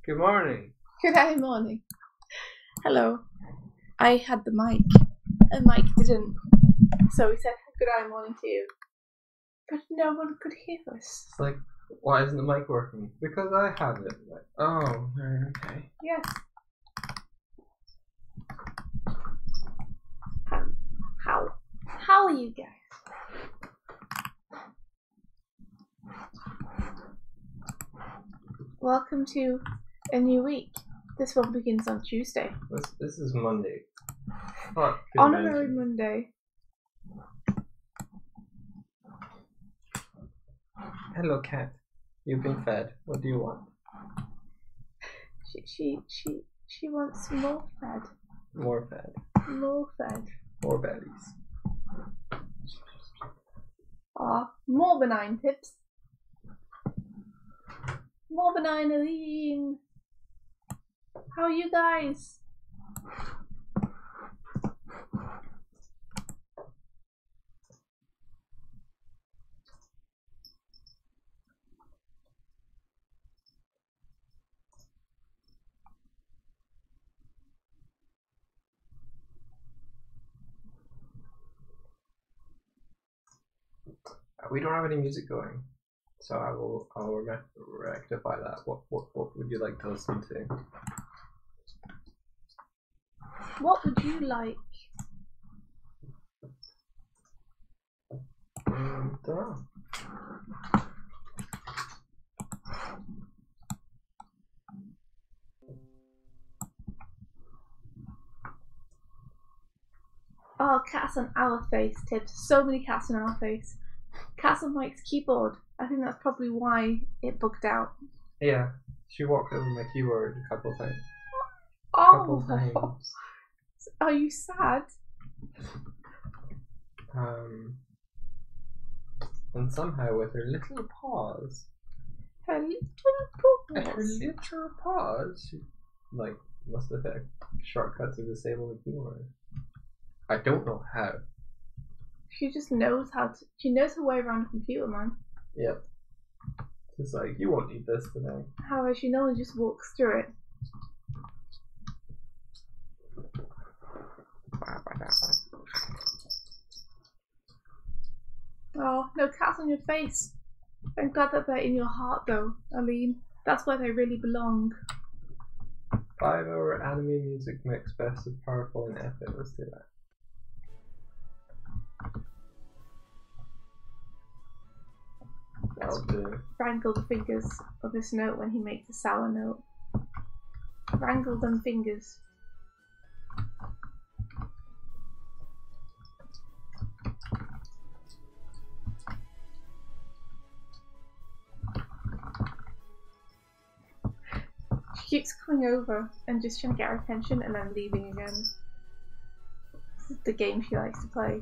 Good morning. Good morning. Hello. I had the mic, and Mike didn't, so we said good morning to you. But no one could hear us. It's like, why isn't the mic working? Because I have it. Like, oh, okay. Yes. How are you guys? Welcome to a new week. This one begins on Tuesday. This is Monday. Fuck. Honorary Monday. Hello, cat. You've been fed. What do you want? She wants more fed. More fed. More fed. More baddies. More benign tips. More benign Aline. How are you guys? We don't have any music going, so I'll rectify that. What would you like to listen to? What would you like? Don't know. Oh, cats on our face tips. So many cats on our face. Cats on Mike's keyboard. I think that's probably why it bugged out. Yeah, she walked over my keyboard a couple times. Oh, are you sad? And somehow with her little paws. Her little paws. She, must have hit a shortcut to disable the keyboard. I don't know how. She just knows how to. She knows her way around a computer, man. Yep. She's like, you won't need this today. However, she normally just walks through it. Oh, no cats on your face. I'm glad that they're in your heart, though, Aline. That's where they really belong. 5-hour anime music mix, best of powerful and epic. Let's do that. That'll do. Wrangle the fingers of this note when he makes a sour note. Wrangle them fingers. She keeps coming over and just trying to get our attention and then leaving again. This is the game she likes to play.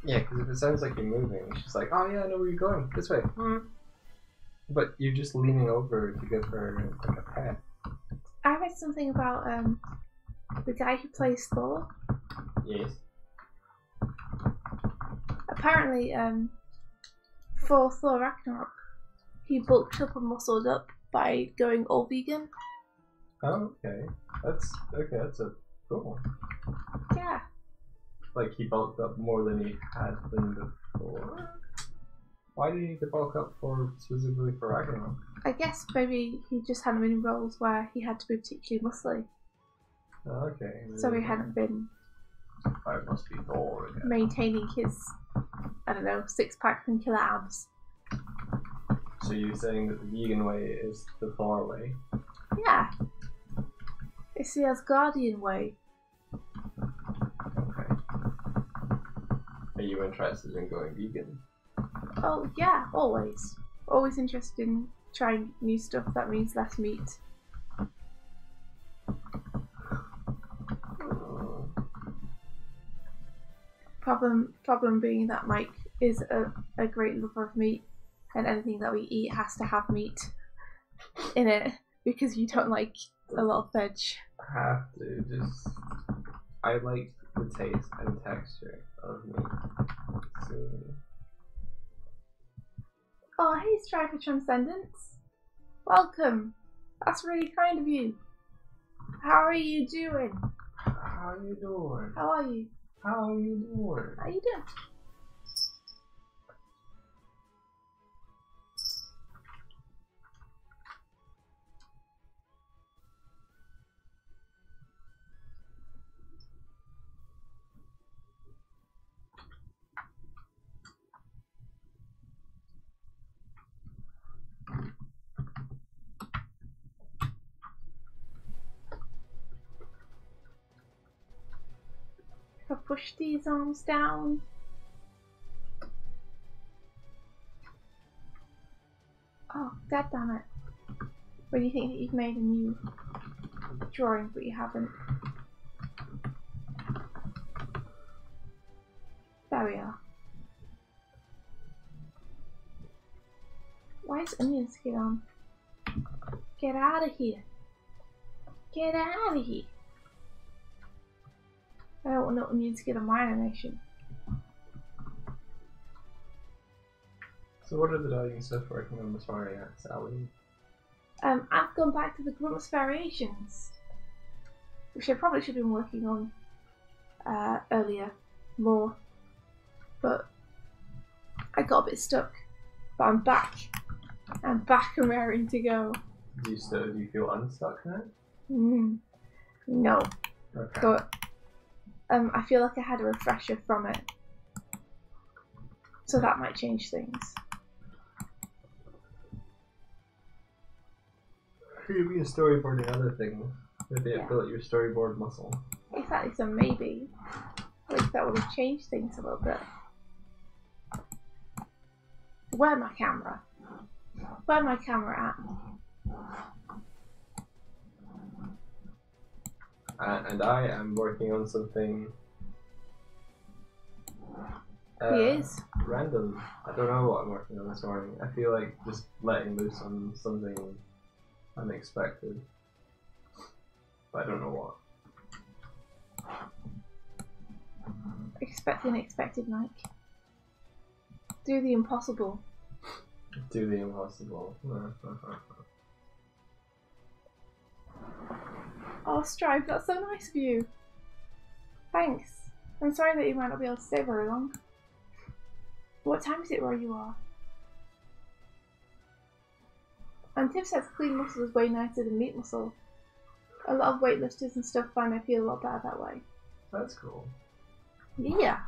Yeah, because if it sounds like you're moving, she's like, oh yeah, I know where you're going. This way. But you're just leaning over to give her like a pet. I read something about the guy who plays Thor. Yes. Apparently, for Thor Ragnarok, he bulked up and muscled up by going all vegan. Oh, okay. That's a cool. Yeah. Like he bulked up more than he had been before. Why did he need to bulk up specifically for Ragnarok? I guess maybe he just hadn't been in roles where he had to be particularly muscly. Oh, okay. So he hadn't been I must be Thor again. maintaining his, I don't know, 6-pack and killer abs. So you're saying that the vegan way is the Thor way? Yeah. It's the Asgardian way. Okay. Are you interested in going vegan? Oh yeah, always. Always interested in trying new stuff that means less meat. Problem being that Mike is a great lover of meat, and anything that we eat has to have meat in it because you don't like a lot of veg. I have to I like the taste and texture of me soon. Oh, hey, Strive for Transcendence. Welcome. That's really kind of you. How are you doing? How are you doing? How are you? How are you doing? How you doing? If I push these arms down. Oh, god damn it. Or do you think that you've made a new drawing but you haven't? There we are. Why is onion skin on? Get out of here. Get out of here. I don't want no onion skin on my animation. So what are the dying stuff working on this far yet, Sally? I've gone back to the Grumps variations, which I probably should have been working on earlier more, but I got a bit stuck. But I'm back. I'm back and raring to go. Do you feel unstuck now? No. Okay. But I feel like I had a refresher from it, so that might change things. Could be a storyboard and other things. Maybe it Yeah. built your storyboard muscle. Exactly, so maybe like that would have changed things a little bit. Where my camera? Where my camera at? And I am working on something. He is. Random. I don't know what I'm working on this morning. I feel like just letting loose on something unexpected. But I don't know what. Expect the unexpected, Mike. Do the impossible. Do the impossible. Oh, Strive, that's so nice of you. Thanks. I'm sorry that you might not be able to stay very long. What time is it where you are? And Tiff says clean muscle is way nicer than meat muscle. A lot of weightlifters and stuff find I feel a lot better that way. That's cool. Yeah.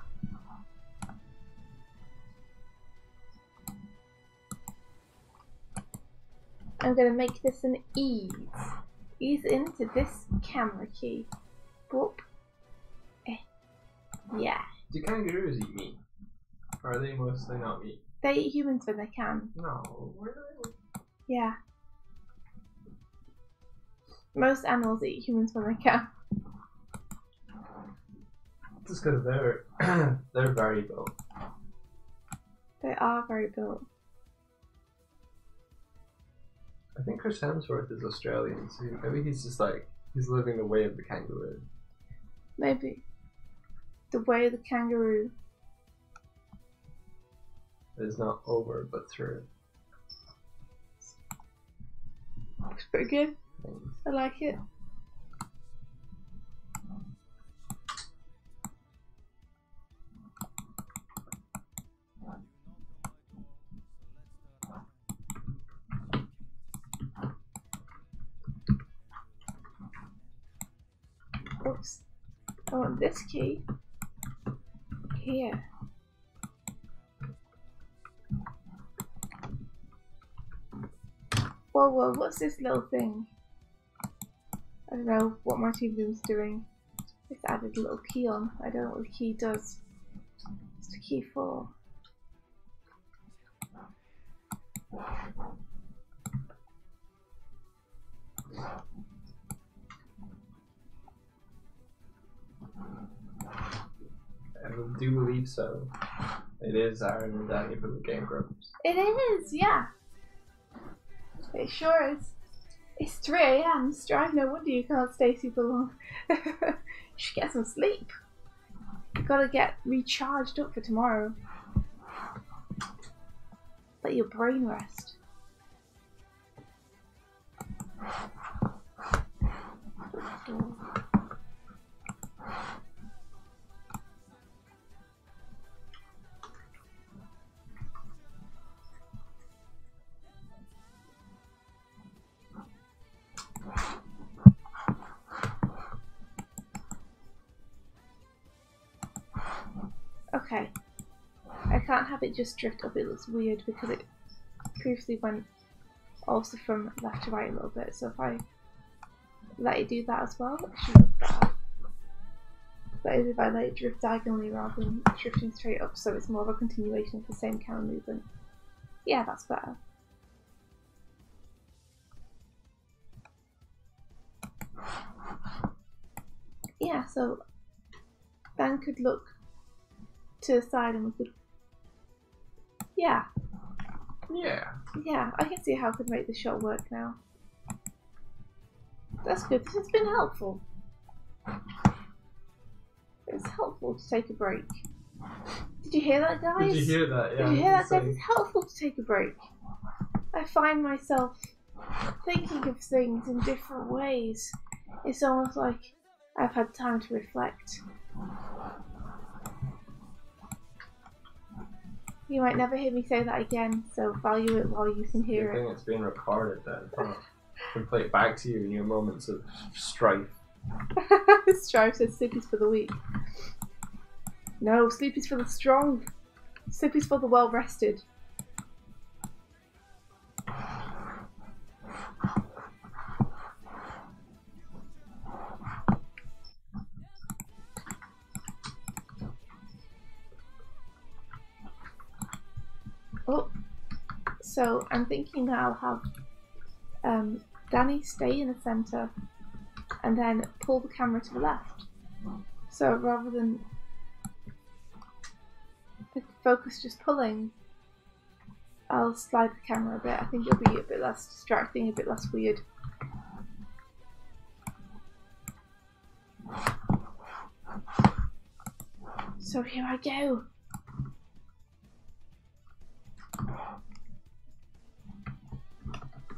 I'm gonna make this an ease. Ease into this camera key. Boop. Yeah. Do kangaroos eat meat? Or are they mostly not meat? They eat humans when they can. No, really? Yeah. Most animals eat humans when they can. Just because they're they're very built. They are very built. I think Chris Hemsworth is Australian, so maybe he's just like he's living the way of the kangaroo. Maybe. The way of the kangaroo. It's not over but through. Looks pretty good. Thanks. I like it. Oops. I want this key. Here. Whoa, whoa, what's this little thing? I don't know what my team room's doing. It's added a little key on. I don't know what the key does. What's the key for? I do believe so. It is Aaron and Danny from the Game Grumps. It is, yeah. It sure is. It's 3 AM. Strive, no wonder you can't stay super long. You should get some sleep. You gotta get recharged up for tomorrow. Let your brain rest. Okay. I can't have it just drift up, it looks weird because it previously went also from left to right a little bit, so if I let it do that as well, it should look better. That is if I let it drift diagonally rather than drifting straight up, so it's more of a continuation of the same camera movement. Yeah, that's better. Yeah, so Ben could look to the side and we could... Yeah. Yeah, I can see how I could make the shot work now. That's good. This has been helpful. It's helpful to take a break. Did you hear that, guys? Did you hear that? Yeah. Did you hear that, guys? It's helpful to take a break. I find myself thinking of things in different ways. It's almost like I've had time to reflect. You might never hear me say that again, so value it while you can hear it. I think it's being recorded then. Huh? Can play it back to you in your moments of strife. Strife says sleep is for the weak. No, sleep is for the strong. Sleep is for the well-rested. Oh, so I'm thinking I'll have Danny stay in the centre and then pull the camera to the left. So rather than the focus just pulling, I'll slide the camera a bit. I think it'll be a bit less distracting, a bit less weird. So here I go.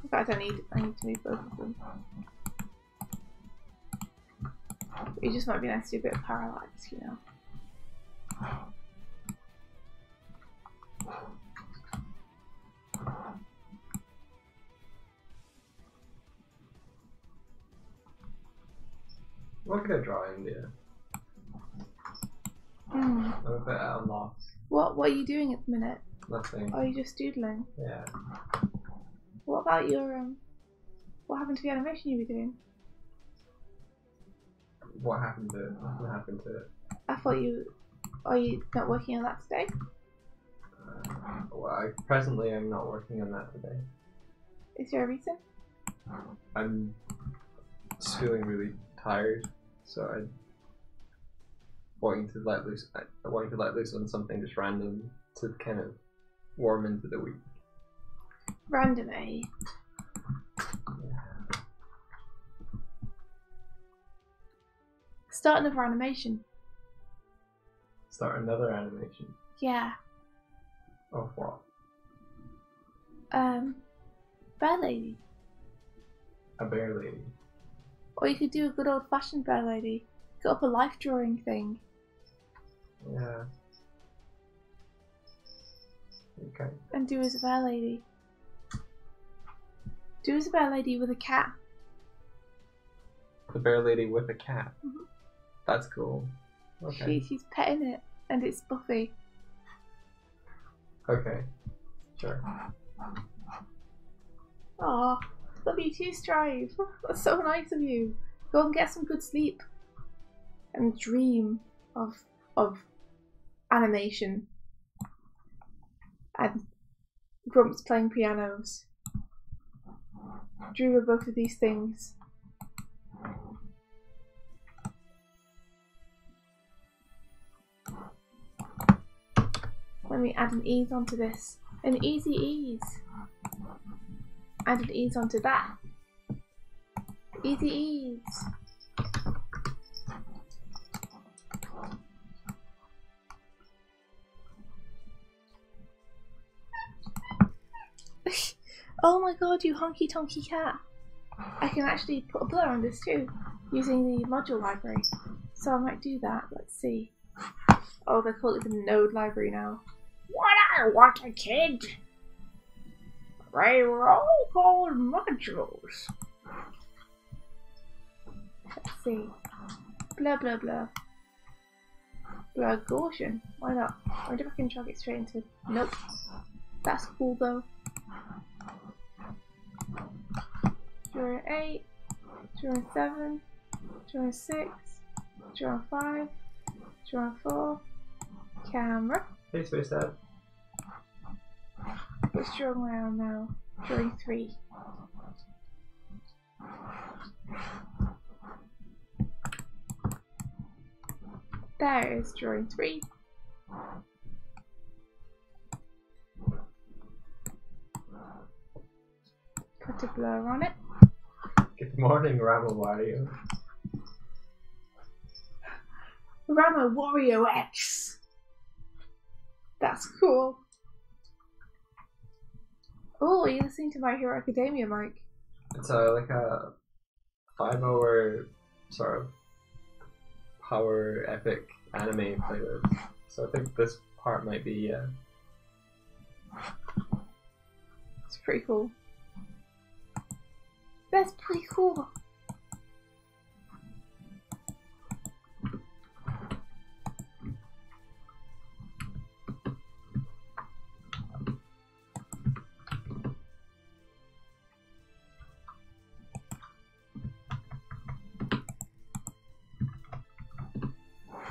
In fact, I need to move both of them. It just might be nice to do a bit of parallax, you know. What could I draw in there? I'm a bit at a loss. What are you doing at the minute? Nothing. Oh, you're just doodling? Yeah. What about your what happened to the animation you were doing? What happened to it? Nothing happened to it. I thought are you not working on that today? Well, presently I'm not working on that today. Is there a reason? I'm just feeling really tired, so I wanting to let loose on something just random to kind of warm into the week. Random, eh? Yeah. Start another animation. Start another animation. Yeah. Of what? Bear lady. A bear lady. Or you could do a good old fashioned bear lady. Get up a life drawing thing. Yeah. Okay. And do as a bear lady. Do as a bear lady with a cat. The bear lady with a cat. Mm-hmm. That's cool. Okay. She's petting it, and it's Buffy. Okay. Sure. Aw, love you too, Strive. That's so nice of you. Go and get some good sleep. And dream of animation. And Grumps playing pianos. Dream of both of these things. Let me add an ease onto this. An easy ease. Add an ease onto that. Easy ease. Oh my god, you honky tonky cat! I can actually put a blur on this too, using the module library. So I might do that. Let's see. Oh, they call it the node library now. What a kid! They were all called modules. Let's see. Blah blah blah. Blah Gaussian. Why not? I wonder if I can drag it straight into. Nope. That's cool though. 08, 07, 06, 05, 04, camera. Hey, Space Dad. Which drawing am I on now? Drawing 3. There is drawing 3. Put a blur on it. Good morning, Rama Wario. Rama Wario X! That's cool. Oh, you're listening to My Hero Academia, Mike. It's like a 5-hour sort of power epic anime playlist. So I think this part might be It's pretty cool. That's pretty cool.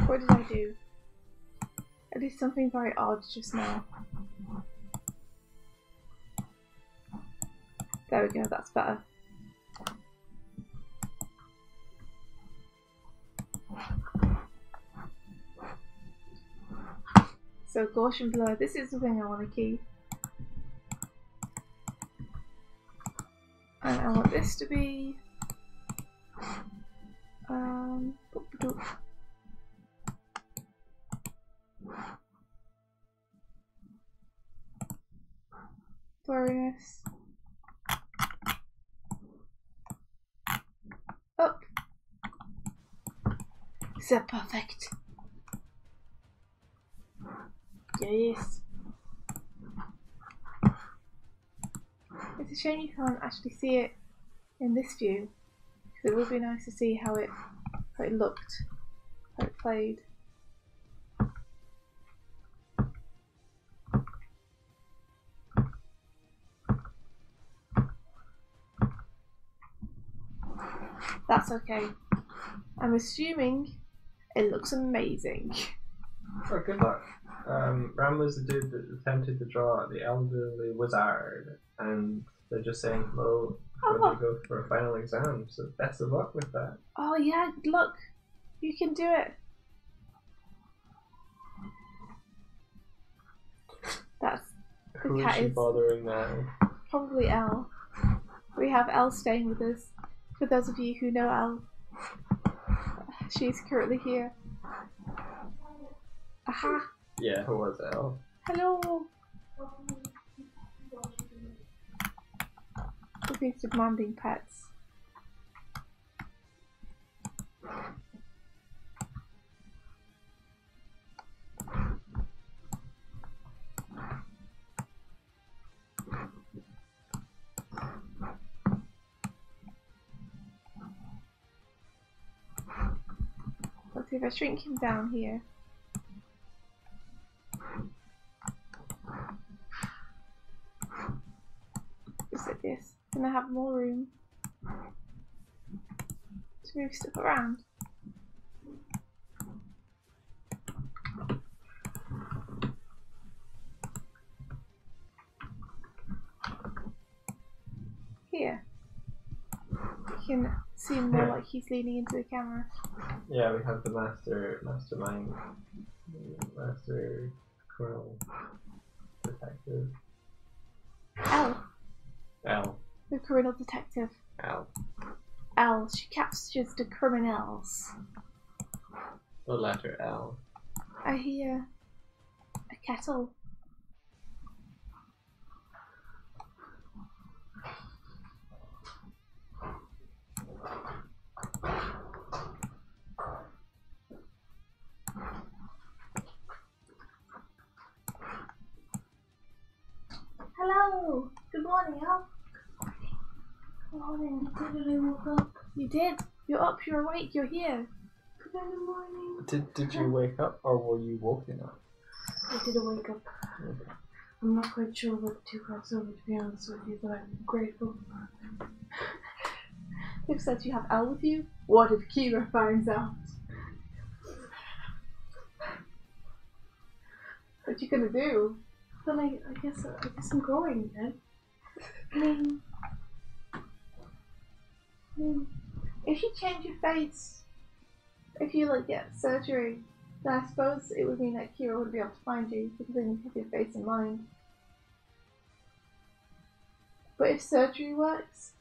What did I do? I did something very odd just now. There we go, that's better. So Gaussian blur, this is the thing I want to keep. And I want this to be blurriness up. Is that perfect? Yes. It's a shame you can't actually see it in this view, because it would be nice to see how it looked, how it played. That's okay. I'm assuming it looks amazing. oh, good luck. Ram was the dude that attempted to draw the elderly wizard, and they're just saying hello when they go for a final exam, so best of luck with that. Oh yeah, look, you can do it. That's Who the is cat she is bothering now? probably Elle. We have Elle staying with us. For those of you who know Elle, she's currently here. Aha! Yeah, who was Elle? Hello! Look at these demanding pets. Let's see if I shrink him down here. Just like this. Can I have more room to move stuff around? Here. You can see him more like he's leaning into the camera. Yeah, we have the mastermind, master criminal detective. Elle, Elle. the criminal detective. Elle. Elle, she captures the criminals. The letter L. I hear a kettle. El! Good morning, El. Good morning. Did I woke up? You did. You're up, you're awake, you're here. Good morning. Did you wake up or were you woken up? I did wake up. Okay. I'm not quite sure what to cross over, to be honest with you, but I'm grateful. They've said you have El with you. What if Kira finds out? What you gonna do? But I guess I'm going then. I mean, if you change your face, if you like get surgery, then I suppose it would mean that Kira would be able to find you because then you have your face in mind. But if surgery works,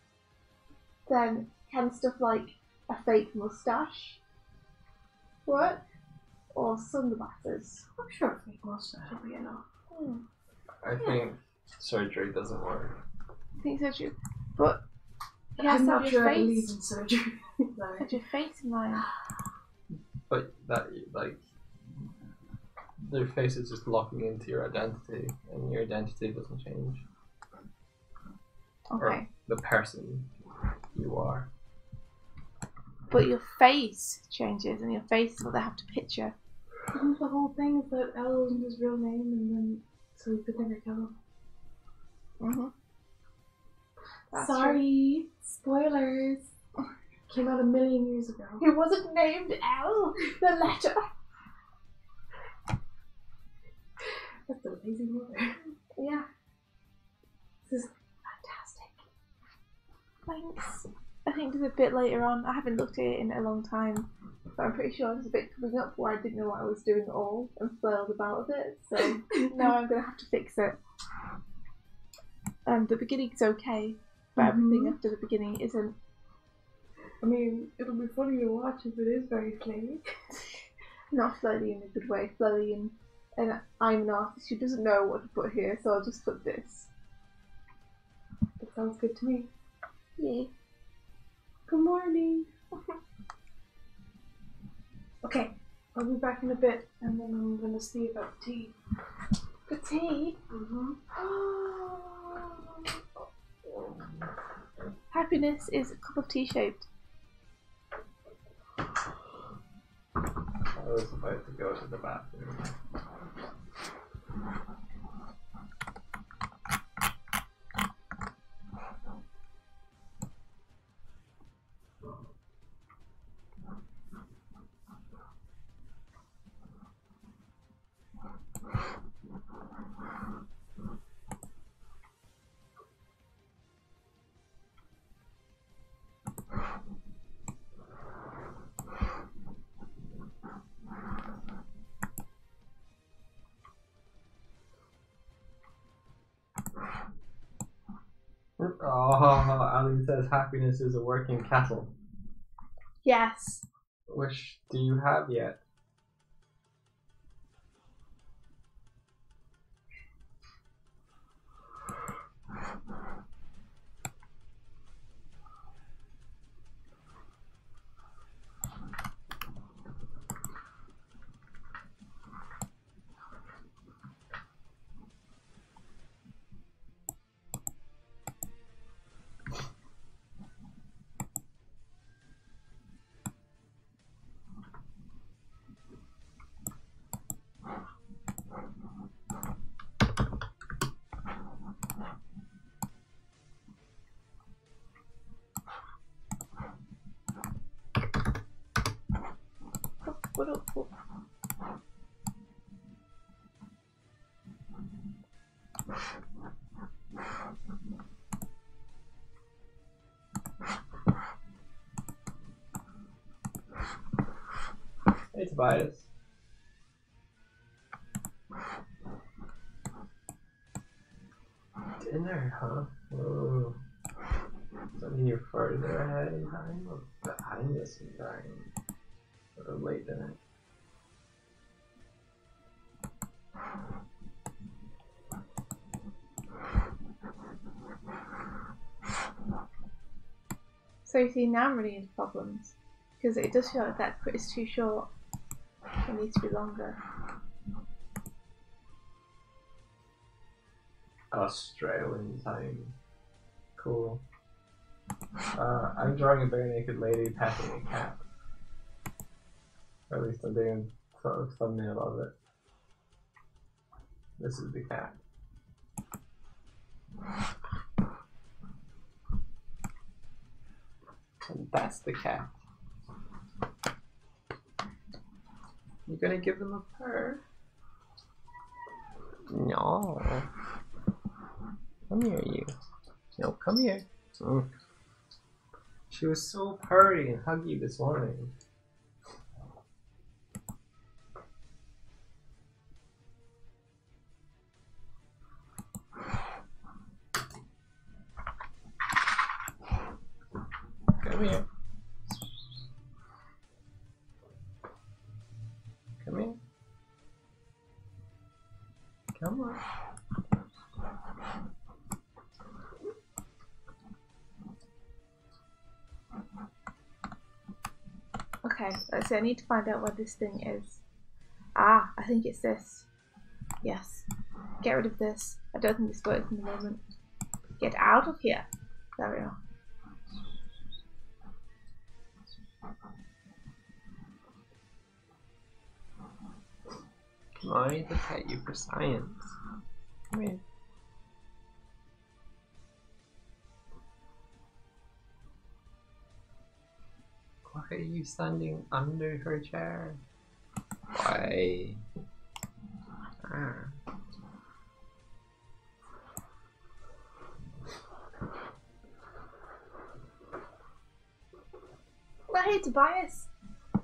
then can stuff like a fake mustache work? Or sunglasses? I'm sure a fake mustache will be enough. I think surgery doesn't work. I think surgery, but you have I'm to not have sure your I believe face. in surgery. Have your face in mind. But that, like, their face is just locking into your identity, and your identity doesn't change. Okay. Or the person you are. But your face changes, and your face is what they have to picture. Isn't the whole thing is that El wasn't his real name, and then so you could never kill him? That's Sorry, spoilers. Came out 1,000,000 years ago. He wasn't named L. The letter. That's a lazy mother. Yeah. This is fantastic. Thanks. I think there's a bit later on. I haven't looked at it in a long time, but I'm pretty sure there's a bit coming up where I didn't know what I was doing at all and flailed about a bit. So now I'm gonna have to fix it. The beginning's okay, but everything after the beginning isn't. I mean, it'll be funny to watch if it is very clean. Not flirty in a good way. Flirty in, and I'm an artist who doesn't know what to put here, so I'll just put this. That sounds good to me. Yeah. Good morning. Okay, I'll be back in a bit, and then I'm gonna see about tea. The tea? Happiness is a cup of tea shaped. I was about to go to the bathroom. Oh, Ali says happiness is a working cattle. Yes. Which do you have yet? What? Hey Tobias. Dinner, huh? Whoa. Does that mean you're further ahead in time or behind us in time? Or late dinner? So you see, now I'm running into problems because it does feel like that crit is too short. It needs to be longer. Australian time. Cool. I'm drawing a bare naked lady petting a cat. Or at least I'm doing a sort of thumbnail of it. This is the cat. And that's the cat. You gonna give them a purr? No. Come here, you. No, come here. Mm. She was so purry and huggy this morning. Come here. Come here. Come on. Okay, let's see. I need to find out where this thing is. Ah, I think it's this. Yes. Get rid of this. I don't think this works in the moment. Get out of here. There we are. Come on, I need to pet you for science. Come here. Why are you standing under her chair? Why? Ah. Well, hey Tobias!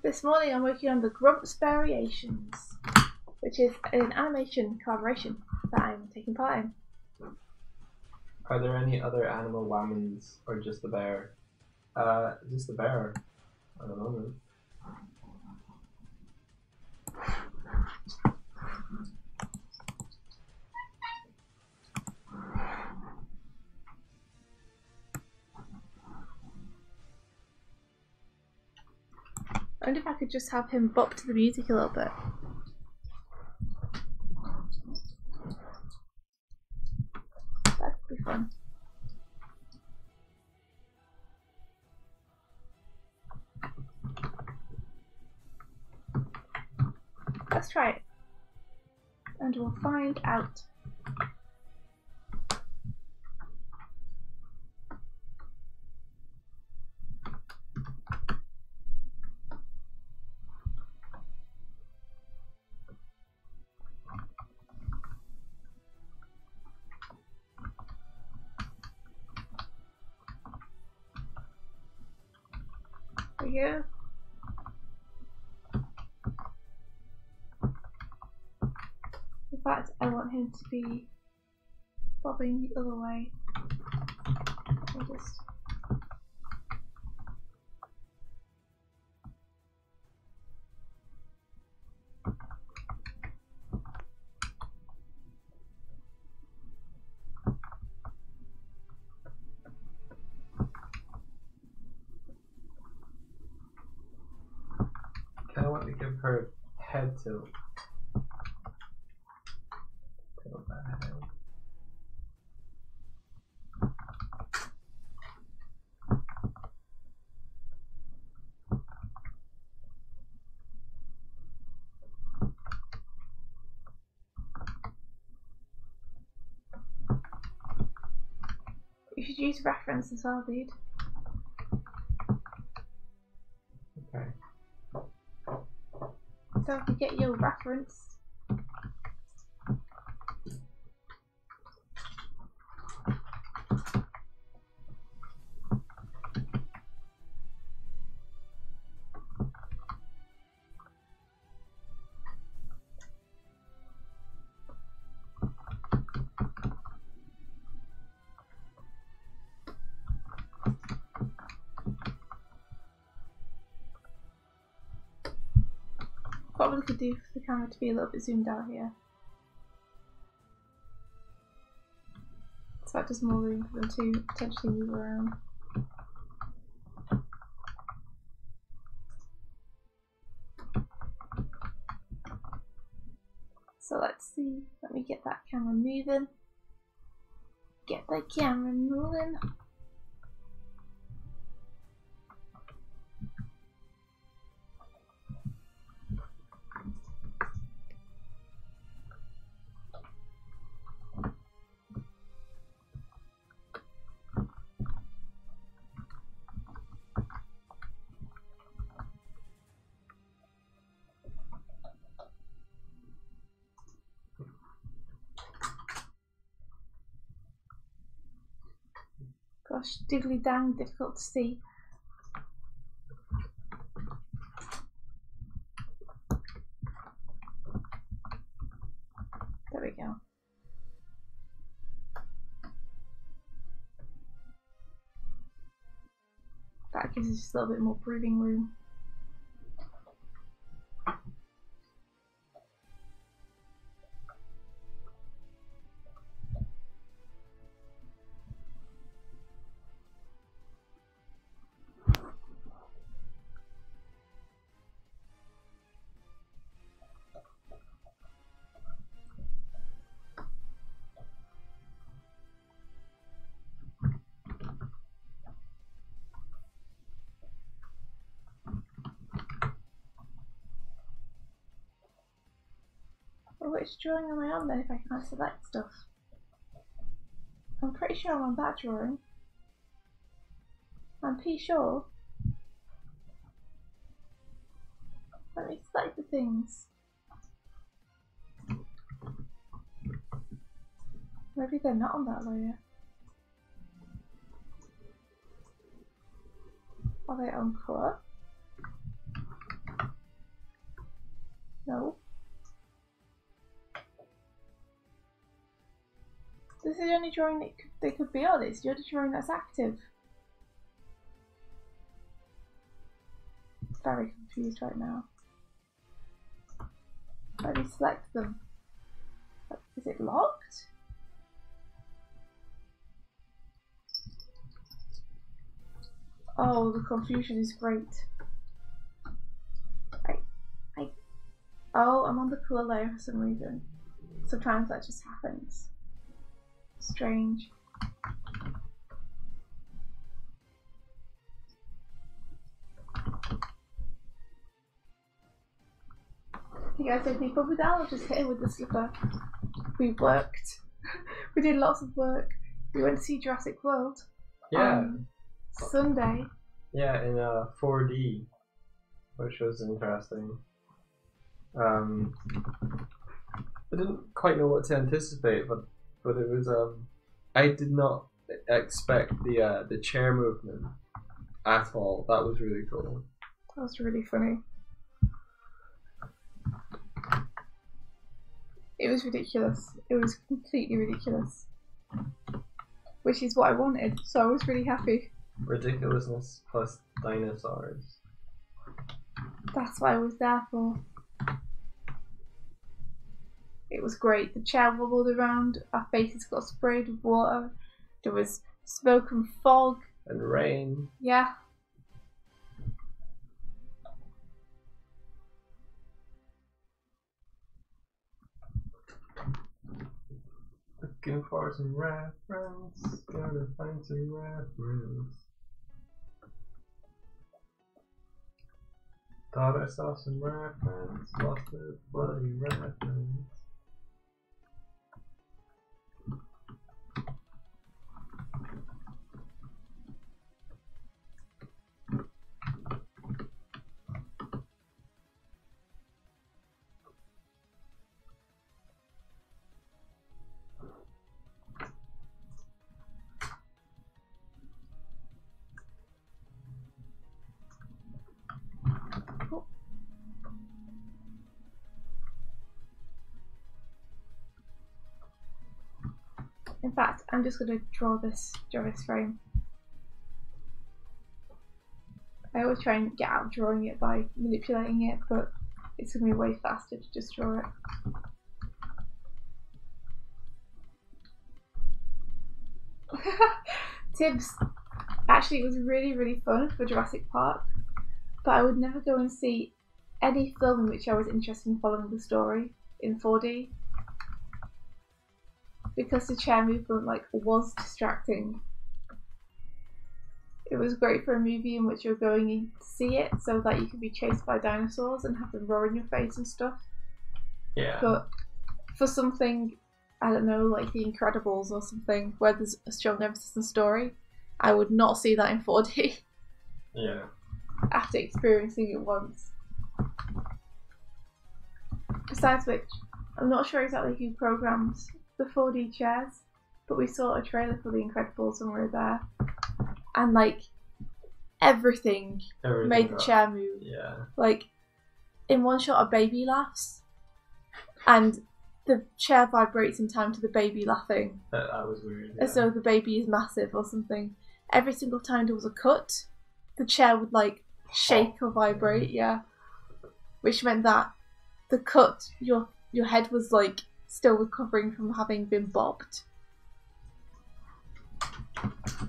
This morning I'm working on the Grumps Variations, which is an animation collaboration that I'm taking part in. Are there any other animal whammons or just the bear? Just the bear at the moment. I wonder if I could just have him bop to the music a little bit. That could be fun. Let's try it. And we'll find out. There you go. In fact, I want him to be bobbing the other way. I'll just... I want to give her head tilt. Tilt that head. You should use reference as well, dude. Okay. So if you get your reference. Probably could do for the camera to be a little bit zoomed out here. So that does more room for them to potentially move around. So let's see, let me get that camera moving. Get the camera moving. Gosh, diddly dang, difficult to see. There we go. That gives us just a little bit more breathing room. Well, which drawing am I on then if I can't select stuff? I'm pretty sure I'm on that drawing. I'm pretty sure. Let me select the things. Maybe they're not on that layer. Are they on colour? No. This is the only drawing that they could be on. It's the only drawing that's active. Very confused right now. Let me select them. Is it locked? Oh, the confusion is great. Oh, I'm on the colour layer for some reason. Sometimes that just happens. Strange. You guys don't think with that? I'll just hit it with the slipper. We worked. We did lots of work. We went to see Jurassic World. Yeah. On Sunday. Yeah, in 4D, which was interesting. I didn't quite know what to anticipate, but it was I did not expect the chair movement at all. That was really cool. That was really funny. It was ridiculous. It was completely ridiculous. Which is what I wanted, so I was really happy. Ridiculousness plus dinosaurs. That's what I was there for. It was great. The chair wobbled around, our faces got sprayed with water, there was smoke and fog. And rain. Yeah. Looking for some reference, gotta find some reference. Thought I saw some reference, lost the bloody reference. In fact, I'm just going to draw this frame. I always try and get out drawing it by manipulating it, but it's going to be way faster to just draw it. Tips. Actually, it was really fun for Jurassic Park, but I would never go and see any film in which I was interested in following the story in 4D. because the chair movement like was distracting. It was great for a movie in which you're going in to see it so that you can be chased by dinosaurs and have them roar in your face and stuff. Yeah. But for something, I don't know, like The Incredibles or something, where there's a strong emphasis on story, I would not see that in 4D. Yeah. After experiencing it once. Besides which, I'm not sure exactly who programmed the 4D chairs, but we saw a trailer for The Incredibles when we were there. And like, everything made the chair move. Yeah. Like, in one shot a baby laughs, and the chair vibrates in time to the baby laughing. That was weird. As though the baby is massive or something. Every single time there was a cut, the chair would like shake or vibrate, yeah. Which meant that the cut, your head was like still recovering from having been bobbed.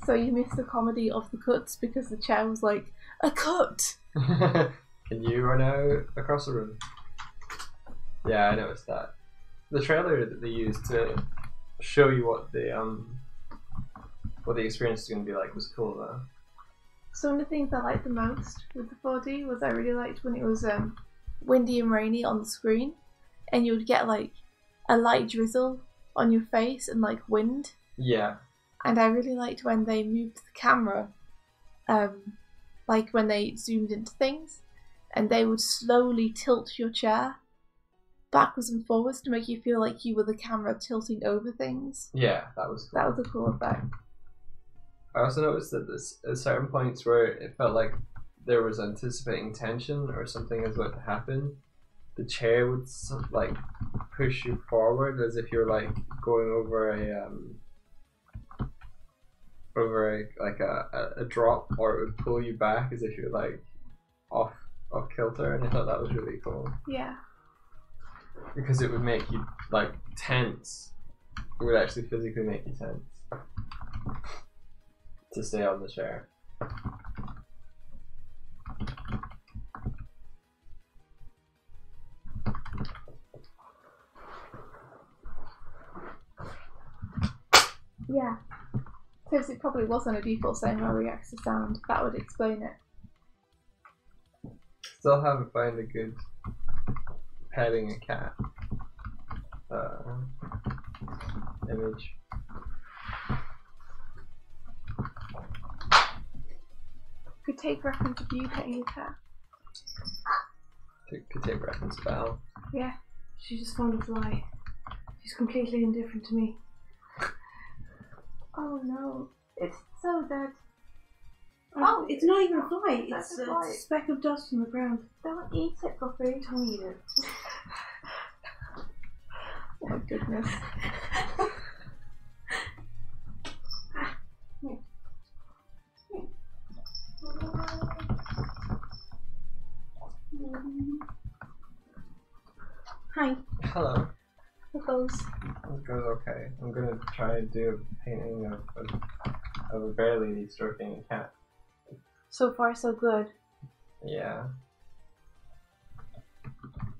So you missed the comedy of the cuts because the chair was like, a cut! Can you run out across the room? Yeah, I noticed that. The trailer that they used to show you what the experience is going to be like was cool though. So one of the things I liked the most with the 4D was I really liked when it was windy and rainy on the screen, and you would get like a light drizzle on your face and like wind. Yeah. And I really liked when they moved the camera, like when they zoomed into things, and they would slowly tilt your chair backwards and forwards to make you feel like you were the camera tilting over things. Yeah, that was cool. That was a cool effect. I also noticed that at certain points where it felt like there was anticipating tension or something is about to happen, the chair would like push you forward as if you're like going over a drop, or it would pull you back as if you're like off kilter, and I thought that was really cool. Yeah. Because it would make you like tense. It would actually physically make you tense to stay on the chair. Yeah. Because it probably was on a default setting where it reacts to sound. That would explain it. Still haven't found a good petting a cat image. Could take reference to you petting your cat. Could take reference to Val. Yeah. She just found a fly. She's completely indifferent to me. Oh no. It's so dead. Oh, it's not even a fly. That's It's a fly. a speck of dust on the ground. Don't eat it, Buffy. Don't eat it. Oh my goodness. Hi. Hello. It goes. It goes okay. I'm gonna try and do a painting of a bear lady stroking a cat. So far, so good. Yeah.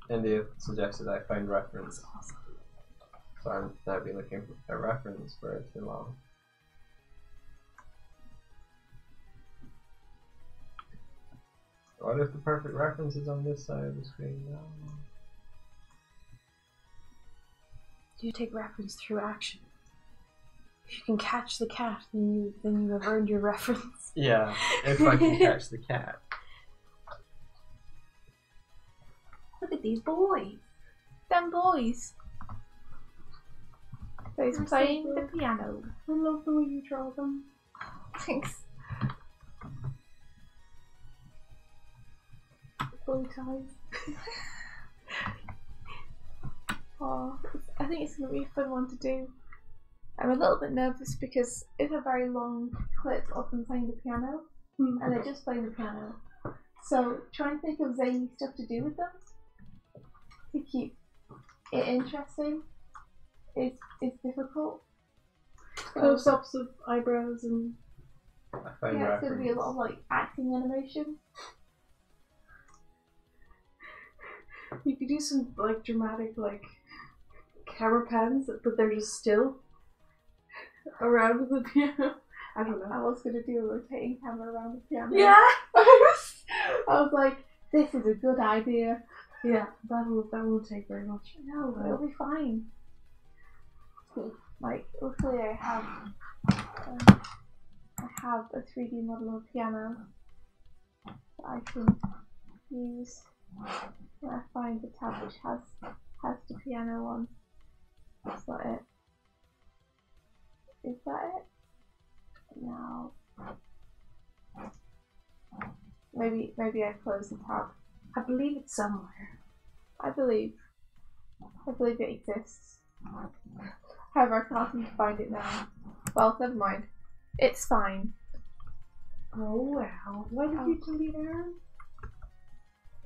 India suggested I find reference. Awesome. So I've now been looking for a reference for too long. What if the perfect reference is on this side of the screen now? You take reference through action. If you can catch the cat, then you have earned your reference. Yeah, if I can catch the cat. Look at these boys. Them boys. So he's playing the piano. I love the way you draw them. Thanks. Bow ties. Oh, I think it's going to be a fun one to do. I'm a little bit nervous because it's a very long clip of them playing the piano, and they're just playing the piano. So trying to think of zany stuff to do with them to keep it interesting is difficult. So, Close-ups of eyebrows and... I find yeah, it's going to be a reference. lot of like acting animation. You could do some like dramatic like camera pans, but they're just still. around with the piano. I don't know. I was going to do a rotating camera around the piano. Yeah. I was like, this is a good idea. Yeah, that won't take very much. No, it'll be fine. Like, luckily I have a 3D model of a piano that I can use when I find the tab which has the piano on. Is that it? Is that it? No. Maybe I close the tab. I believe it's somewhere. I believe it exists. However, I can't seem to find it now. Well, never mind. It's fine. Oh wow. Why did you delete Aaron?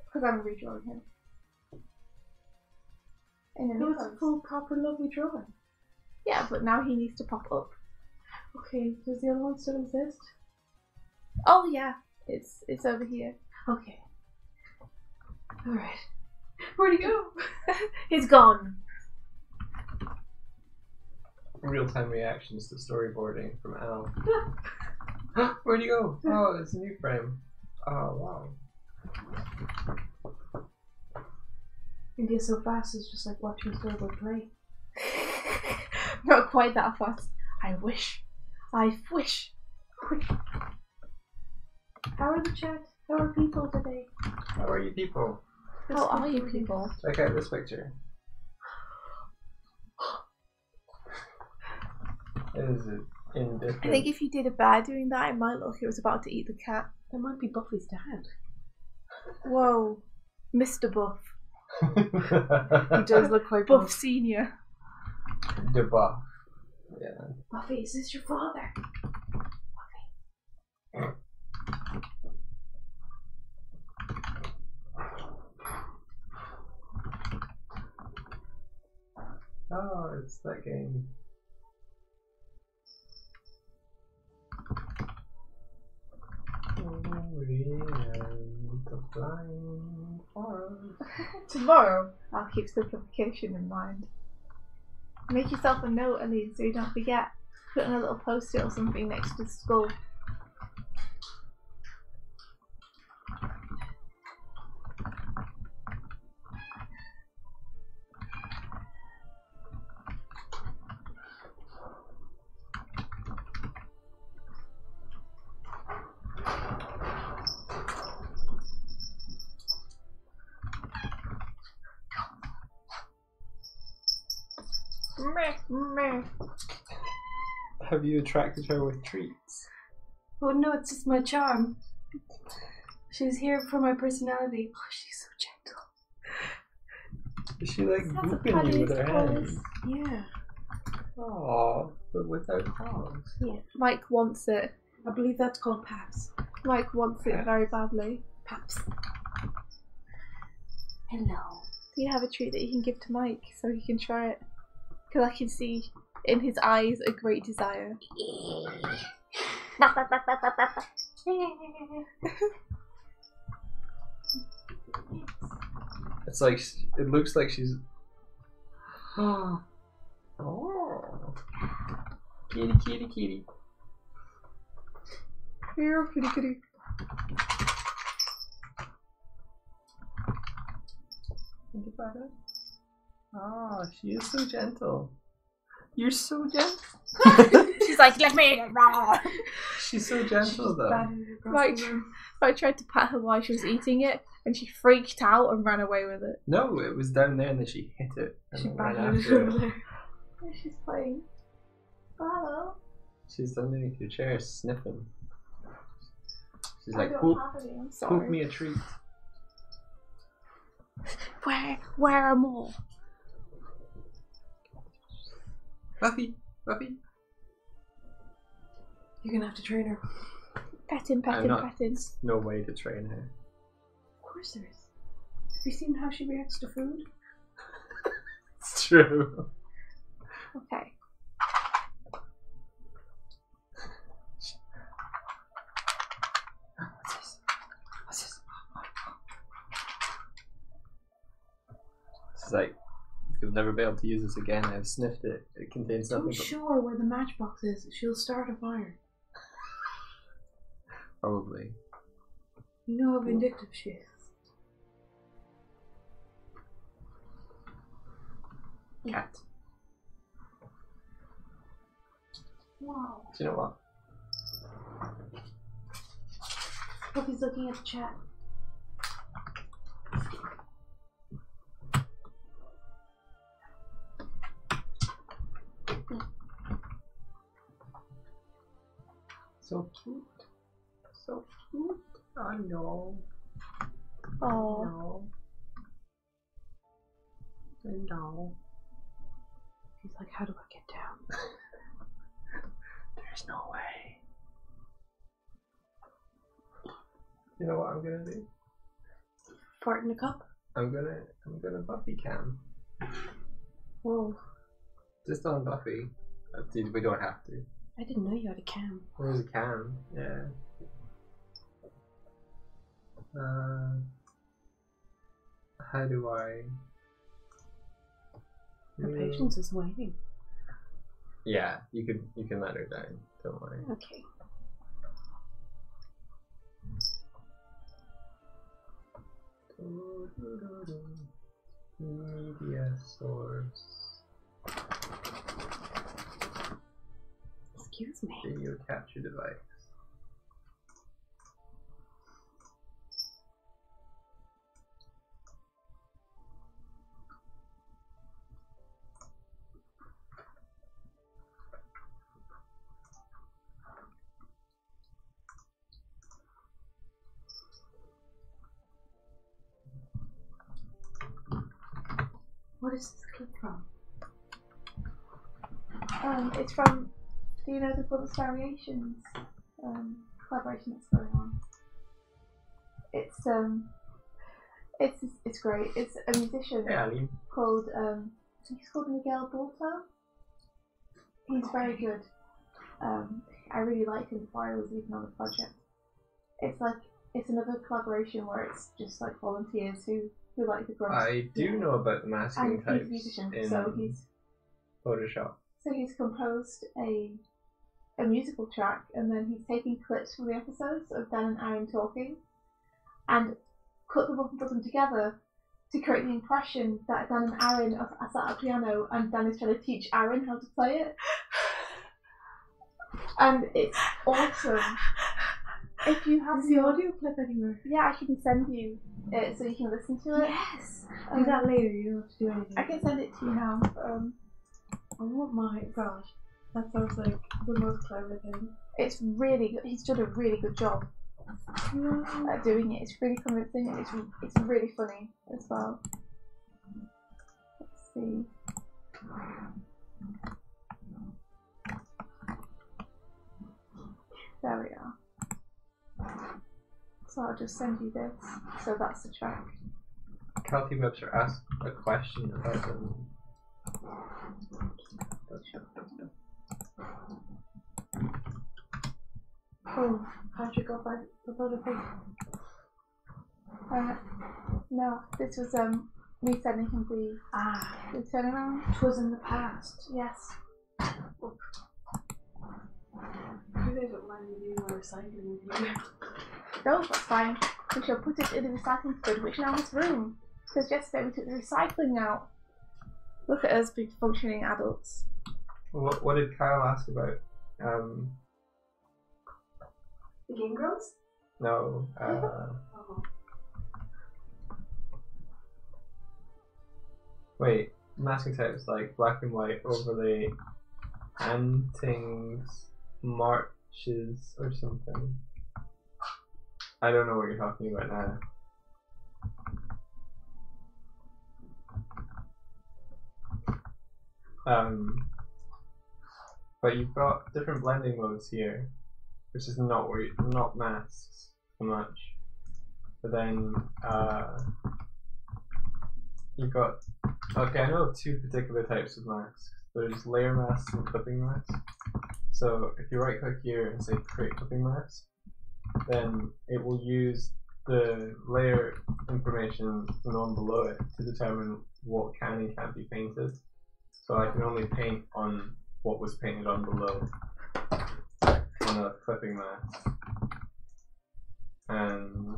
Because I'm redrawing him. In a It new was a pose. full, proper, lovely drawing. Yeah, but now he needs to pop up. Okay, does the other one still exist? Oh yeah, it's over here. Okay. Alright. Where'd he go? He's gone. Real-time reactions to storyboarding from Al. Where'd you go? Oh, it's a new frame. Oh, wow. India so fast is just like watching storyboard play. Not quite that fast. I wish. How are the chat? How are people today? How are you people? How are you people? Check out this picture. Is it indifferent? I think if you did a bear doing that, it might look like it was about to eat the cat. That might be Buffy's dad. Whoa. Mr. Buff. He does look quite Buff buff. Senior. The buff. Yeah. Buffy, is this your father? Oh, it's that game. The flying forest. Tomorrow, I'll keep simplification in mind. Make yourself a note, Aline, so you don't forget. Put in a little post-it or something next to the skull. Meh, meh. Have you attracted her with treats? Oh no, it's just my charm. She's here for my personality. Oh, she's so gentle. Is she like That's the booping you with her funniest hands? Yeah. Oh, but without claws. Yeah. Mike wants it. I believe that's called Paps. Mike wants it very badly. Paps. Hello. Do you have a treat that you can give to Mike so he can try it? Because I can see in his eyes a great desire. It's like, it looks like she's. Oh. Kitty, kitty, kitty. Here, kitty, kitty. Think about it. Oh, she is so gentle. You're so gentle. She's like, let me. She's so gentle though. Like, I tried to pat her while she was eating it, and she freaked out and ran away with it. No, it was down there and then she hit it. And She then ran batted it after over it. there. And she's playing. Hello. She's underneath your chair sniffing. She's I like, don't poop, have any, I'm poop sorry. me a treat. Where are more? Buffy, Buffy. You're gonna have to train her. Pet him, pet I'm him, not- pet him. No way to train her. Of course there is. Have you seen how she reacts to food? It's true. Okay. What's this? What's this? This is like You'll never be able to use this again. I've sniffed it. It contains Don't nothing. show her where the matchbox is. She'll start a fire. Probably. You know how vindictive she is. Cat. Wow. Do you know what? Hope he's looking at the chat. So cute. So cute. I know. Oh. No. I know. He's like, how do I get down? There's no way. You know what I'm gonna do? Fart in a cup? I'm gonna Buffy cam. Whoa. Just on Buffy. Dude, we don't have to. I didn't know you had a cam. There's a cam, yeah. How do I? Her patience is waning. Yeah, you can let her down. Don't worry. Okay. Media source. Excuse me. Video capture device. What is this clip from? It's from. Do you know the Brothers Variations collaboration that's going on? It's great. It's a musician Hey, Ali. called I think he's called Miguel Borto. He's very good. I really liked him before I was even on the project. It's another collaboration where it's just like volunteers who like the grunts. I do know about the masking And he's a types musician, in so he's Photoshop. composed a musical track, and then he's taking clips from the episodes of Dan and Aaron talking, and cut them up and put them together to create the impression that Dan and Aaron are sat at a piano, and Dan is trying to teach Aaron how to play it. And it's awesome. If you have Is the audio clip anywhere? yeah, I can send you it so you can listen to it. Yes! Do that later, you don't have to do anything. I can send it to you now. Oh my god. That sounds like the most clever thing. It's really good. He's done a really good job at doing it. It's really convincing, and it's really funny as well. Let's see. There we are. So I'll just send you this. So that's the track. Kelty Webster asked a question about them. Oh, how'd you go about a thing? No, this was me sending him the turnaround. 'Twas in the past. Yes. You guys don't mind me doing my recycling with you. No, that's fine. We shall put it in the recycling bin, which now has room. Because yesterday we took the recycling out. Look at us big functioning adults. What did Kyle ask about? The Game Girls? No. Wait, masking types like black and white overlay, paintings, marches, or something. I don't know what you're talking about now. But you've got different blending modes here, which is not masks so much. But then you've got, okay, I know of two particular types of masks. There's layer masks and clipping masks. So if you right click here and say create clipping mask, then it will use the layer information known below it to determine what can and can't be painted. So I can only paint on what was painted on below on a clipping mask. And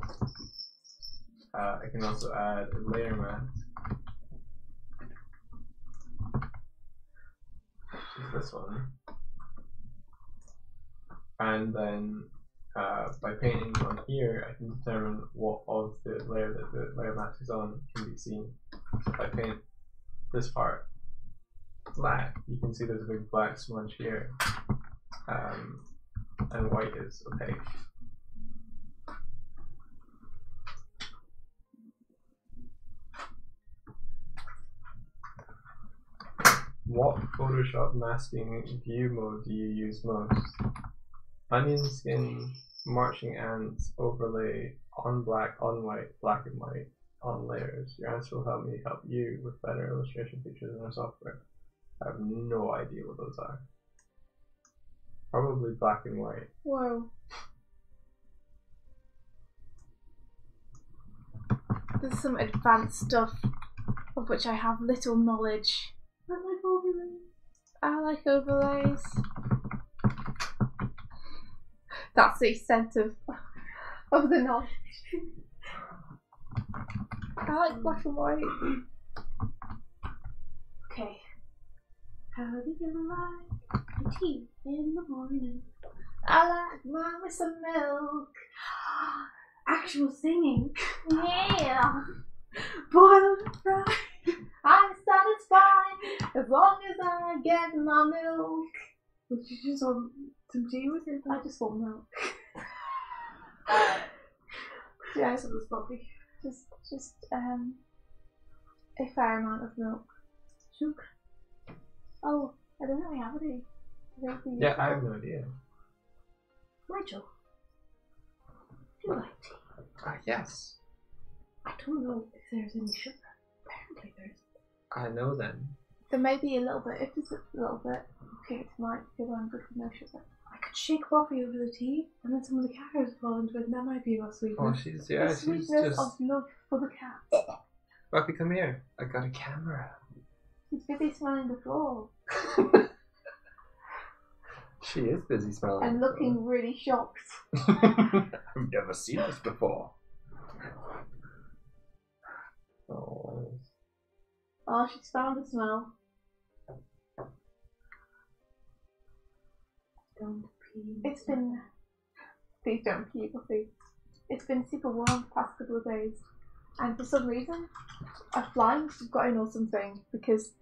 I can also add a layer mask, which is this one. And then by painting on here, I can determine what of the layer that the layer mask is on can be seen. So if I paint this part black, you can see there's a big black smudge here, and white is opaque. What Photoshop masking view mode do you use most? Onion skin, marching ants, overlay, on black, on white, black and white, on layers. Your answer will help me help you with better illustration features in our software. I have no idea what those are. Probably black and white. Whoa. There's some advanced stuff of which I have little knowledge. I like overlays. I like overlays. That's the extent of the knowledge. I like black and white. Okay. How do you like the tea in the morning? I like mine with some milk. Actual singing. Yeah. Boiled and fried. I'm satisfied as long as I get my milk. Would you just want some tea with your I just want milk. Yeah, so this puppy. Just a fair amount of milk. Sugar. Oh, I don't really have any. Yeah, I have no idea. Rachel. Do you like tea? Yes. I don't know if there's any sugar. Apparently there's. I know then. There may be a little bit, if there's a little bit, okay, it might be I'm good with no sugar. I could shake coffee over the tea, and then some of the cat would fall into it, and that might be enough sweetness. Oh, she's The she's sweetness just. of milk for the cat. Buffy, come here. I got a camera. He's busy smelling the floor She is busy smelling. and looking really shocked. I've never seen this before. Oh. Oh, she's found the smell. Don't pee. It's been. Please don't pee, Buffy. It's been super warm the past couple of days, and for some reason, a fly must have got in or something because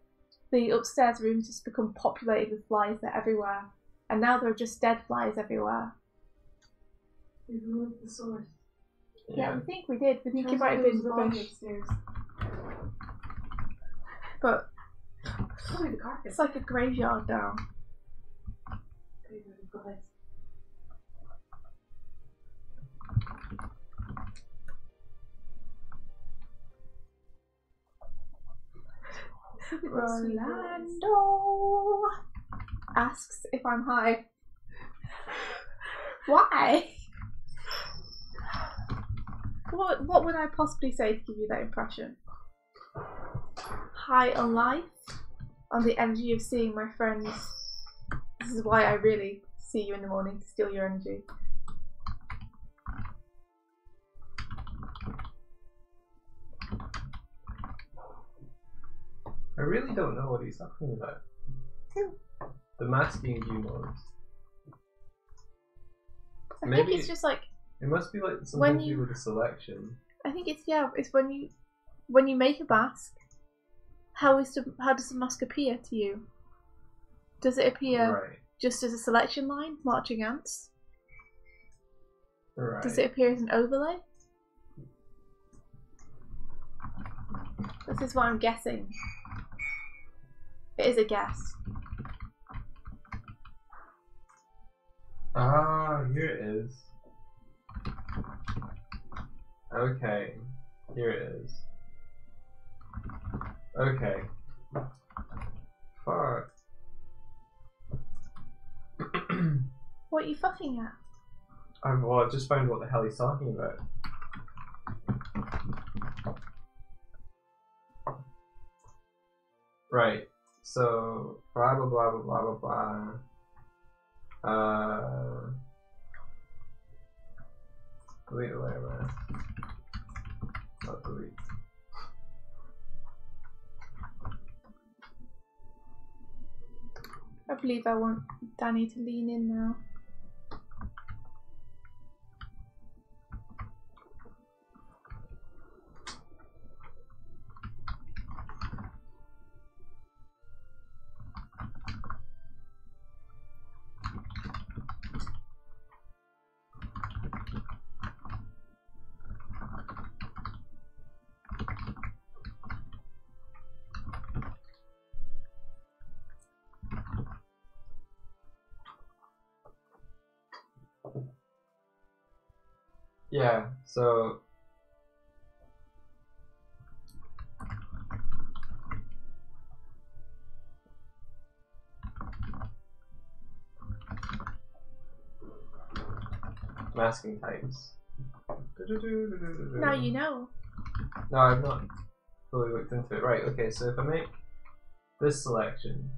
the upstairs rooms just become populated with flies. They're everywhere, and now there are just dead flies everywhere. We removed the source. Yeah, we think we did. We think it Turns might out have there been was a body rubbish, upstairs. but Probably the carpet. it's like a graveyard now. Rolando asks if I'm high. Why? What would I possibly say to give you that impression? High on life, on the energy of seeing my friends. This is why I really see you in the morning, to steal your energy. I really don't know what he's talking about. The masking view modes. I Maybe think it's just like, it must be like when something to you- do with the selection. I think it's when you make a mask. How does the mask appear to you? Does it appear Right. just as a selection line, marching ants? Right. Does it appear as an overlay? This is what I'm guessing. It is a guess. Ah, here it is. Okay, here it is. Okay. Fuck. What are you fucking at? Well, I've just found what the hell he's talking about. Right. So blah blah blah blah blah blah blah. Delete the layer mask. Not delete. I believe I want Danny to lean in now. Yeah, so masking types. Now you know. No, I've not fully looked into it. Right, okay, so if I make this selection,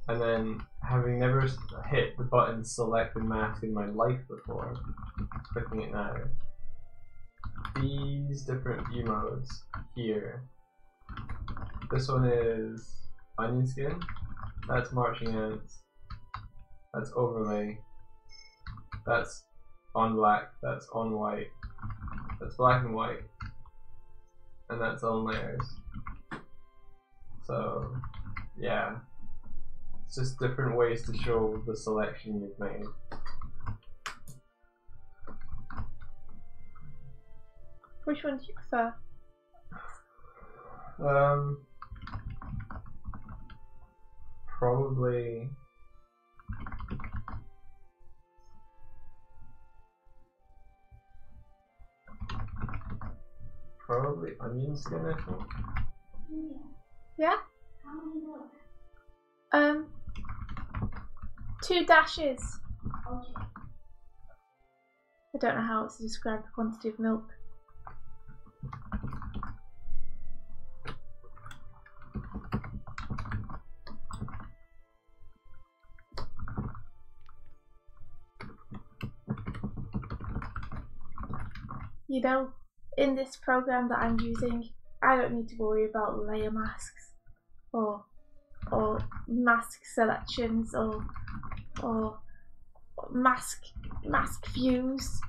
and then having never hit the button select and mask in my life before, clicking it now, these different view modes here. This one is onion skin, that's marching ants, that's overlay, that's on black, that's on white, that's black and white, and that's on layers. So, yeah. It's just different ways to show the selection you've made. Which one do you prefer? Probably onion skin, I think. Yeah? 2 dashes. Okay. I don't know how else to describe the quantity of milk. You know, in this program that I'm using, I don't need to worry about layer masks or mask selections or mask views.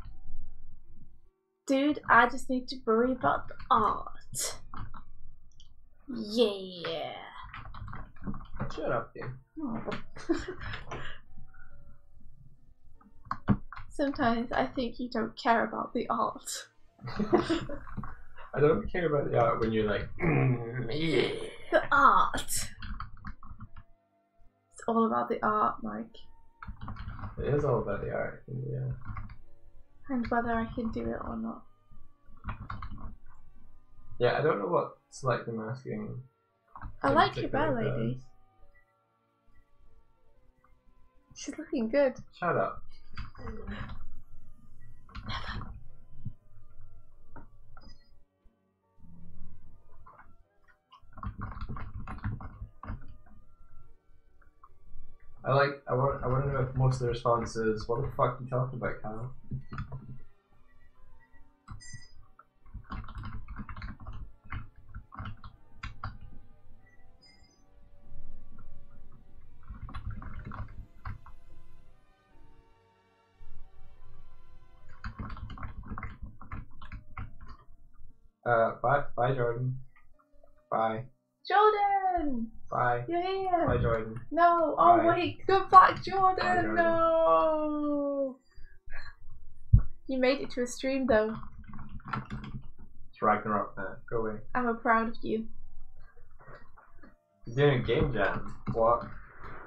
Dude, I just need to worry about the art. Yeah. Shut up, dude. Sometimes I think you don't care about the art. I don't care about the art when you're like, yeah. The art. It's all about the art, Mike. It is all about the art, yeah. And whether I can do it or not. Yeah, I don't know what selective masking. I like your bear particularly lady. does. She's looking good. Shut up. I want to know if most of the response is, what the fuck are you talking about, Kyle? Bye Jordan. Bye. Jordan! Bye. You're here! Bye Jordan. No! Bye. Oh wait, go back, Jordan! Bye, Jordan. No! You made it to a stream though. It's Ragnarok now. Go away. I'm proud of you. He's doing a game jam. What?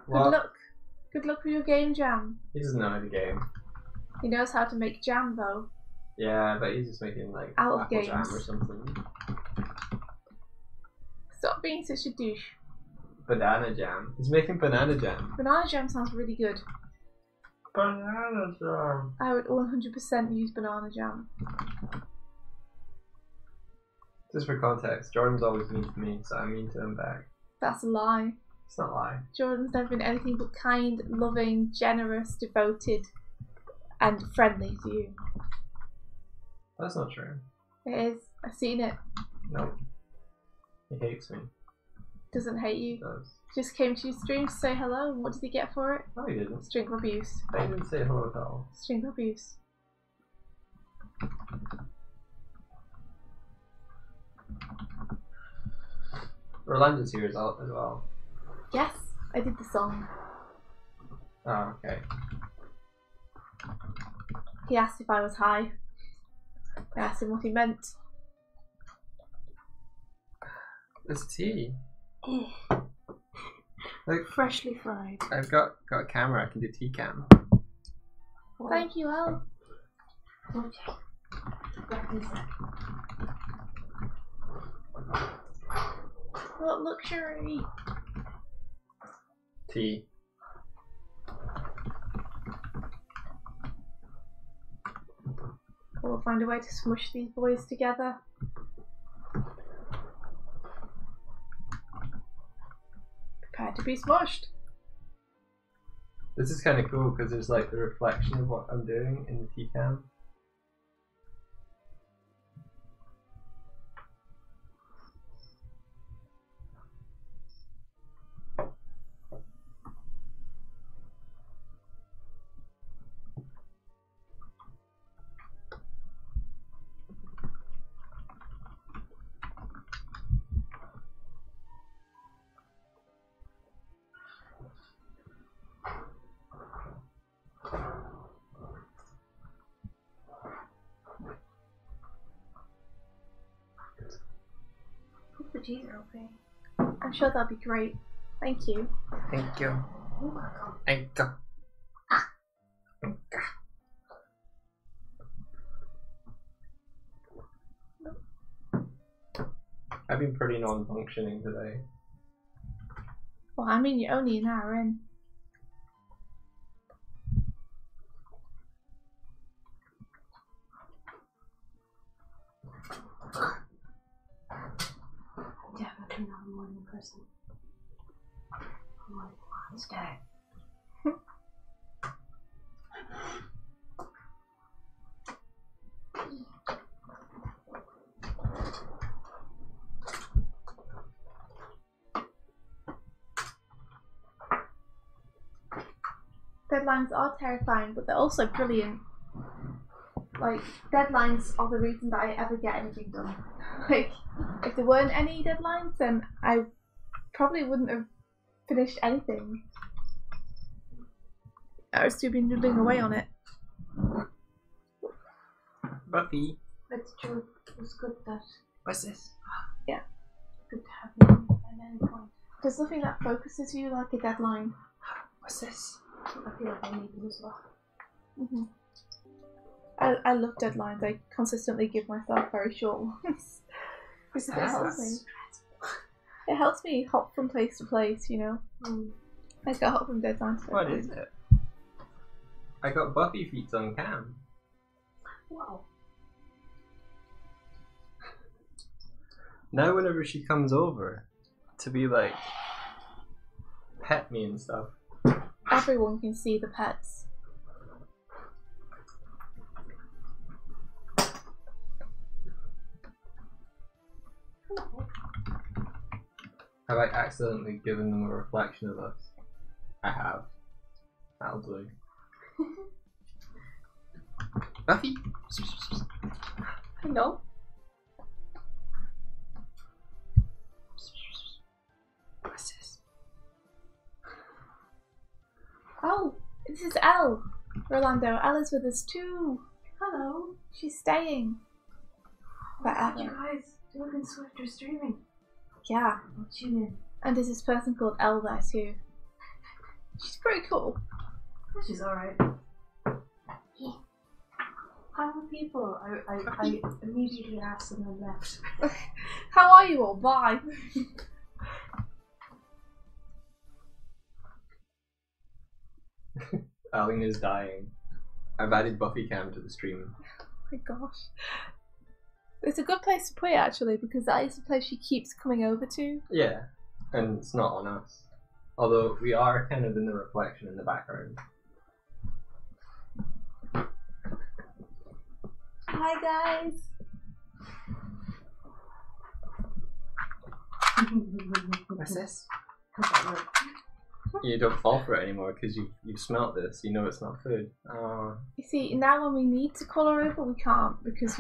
Good luck. Good luck with your game jam. He doesn't know how to game. He knows how to make jam though. Yeah, but he's just making like Out of apple jam games. or something. Stop being such a douche. Banana jam. He's making banana jam. Banana jam sounds really good. Banana jam. I would 100% use banana jam. Just for context, Jordan's always mean to me, so I'm mean to him back. That's a lie. It's not a lie. Jordan's never been anything but kind, loving, generous, devoted, and friendly to you. That's not true. It is. I've seen it. Nope. He hates me. Doesn't hate you. He does. Just came to your stream to say hello, and what did he get for it? No, he didn't. String of abuse. I didn't say hello at all. String of abuse. Rolando's here as well. Yes, I did the song. Oh, okay. He asked if I was high. I asked him what he meant. It's tea. Like, Freshly fried. I've got a camera. I can do tea cam. Thank you, Al. Okay. What luxury. Tea. We'll find a way to smush these boys together. Prepare to be smushed. This is kind of cool because there's like the reflection of what I'm doing in the tea cam. Hope the teas are okay. I'm sure that'll be great. Thank you. Thank you. Thank you. I've been pretty non-functioning today. Well, I mean, you're only an hour in. Definitely not a morning person. Morning Wednesday. Deadlines are terrifying, but they're also brilliant. Like, deadlines are the reason that I ever get anything done. Like, if there weren't any deadlines, then I probably wouldn't have finished anything. I would still be noodling away on it. Buffy. It's true. It was good that. What's this? Yeah. Good to have you at any point. There's nothing that focuses you like a deadline. What's this? I feel like I need them as well. Mm-hmm. I love deadlines. I consistently give myself very short ones. Because it helps me. It helps me hop from place to place, you know? I got hop from deadline to What deadline. is it? I got Buffy feet on cam. Wow. Now whenever she comes over to be like pet me and stuff. Everyone can see the pets. Have I accidentally given them a reflection of us? I have. That'll do. Buffy? Hello? What's this? Oh, this is Elle. Rolando, Elle is with us too. Hello. She's staying. God, you Forever. guys, Doig Swift are streaming. Yeah. I'll tune in. And there's this person called Elle there too. She's pretty cool. She's alright. How are people? I immediately asked them and left. How are you all? Bye. Aline is dying. I've added Buffy cam to the stream. Oh my gosh. It's a good place to put it actually, because that is the place she keeps coming over to. Yeah, and it's not on us. Although we are kind of in the reflection in the background. Hi guys. What's this? You don't fall for it anymore because you've smelt this. You know it's not food. You see, now when we need to colour over, we can't because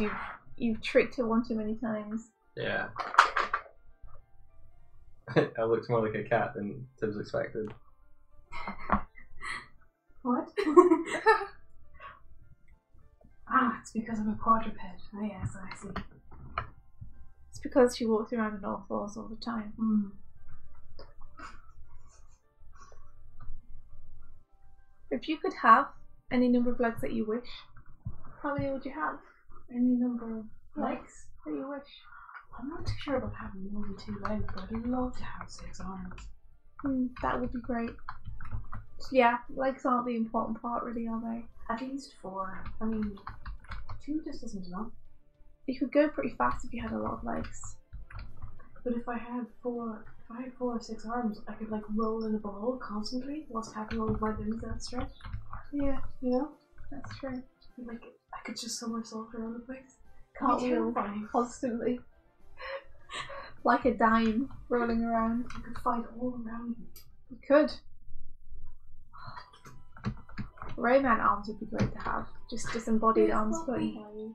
you've tricked her one too many times. Yeah. It looks more like a cat than Tibbs expected. What? It's because I'm a quadruped. Oh yes, I see. It's because she walks around on all fours all the time. Mm. If you could have any number of legs that you wish, how many would you have? Any number of legs? That you wish. I'm not too sure about having only 2 legs, but I'd love to have 6 arms. That would be great. Yeah, legs aren't the important part really, are they? At least 4. I mean, 2 just isn't enough. You could go pretty fast if you had a lot of legs. But if I had 4 or 6 arms, I could like roll in a ball constantly whilst having all of my limbs outstretched. Yeah, You know? that's true. Like, I could just somersault around the place. Cartwheel constantly. Like a dime rolling around. I could fight all around me. You could. Rayman arms would be great to have. Just disembodied arms floating by you.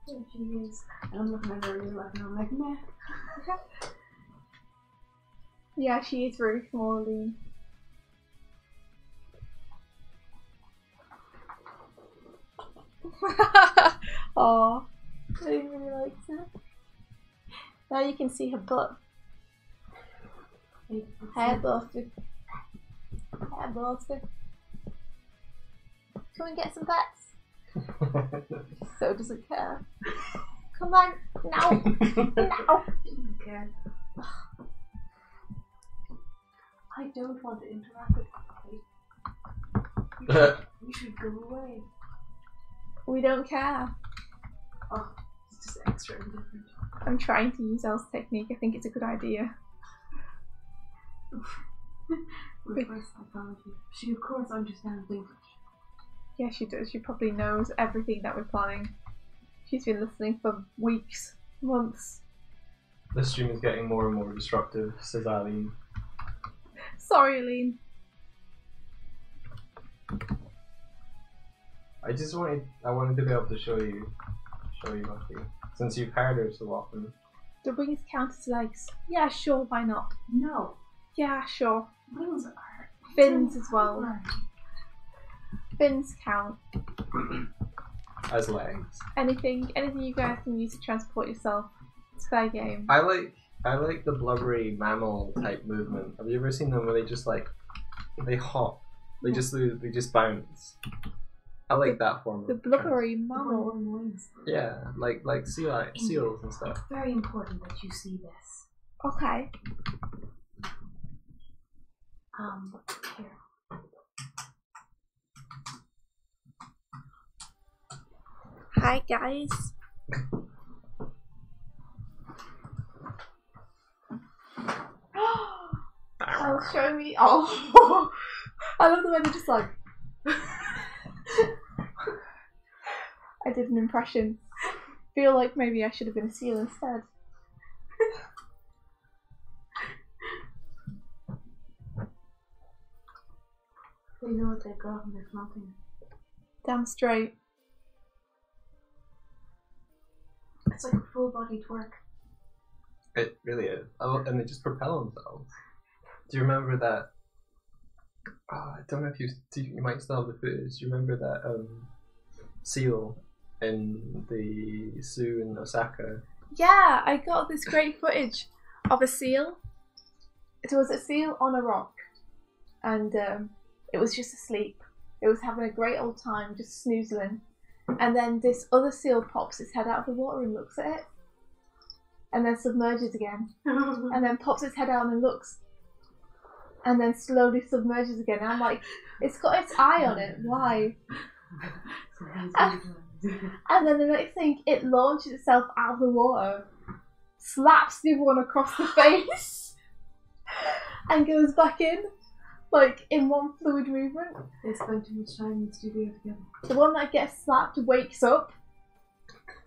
There she is. And I'm looking at her and I'm like, meh. Yeah, she is very small, lean. Aww. I didn't really like that. Now you can see her butt. Hair busted. Hair busted. Come and get some pets. So doesn't care. Come on, now, now. Okay. I don't want to interact with you. You should go away. We don't care. Oh, it's just extra indifferent. I'm trying to use Elle's technique. I think it's a good idea. Reverse psychology. She of course understands English. Yeah, she does. She probably knows everything that we're planning. She's been listening for weeks, months. This stream is getting more and more disruptive, says Eileen. Sorry, Aline. I wanted to be able to show you Buffy. Since you've heard her so often. Do wings count as legs? Yeah, sure, why not? No. Yeah, sure. Wings are. Fins as well. Fins count. As legs. Anything you guys can use to transport yourself. It's fair game. I like the blubbery mammal type movement. Have you ever seen them where they just like they hop? They just bounce. I like that form. The blubbery mammal. Wings. Yeah, like seals and stuff. Very important that you see this. Okay. Here. Hi guys. Oh, show me. Oh, I love the way they're just like. I did an impression. Feel like maybe I should have been a seal instead. They know what they've got and there's nothing. Damn straight. It's like a full body twerk. It really is. And they just propel themselves. Do you remember that? Oh, I don't know if you might still have the footage. Do you remember that seal in the zoo in Osaka? Yeah, I got this great footage of a seal. It was a seal on a rock, and it was just asleep. It was having a great old time, just snoozling. And then this other seal pops its head out of the water and looks at it, and then submerges again, and then pops its head out and then looks, and then slowly submerges again. And I'm like, it's got its eye on it. Why? And then the next thing, it launches itself out of the water, slaps the other one across the face, and goes back in, like in one fluid movement. They spend too much time in the studio together. The one that gets slapped wakes up,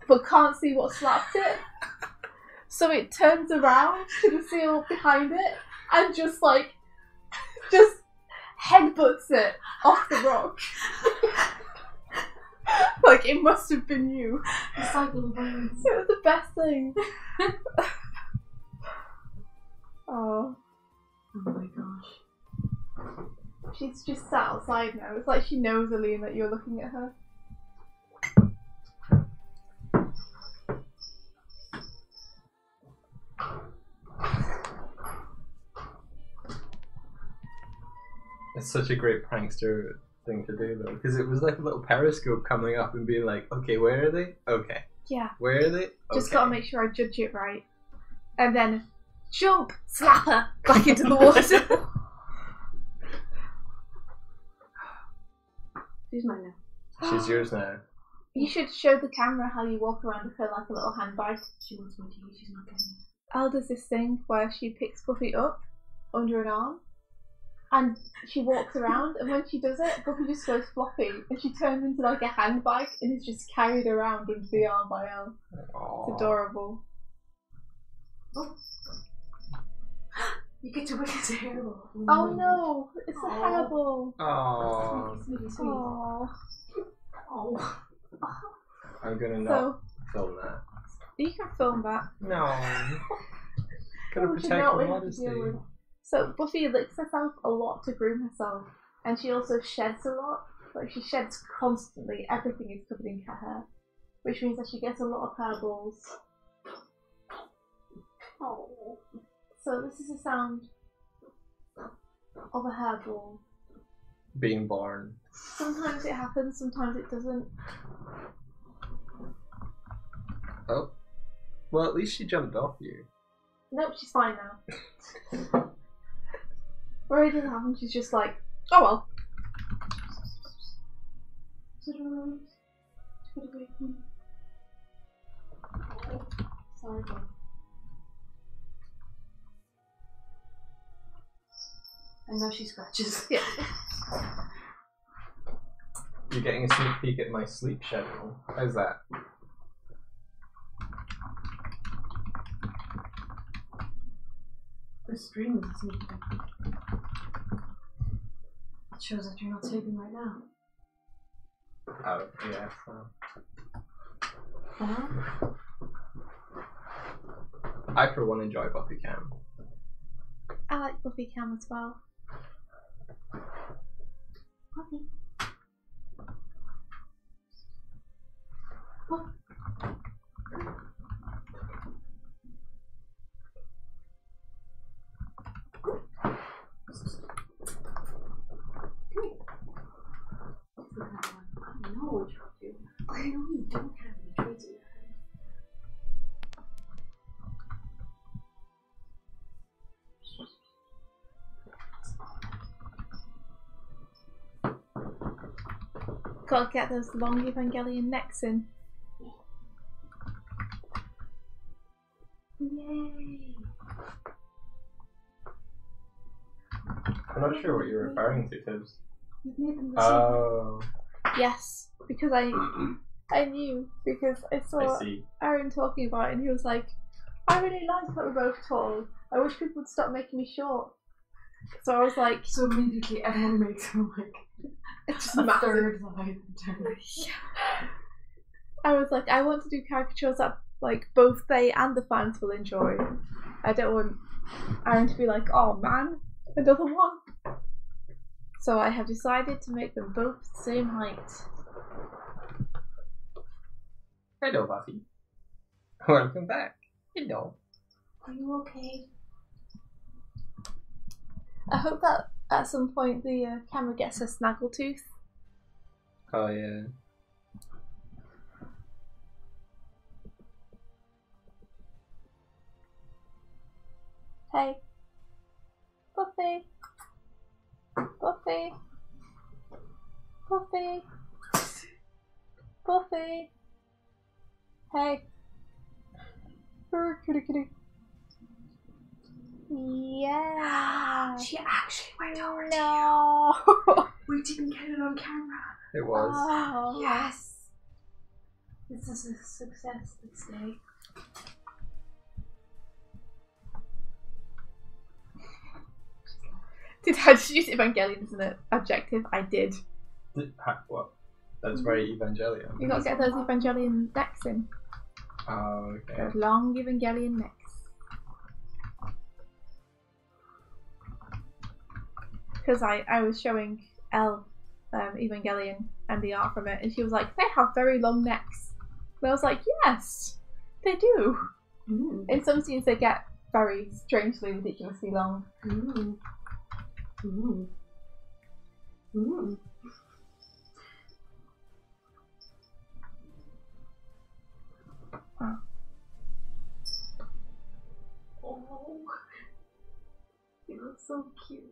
but can't see what slapped it. So it turns around to the seal behind it and just headbutts it off the rock. Like it must have been you. The cycle of violence. It was the best thing. Oh. Oh my gosh. She's just sat outside now. It's like she knows, Aline, that you're looking at her. It's such a great prankster thing to do though, because it was like a little periscope coming up and being like, okay, where are they? Okay. Yeah. Where are they? Okay. Just gotta make sure I judge it right. And then jump, slap her back into the water. She's mine now. She's yours now. You should show the camera how you walk around with her like a little handbag. She wants my tea, she's not getting it. Elle does this thing where she picks Buffy up under an arm and she walks around, and when she does it, Buffy just goes floppy and she turns into like a handbag and is just carried around under the arm by Elle. It's adorable. Oh. You get to wick its hairball. Oh no, it's a hairball. Aww. Sweetie. Aww. Oh. I'm gonna not film that. You can film that. No. Gotta Which is protect not my what you modesty. deal with. So Buffy licks herself a lot to groom herself, and she also sheds a lot. Like she sheds constantly. Everything is covered in cat hair, which means that she gets a lot of hairballs. Oh. So this is the sound of a hairball. Being born. Sometimes it happens, sometimes it doesn't. Oh. Well, at least she jumped off you. Nope, she's fine now. Where it doesn't happen, she's just like, oh well. Sorry, Bob. And now she scratches. Yeah. You're getting a sneak peek at my sleep schedule. How's that? The stream is sleeping. It shows that you're not sleeping right now. Oh, yeah. I, for one, enjoy Buffy Cam. I like Buffy Cam as well. Buffy. I know what you're up to. I know you don't have any traits in your head. Gotta get those long Evangelion necks in. Yay! I'm not sure what you're referring to, Tibbs. You've made them the Oh, Yes, because I knew, because I saw I see. Aaron talking about it and he was like, I really like that we're both tall. I wish people would stop making me short. So I was like, So immediately everyone makes him like it's just a massive. third line. I was like, I want to do caricatures that like both they and the fans will enjoy. I don't want Aaron to be like, oh man, another one. So I have decided to make them both the same height. Hello, Buffy. Welcome back. Hello. Are you okay? I hope that at some point the camera gets a snaggletooth. Oh, yeah. Hey. Buffy. Buffy. Buffy. Buffy! Hey. Kitty. Yeah. She actually went over to No. you. We didn't get it on camera. It was. Oh. Yes. This is a success this day. Did I just use Evangelion as an adjective? I did. What? That's very Evangelion. You gotta get those Evangelion necks in. Oh, okay. Those long Evangelion necks. Because I was showing Elle Evangelion and the art from it, and she was like, they have very long necks. And I was like, yes, they do. Mm. In some scenes they get very strangely, ridiculously long. Mm. Mm. Mm. Huh. Oh, you look so cute.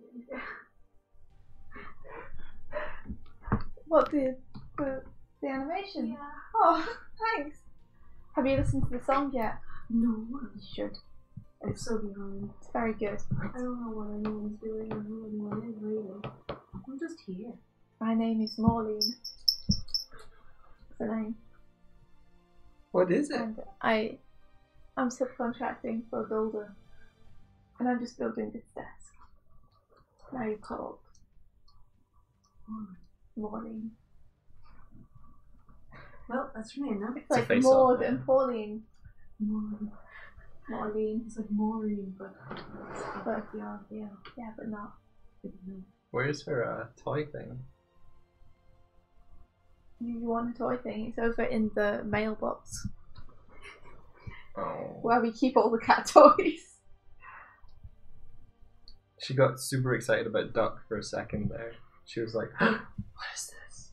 What, the animation? Yeah. Oh, thanks. Have you listened to the song yet? No, You should. it's so behind. It's very good. I don't know what anyone's doing or who anyone is really. I'm just here. My name is Maureen. That's the name. What is it? And I'm subcontracting for a builder. And I'm just building this desk. Now you're called Maureen. Well, that's your name now. It's like face Maud off, yeah. and Pauline. Maureen. Maureen. It's like Maureen, but yeah. Yeah, but not. Where's her toy thing? You want a toy thing? It's over in the mailbox Oh. where we keep all the cat toys. She got super excited about Duck for a second there. She was like, what is this?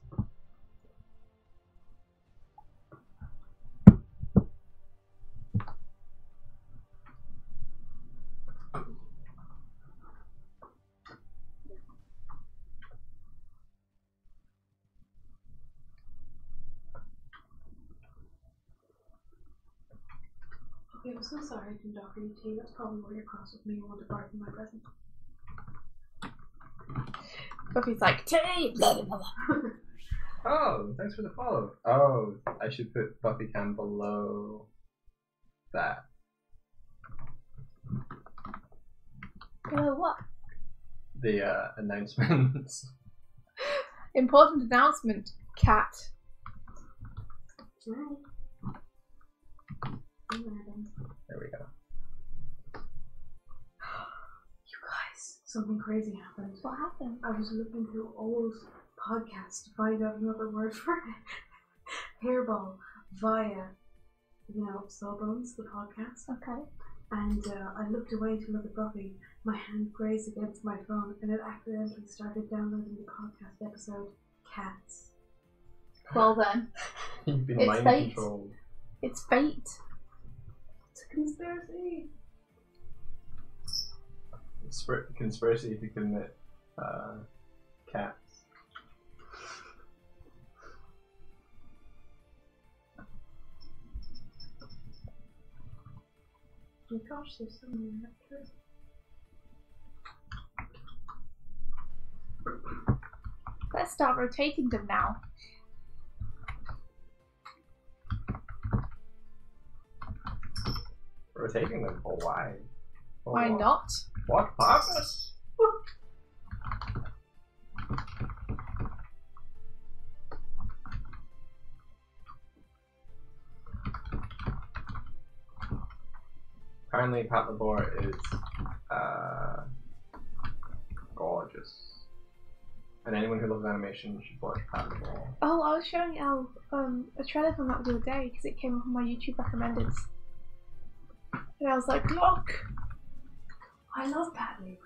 Okay, I'm so sorry to doctor you tea. That's probably why you're cross with me and want to bargain my present. Buffy's like, tea! Blah, blah, blah. Oh, thanks for the follow. Oh, I should put Buffy Cam below that. Hello, what? The announcements. Important announcement, cat. Right. There we go. You guys, something crazy happened. What happened? I was looking through old podcasts to find out another word for hairball via, Sawbones, the podcast. Okay. And I looked away to look at Buffy. My hand grazed against my phone, and it accidentally started downloading the podcast episode Cats. Well then, You've been It's mind fate. controlled. it's fate. It's a conspiracy. Conspiracy to commit cats. Oh my gosh, there's so many actors. Let's start rotating them now. Rotating them for why? For Why what? not? What purpose? Apparently, Pat Labor is gorgeous, and anyone who loves animation should watch Pat Labor. Oh, I was showing Elle a trailer from that the other day because it came up on my YouTube recommended. And I was like, look! I love Pat Labor.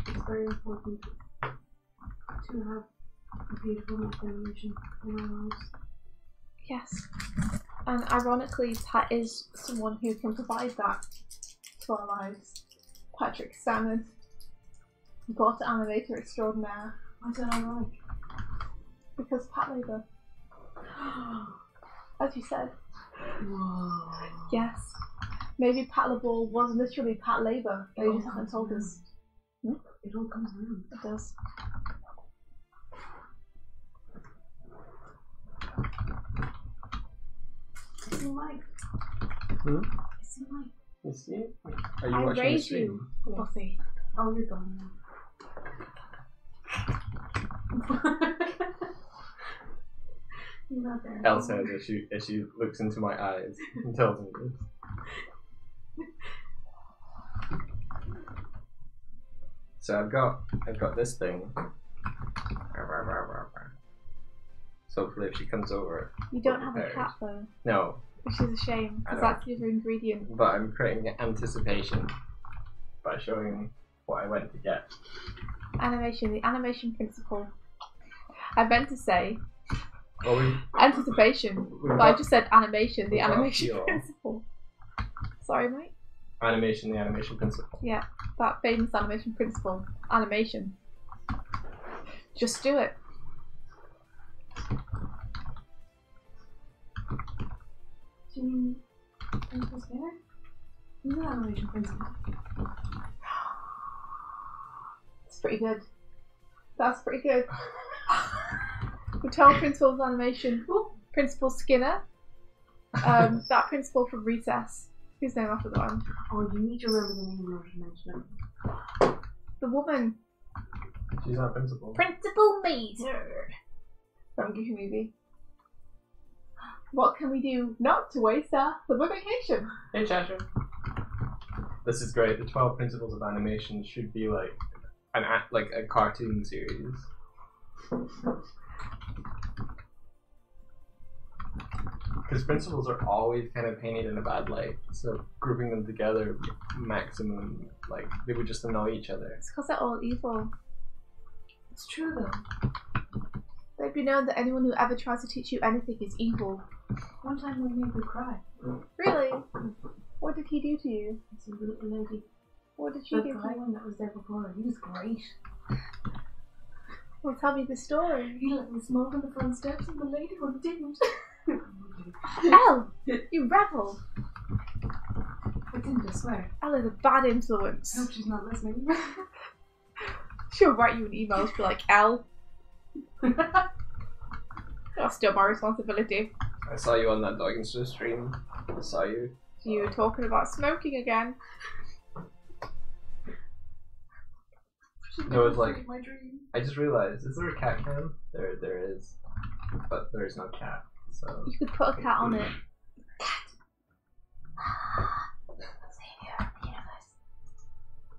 It's very important to have a beautiful animation in our lives. Yes. And ironically, Pat is someone who can provide that to our lives. Patrick Salmon, bot animator extraordinaire. Why don't I like? Because Pat Labour. As you said. Whoa. Yes. Maybe Pat LaBall was literally Pat Labour. They just haven't told us. It all comes around. It does. It's in life. Hmm? It's in life. You see? Are you I watching the raise stream? you, Buffy. Oh, you're gone now. You're not there. Elle says as she looks into my eyes and tells me this. So I've got this thing. So hopefully if she comes over. You don't have a cat though, No, which is a shame, I because know. that's the other ingredient. but I'm creating anticipation by showing what I went to get. Animation, the animation principle. I meant to say Well, anticipation, but I just said animation, the we've got animation Hero. principle. Sorry, mate? the animation principle. Yeah, that famous animation principle. Animation. Just do it. Do you mean Principal Skinner? He's an animation principal. It's pretty good. That's pretty good. The 12 principles of animation. Principal Skinner. That principal from Recess. Whose name after that one? Oh, you need to remember the name in order to mention it. The woman. She's our principal. Principal Mater. From Goofy Movie. What can we do not to waste our summer vacation? Hey, Cheshire. This is great. The 12 principles of animation should be like a cartoon series. Because principles are always kind of painted in a bad light, so grouping them together, maximum, like, they would just annoy each other. It's because they're all evil. It's true though. Let it be known that anyone who ever tries to teach you anything is evil. One time we made me cry. Really? What did he do to you? It's a little lady. What did she The do to guy you? one that was there before, he was great. Well, tell me the story. He let me smoke on the front steps and the lady one didn't. Elle! You rebel! I didn't, I swear. Elle is a bad I influence. hope she's not listening. She'll write you an email to be like, Elle, that's still my responsibility. I saw you on that Doig stream. I saw you. You were talking about smoking again. No, it's like, my dream. I just realized, is there a cat cam? There is. But there is no cat, so. You could put a cat on it. Savior of the universe.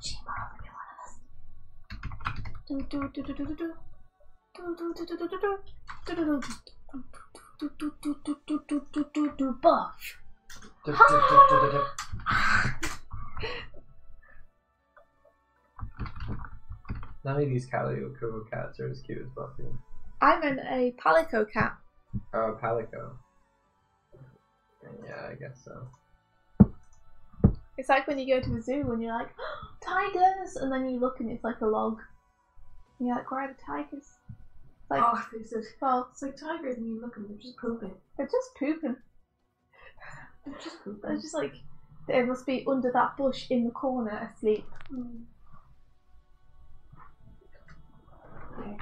She might only be one of us. Do do do do do do do. Do do do do do do do. Do do do do do do do do do do do do buff. None of these calico cats are as cute as Buffy. I'm a palico cat. Oh, Palico. Yeah, I guess so. It's like when you go to a zoo and you're like, oh, tigers! And then you look and it's like a log. And you're like, where are the tigers? It's like, Oh, they said, well, it's like tigers and you look and they're just pooping. they're just pooping. They're just pooping. They're just like, they must be under that bush in the corner asleep. Mm. Okay.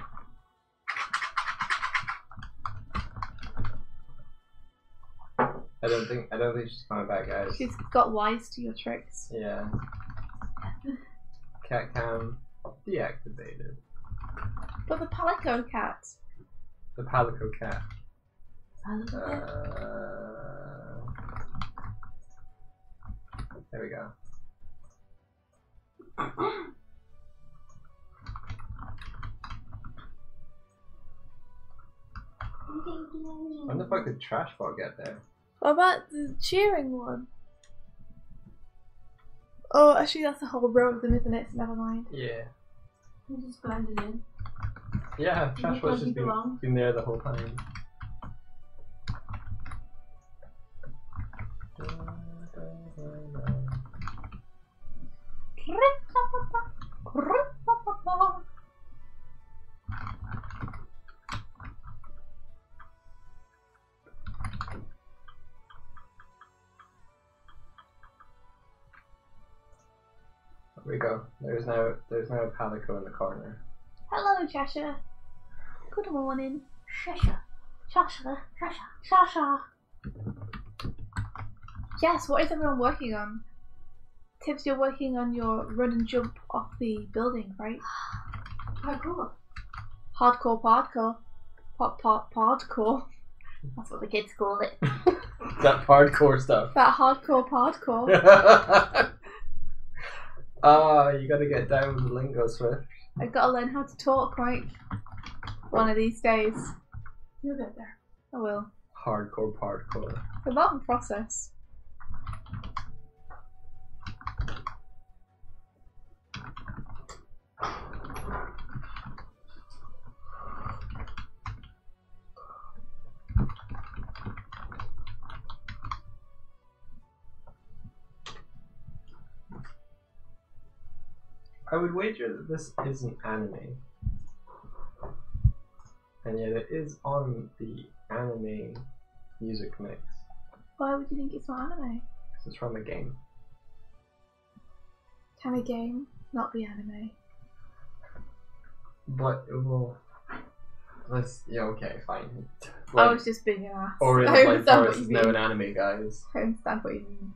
I don't think she's coming back, guys. She's got lies to your tricks. Yeah. Cat cam deactivated. But the palico cat. The Palico cat. There we go. When the fuck did Trash Ball get there? What about the cheering one? Oh, actually, that's a whole row of them, isn't it? So never mind. Yeah. You just blended in. Yeah, You Trash look was like just you belong. been there the whole time. There we go. There's now a Palico in the corner. Hello, Cheshire. Good morning. Cheshire. Cheshire. Cheshire. Cheshire. Yes, what is everyone working on? Tibbs, you're working on your run and jump off the building, right? Parkour. Hardcore, hardcore. Hardcore. That's what the kids call it. That hardcore stuff. That hardcore. You gotta get down with the lingo, Swift. I've got to learn how to talk, right? One of these days. You'll get there. I will. Hardcore, hardcore. It's a long process. I would wager that this isn't anime. And yet it is on the anime music mix. Why would you think it's not anime? Because it's from a game. Can a game not be anime? But it will. Yeah, okay, fine. I was just being an ass. Or in I Life understand what Force you is mean. now an anime, guys. I understand what you mean.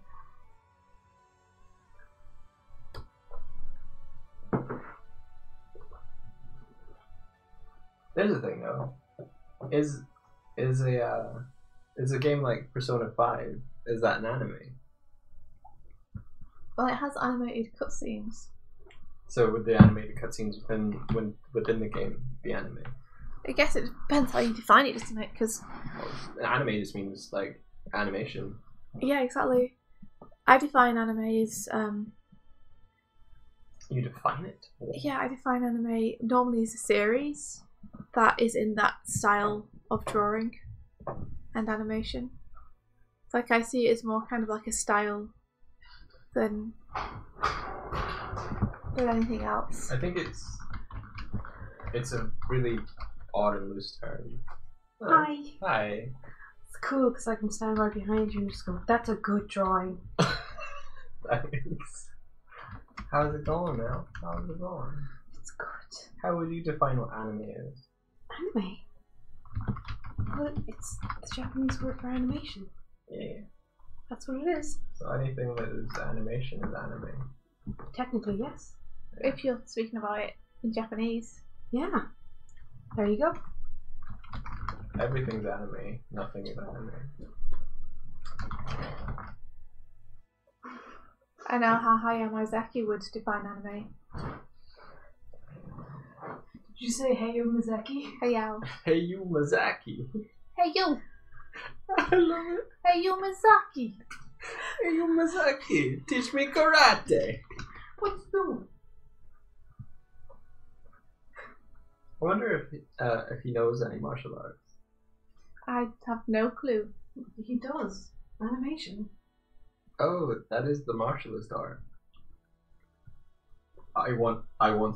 There's a thing though. Is a game like Persona 5, is that an anime? Well, it has animated cutscenes. So would the animated cutscenes within the game be anime? I guess it depends how you define it, doesn't it? Because Anime just means like animation. yeah, exactly. I define anime as You define it? yeah, I define anime normally as a series that is in that style of drawing and animation. It's like I see it as more kind of like a style than anything else. I think it's a really odd and loose term. Hi. Hi. It's cool because I can stand right behind you and just go, that's a good drawing. Thanks. How's it going now? How's it going? It's good. How would you define what anime is? Anime. Well, it's the Japanese word for animation. Yeah. That's what it is. So anything that is animation is anime. Technically, yes. If you're speaking about it in Japanese. Yeah. There you go. Everything's anime. Nothing is anime. I know how Hayao Miyazaki would define anime. Did you say Heyo Mizeki? Hayao. Hey you Miyazaki. Hey you! I love it. Hey you Miyazaki! Hey you Miyazaki. Teach me karate. What's doing? I wonder if he knows any martial arts. I have no clue. He does. Animation. Oh, that is the martialist art. I want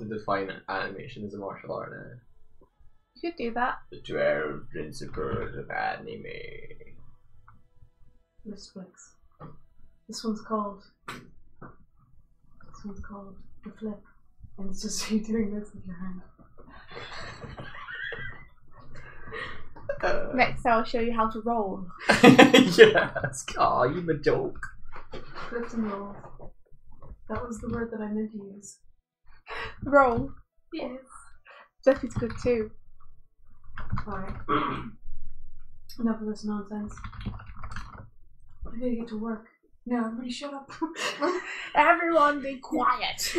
to define animation as a martial art now. You could do that. The 12 principles of anime. Wrist flicks. This one's called the flip. And it's just you doing this with your hand. Next, I'll show you how to roll. Yes. Aw, you a joke. Flips and rolls. That was the word that I meant to use. Roll. Yes. Jeffy's good too. Alright. Enough of this nonsense. I gotta get to work. No, everybody shut up. Everyone be quiet.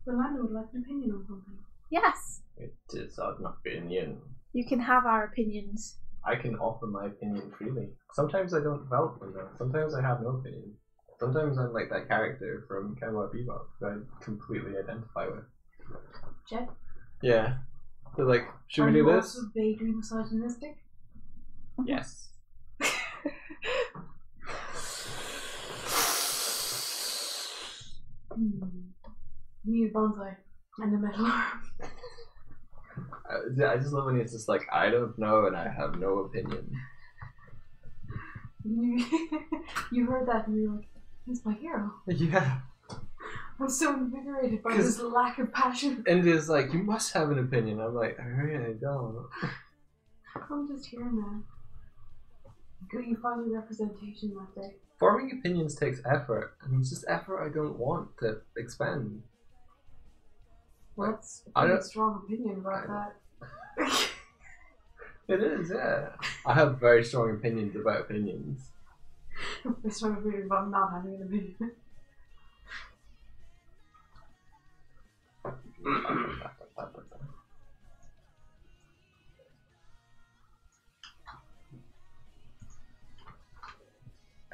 Rolando would like an opinion on something. Yes. It is an opinion. You can have our opinions. I can offer my opinion freely. Sometimes I don't develop them though. Sometimes I have no opinion. Sometimes I'm like that character from Cowboy Bebop that I completely identify with. Jet? Yeah. They're like, should Are we do you this? also vaguely misogynistic? Yes. You need a bonsai and a metal arm. I just love when it's just like, I don't know and I have no opinion. You heard that and you're like, he's my hero. Yeah. I'm so invigorated by this lack of passion. And it's like, you must have an opinion. I'm like, I really don't. I'm just here, man. Good, you find your representation that day. Forming opinions takes effort, and it's just effort I don't want to expend. Well, that's a I pretty don't- strong opinion about that. It is, yeah. I have very strong opinions about opinions. A strong opinion about not having an opinion.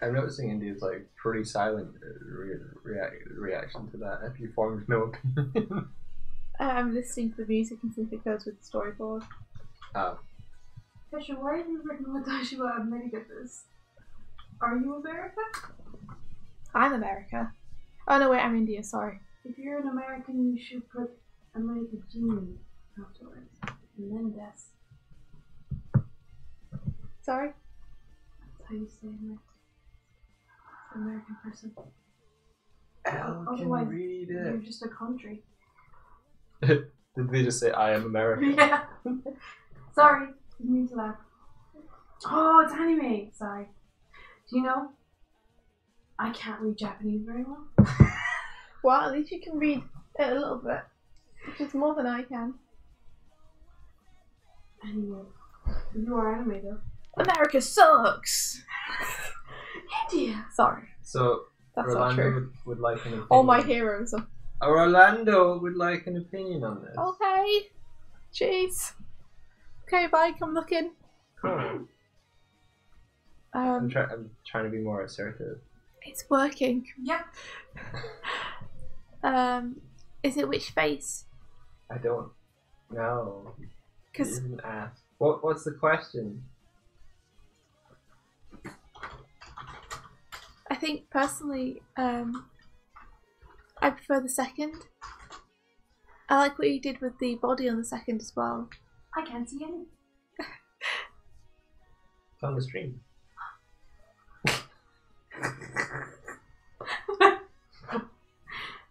I'm noticing India's like pretty silent reaction to that. If you formed no opinion. I'm listening to the music and see if it goes with the storyboard. Fisher, why have you written Watashi wa America this? Are you America? I'm America. Oh no, wait, I'm India, sorry. If you're an American, you should put America Gene afterwards. And then Des. Sorry? That's how you say American. American person. Al can Otherwise, read you're it. just a country. Did they just say I am America? Yeah. Sorry, didn't mean to laugh. Oh, it's anime. Sorry. Do you know? I can't read Japanese very well. Well, at least you can read it a little bit, which is more than I can. Anyway, you are anime though. America sucks! India. Sorry, So that's not Rolando true. would like an opinion. All my heroes are... Orlando would like an opinion on this. Okay. Jeez. Okay, bye, come looking. Cool. I'm trying to be more assertive. It's working. Yep. Is it which face? I don't know. You Because didn't ask. What's the question? I think personally, I prefer the second. I like what you did with the body on the second as well. I can't see any. It's on the stream.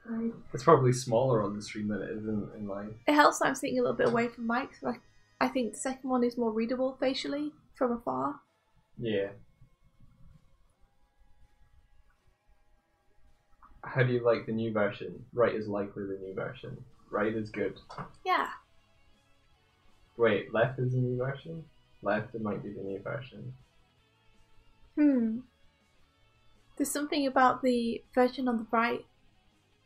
Right. It's probably smaller on the stream than it is in live. It helps that I'm sitting a little bit away from Mike. So I think the second one is more readable facially from afar. Yeah. How do you like the new version? Right is likely the new version. Right is good. Yeah. Wait, left is the new version? Left, it might be the new version. There's something about the version on the right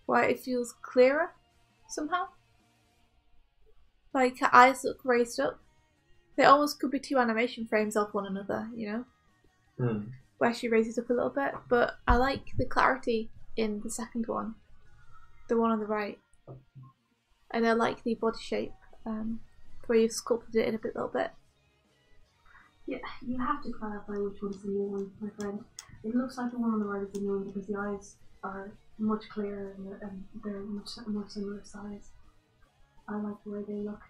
where it feels clearer somehow. Like her eyes look raised up. They almost could be two animation frames of one another, you know? Where she raises up a little bit. But I like the clarity in the second one. The one on the right. And I like the body shape. Where you've sculpted it in a little bit. Yeah, you have to clarify which one's the new one, my friend. It looks like the one on the right is the new one because the eyes are much clearer and they're much more similar size. I like the way they look,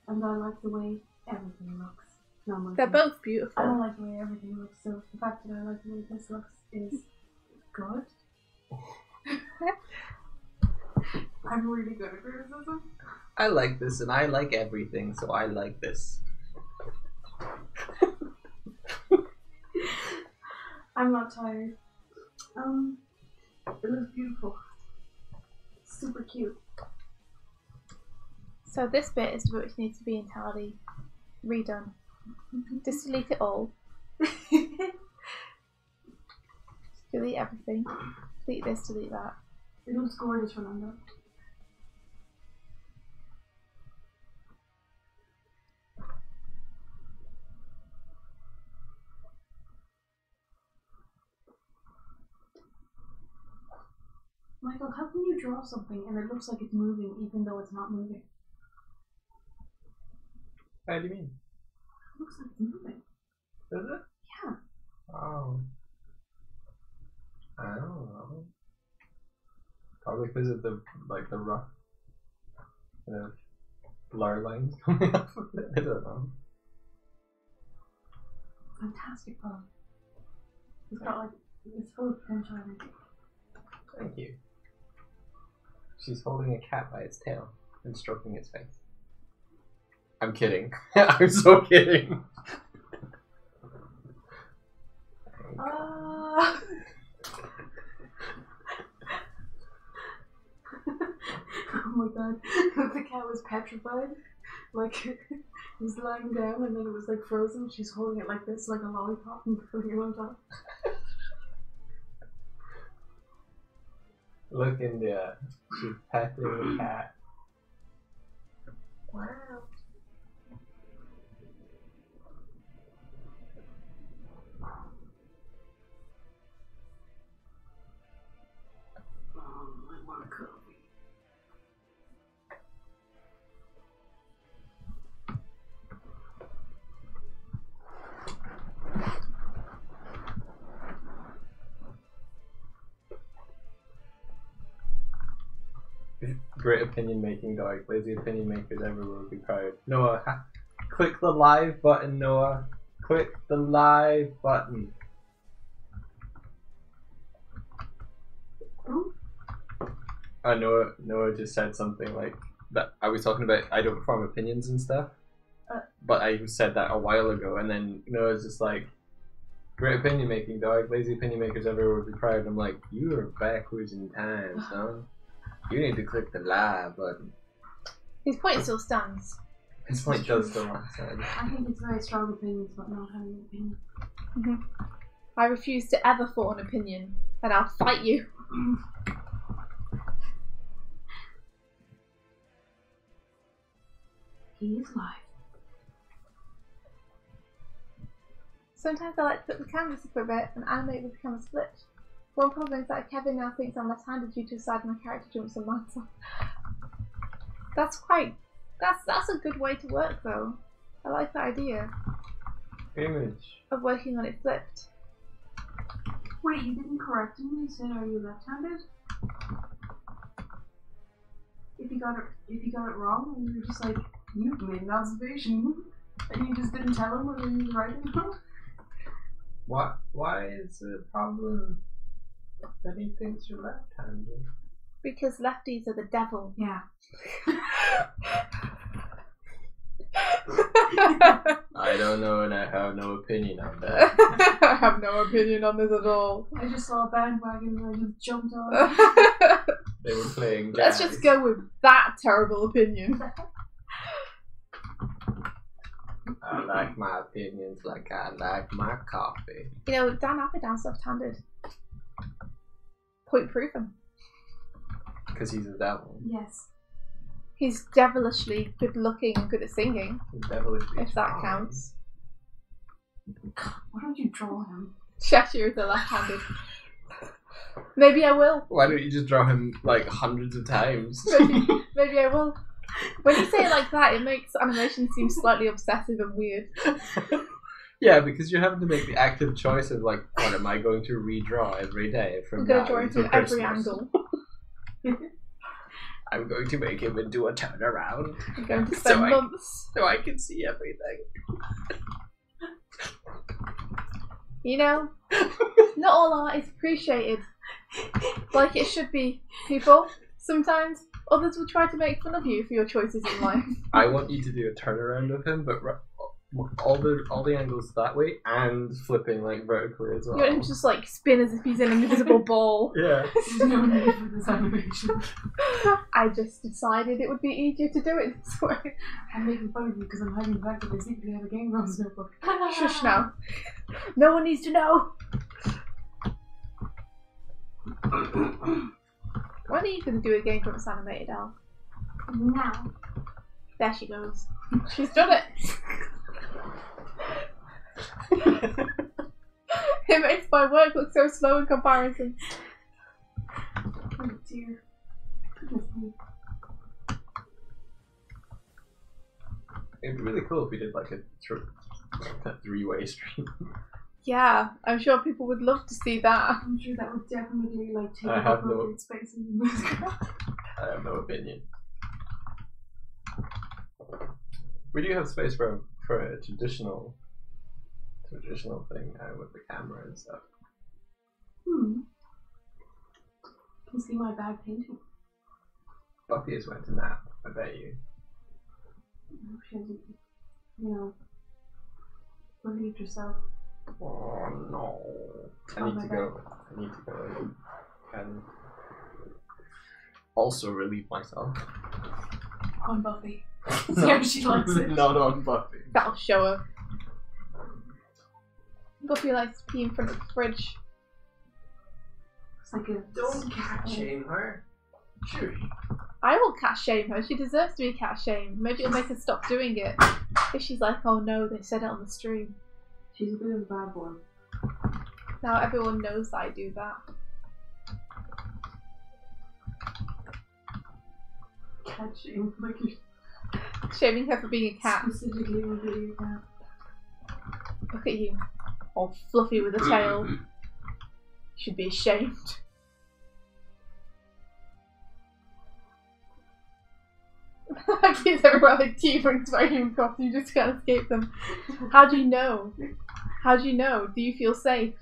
and I like the way everything looks. No, They're both I beautiful. don't like the way everything looks, so the fact that I like the way this looks is good. I'm really good at criticism. I like this and I like everything, so I like this. I'm not tired. It looks beautiful. Super cute. So this bit is which needs to be entirely redone. Just delete it all. Delete everything. Delete this, delete that. It looks gorgeous, Rolando. Michael, how can you draw something and it looks like it's moving even though it's not moving? What do you mean? It looks like it's moving. Does it? Yeah. Oh. I don't know. Probably because of the rough kind of blur lines coming off of it. I don't know. Fantastic poem. It's got like, it's full of potential energy. Thank you. She's holding a cat by its tail and stroking its face. I'm kidding. I'm so kidding. Oh my god, the cat was petrified. Like, he was lying down and then it was like frozen. She's holding it like this, like a lollipop, and putting it on top. Look in there. She's petting the cat. Wow. I want a coffee. Great opinion making, Doig. Lazy opinion makers everywhere will be proud. Noah, click the live button, Noah. Click the live button. Noah just said something like that. I was talking about I don't form opinions and stuff, but I said that a while ago, and then Noah's just like, great opinion making, Doig. Lazy opinion makers everywhere will be proud. I'm like, you are backwards in time, son. You need to click the live button. His point still stands. His point does still stand. I think it's very strong opinions, but not having an opinion. Mm-hmm. I refuse to ever form an opinion, and I'll fight you. He is live. Sometimes I like to put the canvas up a bit and animate with the camera split. One problem is that Kevin now thinks I'm left-handed due to the side my character jumps and lands on. That's a good way to work though. I like the idea Image. of working on it flipped. Wait, you didn't correct him? You said, are you left-handed? If you got it wrong, and you were just like, you've made an observation, and you just didn't tell him whether he was right or not. What? Why is it a problem that he thinks you're left-handed? Because lefties are the devil. Yeah. I don't know, and I have no opinion on that. I have no opinion on this at all. I just saw a bandwagon and I just jumped on. They were playing jazz. Let's just go with that terrible opinion. I like my opinions like I like my coffee. You know, Dan Avidan's left-handed. Point proven. Because he's a devil. Yes. He's devilishly good-looking and good at singing. He's devilishly If that strong. counts. Why don't you draw him? Cheshire is a left-handed. Maybe I will. Why don't you just draw him like hundreds of times? Maybe I will. When you say it like that, it makes animation seem slightly obsessive and weird. Yeah, because you're having to make the active choice of like, what am I going to redraw every day from I'm going now to draw him until from every Christmas? angle. I'm going to make him into a turnaround. I'm going to spend months. So I can see everything. You know, not all art is appreciated like it should be, people. Sometimes others will try to make fun of you for your choices in life. I want you to do a turnaround of him, but all the angles that way and flipping like vertically as well. You want him to just like spin as if he's in an invisible ball. Yeah. There's no need for this animation. I just decided it would be easier to do it this way. I'm making fun of you because I'm hiding the fact that they secretly have a Game Grumps notebook. Shush now. No one needs to know. When are you going to do a Game Grumps animated, Al? Now. There she goes. She's done it. It makes my work look so slow in comparison. Oh dear. Goodness me. It'd be really cool if we did like a three-way stream. Yeah, I'm sure people would love to see that. I'm sure that would definitely like take I up have no- appropriate space in the music. I have no opinion. We do have space for a traditional thing with the camera and stuff. You can see my bag painting. Buffy has went to nap, I bet you. She hasn't, relieved herself. Oh no. I need to go and also relieve myself. On Buffy. See how she likes it. Not on Buffy. That'll show her. Buffy likes to pee in front of the fridge. It's like a Don't cat shame her. Sure. I won't cat shame her. She deserves to be cat shamed. Maybe it'll make her stop doing it. If she's like, oh no, they said it on the stream. She's a bit of a bad boy. Now everyone knows that I do that. Cat shame. Like you Shaming her for being a cat. specifically would be a cat. Look at you. All fluffy with a tail. You should be ashamed. Kids everywhere like tea brings by human cops, you just can't escape them. How do you know? How do you know? Do you feel safe?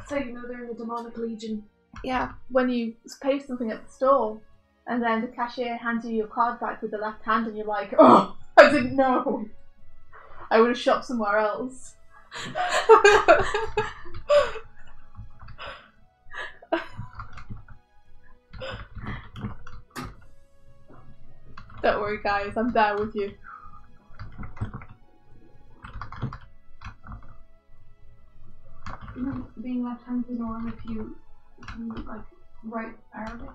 So you know they're in the demonic legion. Yeah, when you pay something at the store and then the cashier hands you your card back with the left hand and you're like, oh, I didn't know. I would have shopped somewhere else. Don't worry guys, I'm there with you. Being left-handed is normal if you like write Arabic.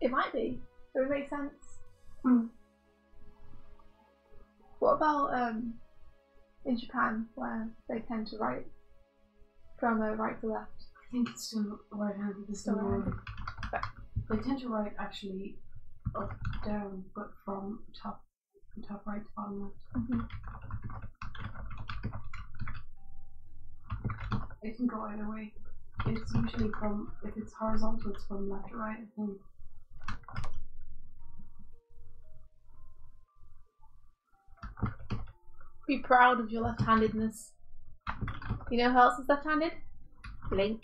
It might be. It would make sense. Mm. What about in Japan where they tend to write from right to left? I think it's still right-handed. It's still Still right-handed. They tend to write actually up, down, but from top right to bottom left. Mm-hmm. It can go either way. It's usually from, if it's horizontal, it's from left to right, I think. Be proud of your left-handedness. You know who else is left-handed? Link.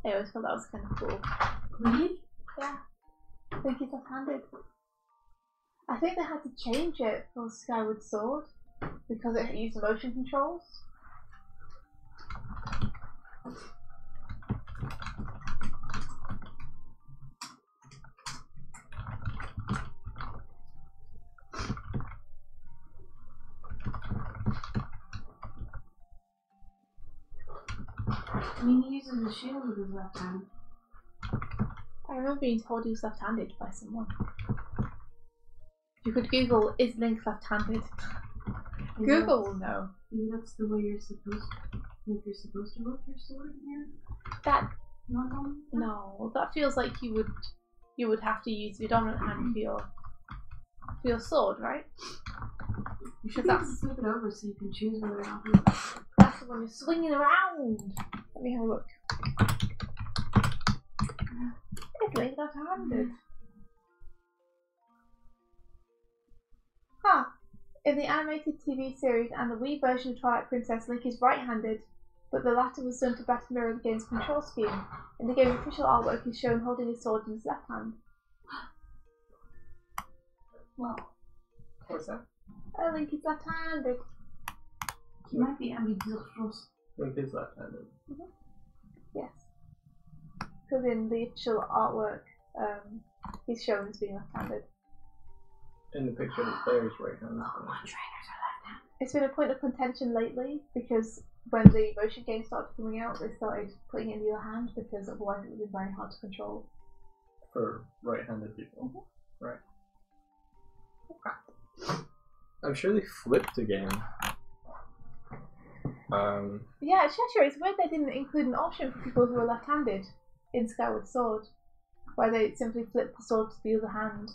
I always thought that was kind of cool. Really? Yeah. Link is left-handed. I think they had to change it for Skyward Sword because it used motion controls. I mean, he uses the shield with his left hand. I remember being told he was left-handed by someone. You could Google, is Link left-handed? Google will know. Maybe that's the way you're supposed to, if you're supposed to work your sword here. That Not on? no, that feels like you would have to use your dominant hand for your sword, right? You should That's- have to flip it over so you can choose whether or not. That's when you're swinging around. Let me have a look. It's Link left-handed. Huh. In the animated TV series and the Wii version of Twilight Princess, Link is right-handed, but the latter was done to better mirror the game's control scheme. In the game's official artwork, he's shown holding his sword in his left hand. Well, What's that? Oh, Link is left-handed. he might be ambidextrous. Link is left-handed. Yes. Because in the official artwork, he's shown as being left-handed. In the picture, the player's right-handed. Trainers are left-handed. It's been a point of contention lately because when the motion games started coming out, they started putting it in the other hand because otherwise it would be very hard to control. For right-handed people. Right. I'm sure they flipped a game. Yeah, Cheshire, it's weird they didn't include an option for people who are left-handed in Skyward Sword, where they simply flip the sword to the other hand.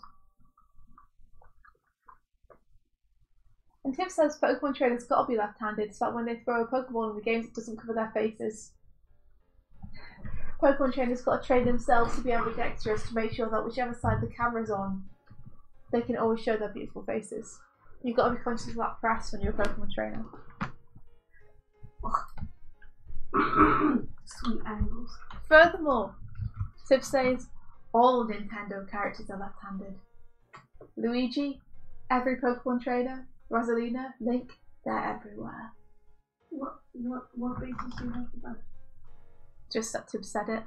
And Tim says Pokemon trainers got to be left-handed so that when they throw a Pokeball in the games it doesn't cover their faces. Pokemon trainers got to train themselves to be ambidextrous to make sure that whichever side the camera's on, they can always show their beautiful faces. You've got to be conscious of that press when you're a Pokemon trainer. Sweet angles. Furthermore, Tip says all Nintendo characters are left-handed. Luigi, every Pokemon trainer, Rosalina, Link, they're everywhere. What basis do you have for that? Just that Tibbs said it.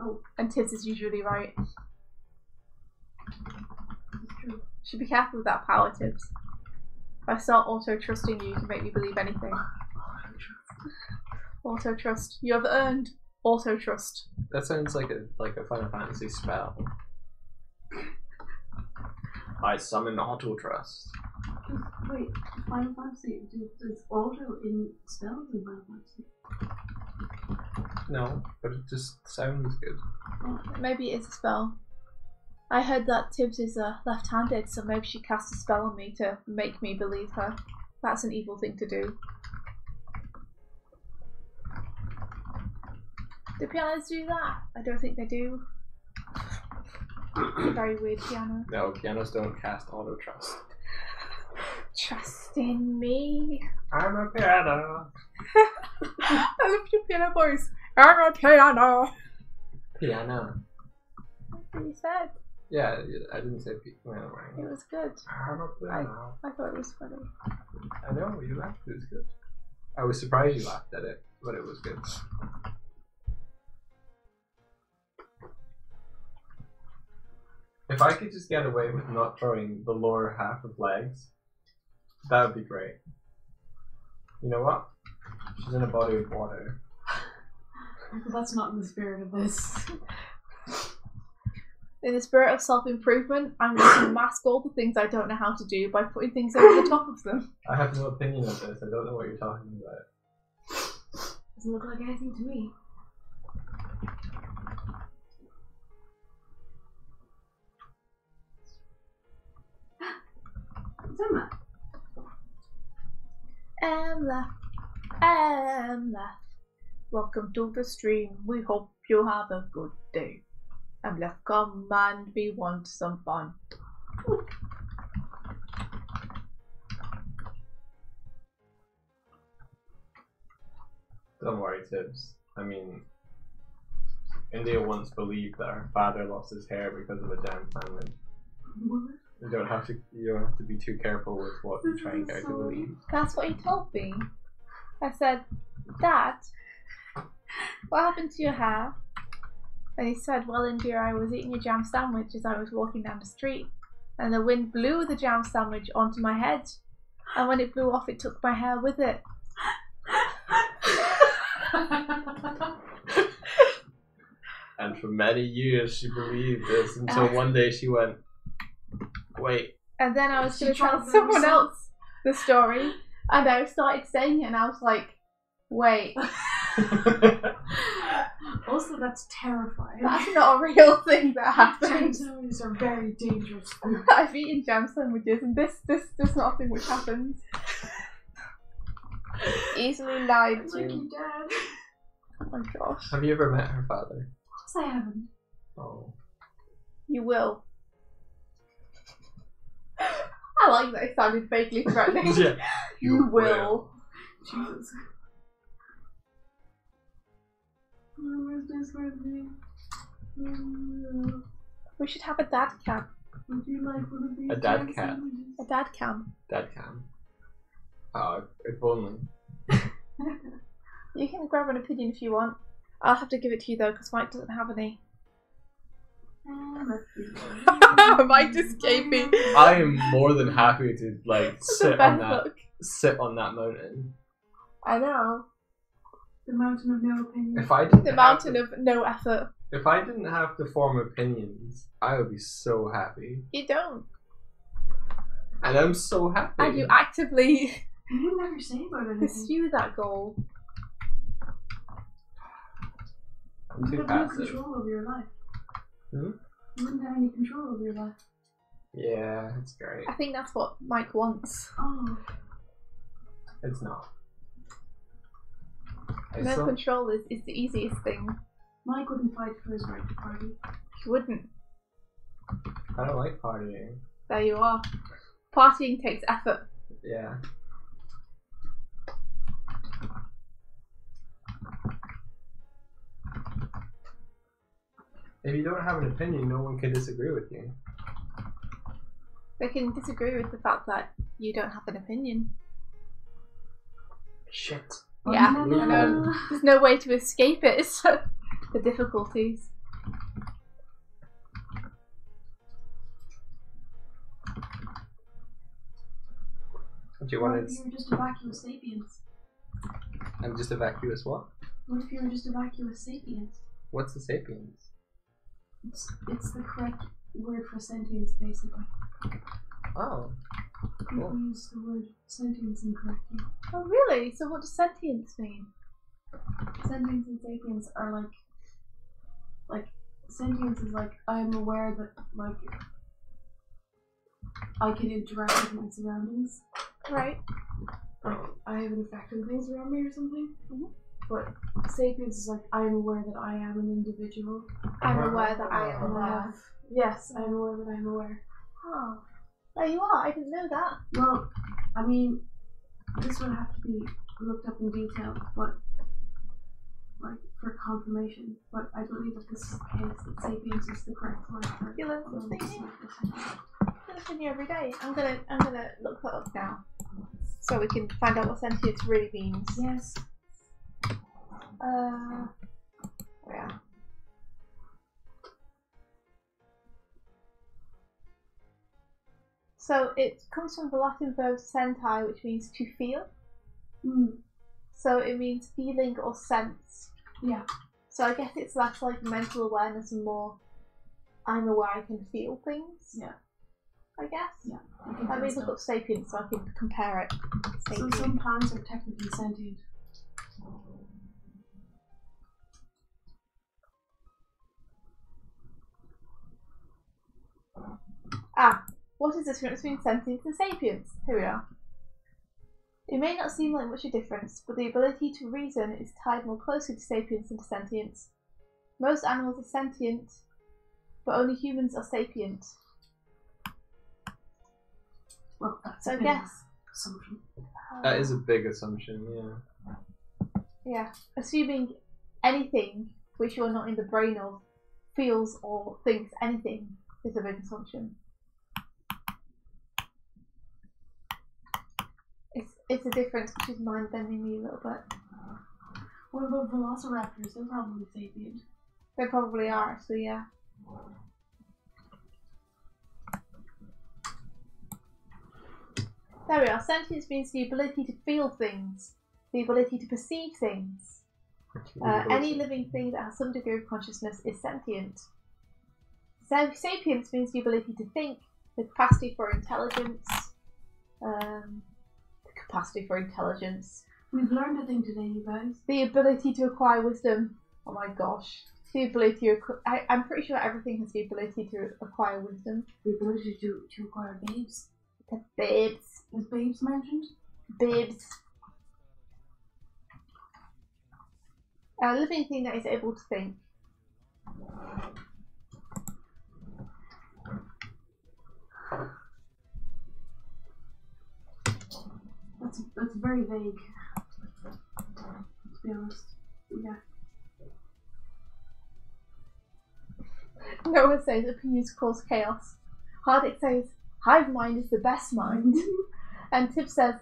Oh. And Tibbs is usually right. That's true. Should be careful with that power, Tibbs. If I start auto-trusting you, you can make me believe anything. Auto-trust. You have earned auto-trust. That sounds like a Final Fantasy spell. I summon auto-trust. Wait, Final Fantasy, does auto in spells in Final Fantasy? No, but it just sounds good. Oh. Maybe it is a spell. I heard that Tibbs is left-handed, so maybe she cast a spell on me to make me believe her. That's an evil thing to do. Do pianos do that? I don't think they do. It's a very weird piano. No, pianos don't cast auto-trust. Trust in me. I'm a piano. I love your piano voice. I'm a piano. Piano. That's what you said. Yeah, I didn't say piano, right? It was good. I'm a piano. I thought it was funny. I know, you laughed. It was good. I was surprised you laughed at it, but it was good. If I could just get away with not throwing the lower half of legs, that would be great. You know what? She's in a body of water. That's not in the spirit of this. In the spirit of self-improvement, I'm going to mask all the things I don't know how to do by putting things over the top of them. I have no opinion of this. I don't know what you're talking about. Doesn't look like anything to me. Emma. Emma. Welcome to the stream. We hope you have a good day. Emma, come and we want some fun. Don't worry, Tibbs. I mean, India once believed that her father lost his hair because of a jam sandwich. What? You don't have to be too careful with what you try and get to believe. That's what he told me. I said, Dad, what happened to your hair? And he said, well, India, I was eating a jam sandwich as I was walking down the street, and the wind blew the jam sandwich onto my head, and when it blew off, it took my hair with it. And for many years she believed this until one day she went, wait. And then I was going to tell someone else the story, and I started saying it, and I was like, wait. Also, that's terrifying. That's not a real thing that Jam happened. sandwiches are very dangerous food. I've eaten jam sandwiches, and this is not a thing which happens. Easily lied Like your to. dad. Oh my gosh. Have you ever met her father? Of course I haven't. Oh. You will. I like that it sounded vaguely threatening. Yeah. You will. Jesus. Where's this going to be? We should have a dad cam. Would you like one of these? A dad jam cat. sandwiches? A dad cam. Dad cam. Oh, if only. You can grab an opinion if you want. I'll have to give it to you though, because Mike doesn't have any. Mike just gave me. I am more than happy to like The sit best on look. that mountain. I know. The mountain of no opinion. If I didn't The have mountain to, of no effort. if I didn't have to form opinions, I would be so happy. You don't. And I'm so happy. And you actively You would never say about anything. Pursue that goal. I'm You too have no passive. control over your life. Hmm? You wouldn't have any control over your life. Yeah, it's great. I think that's what Mike wants. Oh. It's not. I No still- control is the easiest thing. Mike wouldn't fight for his right to party. He wouldn't. I don't like partying. There you are. Partying takes effort. Yeah. If you don't have an opinion, no one can disagree with you. They can disagree with the fact that you don't have an opinion. Shit. Yeah, no, I no, know. no. There's no way to escape it. So the difficulties. What do you What want if is... you were just a vacuous sapiens? I'm just a vacuous what? What if you were just a vacuous sapiens? What's the sapiens? It's the correct word for sentience, basically. Oh. Cool. We use the word sentience incorrectly. Oh really? So what does sentience mean? Sentience and sapiens are like sentience is like I'm aware that like I can interact with my surroundings. Right. Like I have an effect on things around me or something. Mhm. But sapiens is like I'm aware that I am an individual. I'm aware that I am And I aware. have yes, I'm aware that I'm aware. Oh, there you are. I didn't know that. Well, I mean, this would have to be looked up in detail, but like for confirmation. But I believe that this is the case. That sapiens is the correct word for You learn for something this new. person. I listen here every day. I'm gonna look that up now, so we can find out what sentience really means. Yes. Yeah. So it comes from the Latin verb senti, which means to feel. Mm. So it means feeling or sense. Yeah. So I guess it's less like mental awareness and more I'm aware I can feel things. Yeah. I guess. Yeah. Let me look up sapience so I can compare it. So Sapient. some plants are technically sentient. What is the difference between sentience and sapience? Here we are. It may not seem like much a difference, but the ability to reason is tied more closely to sapience than to sentience. Most animals are sentient, but only humans are sapient. Well, that's So a I big guess. assumption. That is a big assumption, yeah. Yeah. Assuming anything which you're not in the brain of feels or thinks anything is a big assumption. It's a difference which is mind bending me a little bit. What about velociraptors? They're probably sapient. They probably are, actually, yeah. There we are. Sentience means the ability to feel things, the ability to perceive things. Any living thing that has some degree of consciousness is sentient. Sapience means the ability to think, the capacity for intelligence. We've learned a thing today, you guys. The ability to acquire wisdom. Oh my gosh. The ability to I'm pretty sure everything has the ability to acquire wisdom. The ability to acquire babes. The babes. Is babes mentioned? Babes. A living thing that is able to think. That's very vague. To be honest. Yeah. Noah says opinions cause chaos. Hardick says hive mind is the best mind. And Tip says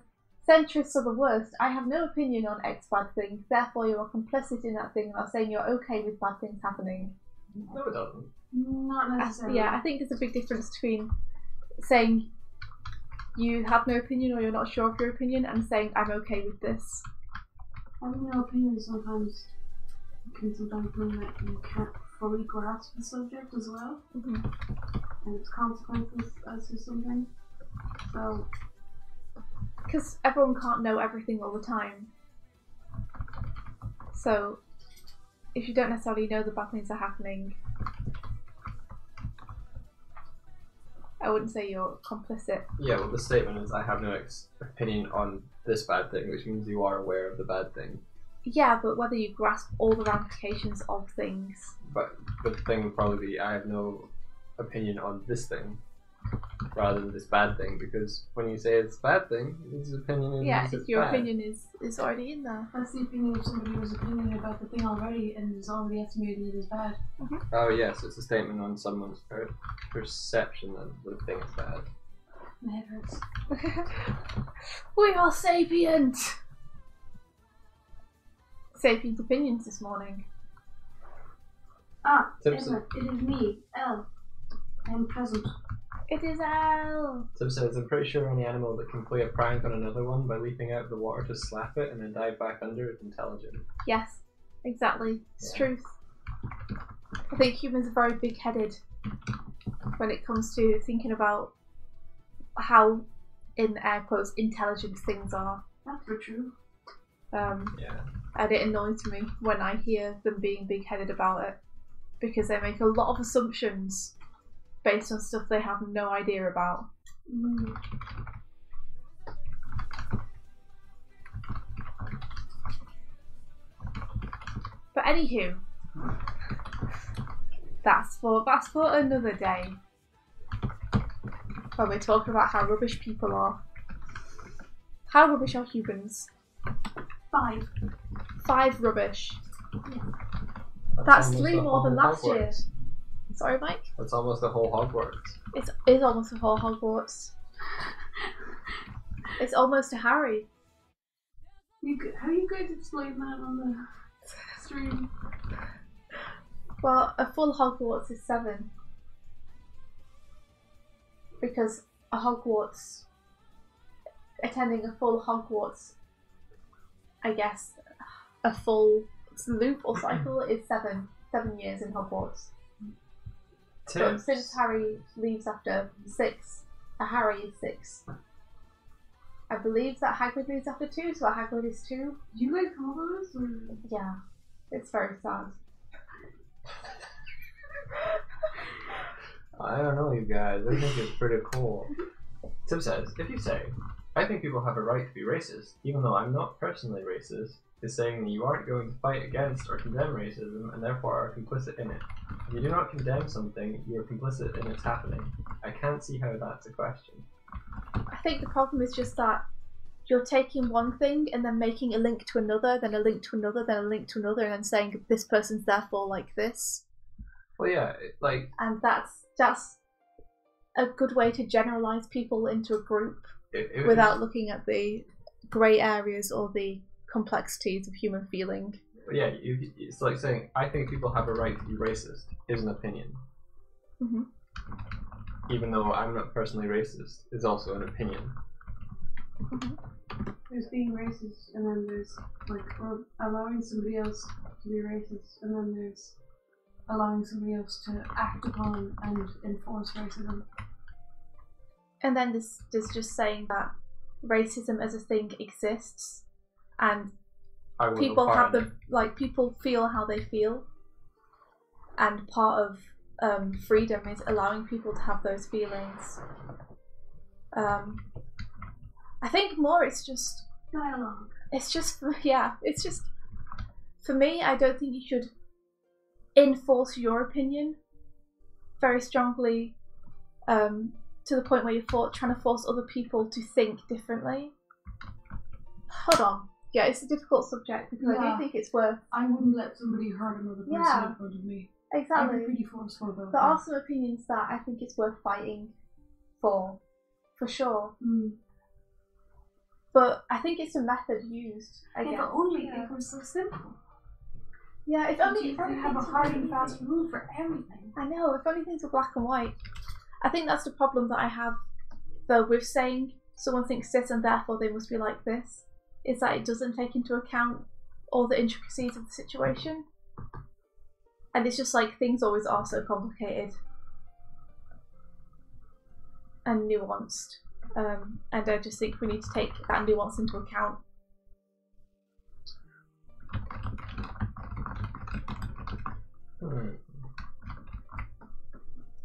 centrists are the worst. I have no opinion on X bad things, therefore you are complicit in that thing and are saying you're okay with bad things happening. No, it doesn't. Not necessarily. Yeah, I think there's a big difference between saying you have no opinion or you're not sure of your opinion and saying I'm okay with this. Having no opinion sometimes can sometimes mean that you can't fully grasp the subject as well, Mm-hmm. and its consequences as to something. So because everyone can't know everything all the time. So, if you don't necessarily know the bad things are happening, I wouldn't say you're complicit. Yeah, well, the statement is I have no opinion on this bad thing, which means you are aware of the bad thing. Yeah, but whether you grasp all the ramifications of things. But the thing would probably be I have no opinion on this thing rather than this bad thing, because when you say it's a bad thing, his opinion is Yeah, it's your bad. opinion is already in there. That's the opinion of somebody who's opinion about the thing already and is already estimating it as bad. Oh yes, it's a statement on someone's perception that the thing is bad. My head hurts. We are sapient! Sapient opinions this morning. Ah, Simpson. Emma, it is me, Elle. I am present. It is Al! Tim says, I'm pretty sure any animal that can play a prank on another one by leaping out of the water to slap it and then dive back under is intelligent. Yes, exactly. It's Yeah. truth. I think humans are very big-headed when it comes to thinking about how, in air quotes, intelligent things are. That's for true. Yeah. And it annoys me when I hear them being big-headed about it, because they make a lot of assumptions based on stuff they have no idea about. But anywho, that's for another day. When we're talking about how rubbish people are. How rubbish are humans? 5. 5 rubbish. That's almost 3 the more than whole last year. Hogwarts. Sorry, Mike? That's almost the whole Hogwarts. It's almost a whole Hogwarts. It's almost a Harry. How are you going to explain that on the stream? Well, a full Hogwarts is 7. Because attending a full Hogwarts, I guess, a full loop or cycle is 7 years in Hogwarts. But since Harry leaves after 6, a Harry is 6. I believe that Hagrid leaves after 2, so a Hagrid is 2. Do you guys come up with this? Or? Yeah, it's very sad. I don't know, you guys. I think it's pretty cool. Tim says, if you say, I think people have a right to be racist, even though I'm not personally racist, is saying that you aren't going to fight against or condemn racism and therefore are complicit in it. If you do not condemn something, you are complicit in its happening. I can't see how that's a question. I think the problem is just that you're taking one thing and then making a link to another, then a link to another, then a link to another, and then saying this person's therefore like this. Well, yeah, And that's a good way to generalize people into a group without looking at the grey areas or the complexities of human feeling. Yeah, it's like saying, I think people have a right to be racist, is an opinion. Mm-hmm. Even though I'm not personally racist, is also an opinion. Mm-hmm. There's being racist, and then there's or allowing somebody else to be racist, and then there's allowing somebody else to act upon and enforce racism. And then there's just saying that racism as a thing exists, and people have people feel how they feel, and part of freedom is allowing people to have those feelings. I think more it's just dialogue. It's just for me. I don't think you should enforce your opinion very strongly to the point where you're trying to force other people to think differently. Hold on. Yeah, it's a difficult subject because I do think it's worth... I wouldn't let somebody hurt another person in front of me. Exactly. I'd be pretty forceful about there are some opinions that I think it's worth fighting for sure. Mm. But I think it's a method used, again. Yeah, but only if it was so simple. Yeah, if only you have a hard and fast rule for everything. I know, if only things were black and white. I think that's the problem that I have, though, with saying someone thinks this and therefore they must be like this, is that it doesn't take into account all the intricacies of the situation. And it's just like things always are so complicated and nuanced. And I just think we need to take that nuance into account.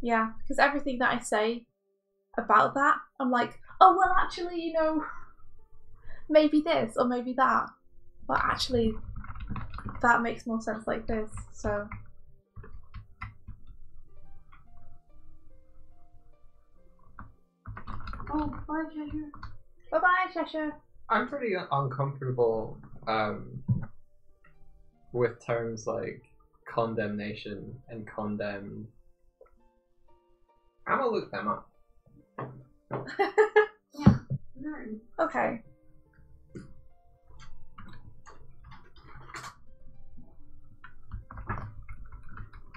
Yeah, because everything that I say about that, I'm like, oh well, actually, you know, maybe this or maybe that, but actually, that makes more sense like this. So. Oh, bye, Cheshire. Bye bye, Cheshire. I'm pretty uncomfortable with terms like condemnation and condemned. I'm gonna look them up. Yeah, nerd. Okay.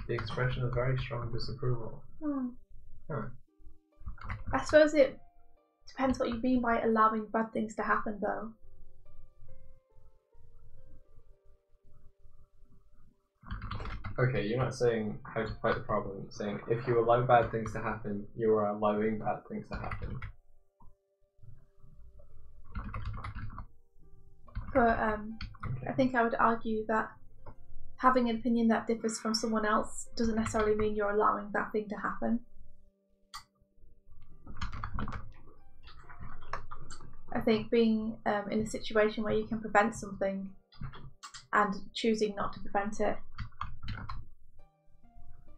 The expression of very strong disapproval. Huh. I suppose it depends what you mean by allowing bad things to happen, though. Okay, you're not saying how to fight the problem. You're saying if you allow bad things to happen, you are allowing bad things to happen. But Okay. I think I would argue that having an opinion that differs from someone else doesn't necessarily mean you're allowing that thing to happen. I think being in a situation where you can prevent something and choosing not to prevent it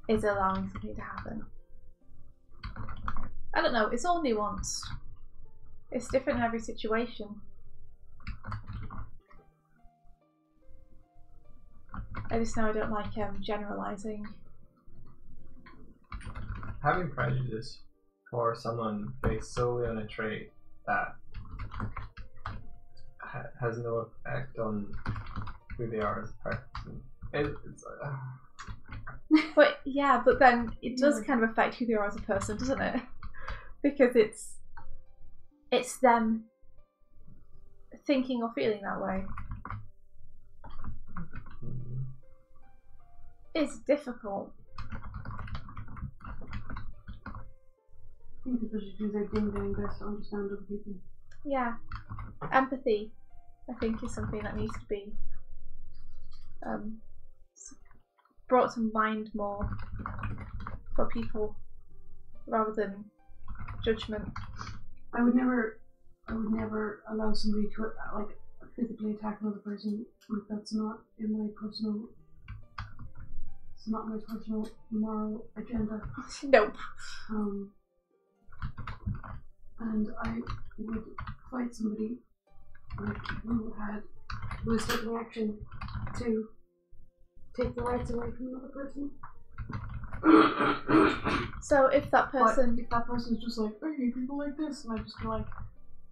is allowing something to happen. I don't know, it's all nuanced. It's different in every situation. I just know I don't like generalising. Having prejudice for someone based solely on a trait that has no effect on who they are as a person. It's But yeah, but then it does kind of affect who they are as a person, doesn't it? Because it's them thinking or feeling that way. It's difficult. I think people should do their ding-dang best to understand other people. Yeah. Empathy, I think, is something that needs to be brought to mind more for people rather than judgment. I would never allow somebody to like physically attack another person if that's not in my personal. It's not my personal moral agenda. Nope. And I would fight somebody who was taking action to take the rights away from another person. So if that person, But if that person's just like, I hate people like this, and I just feel like,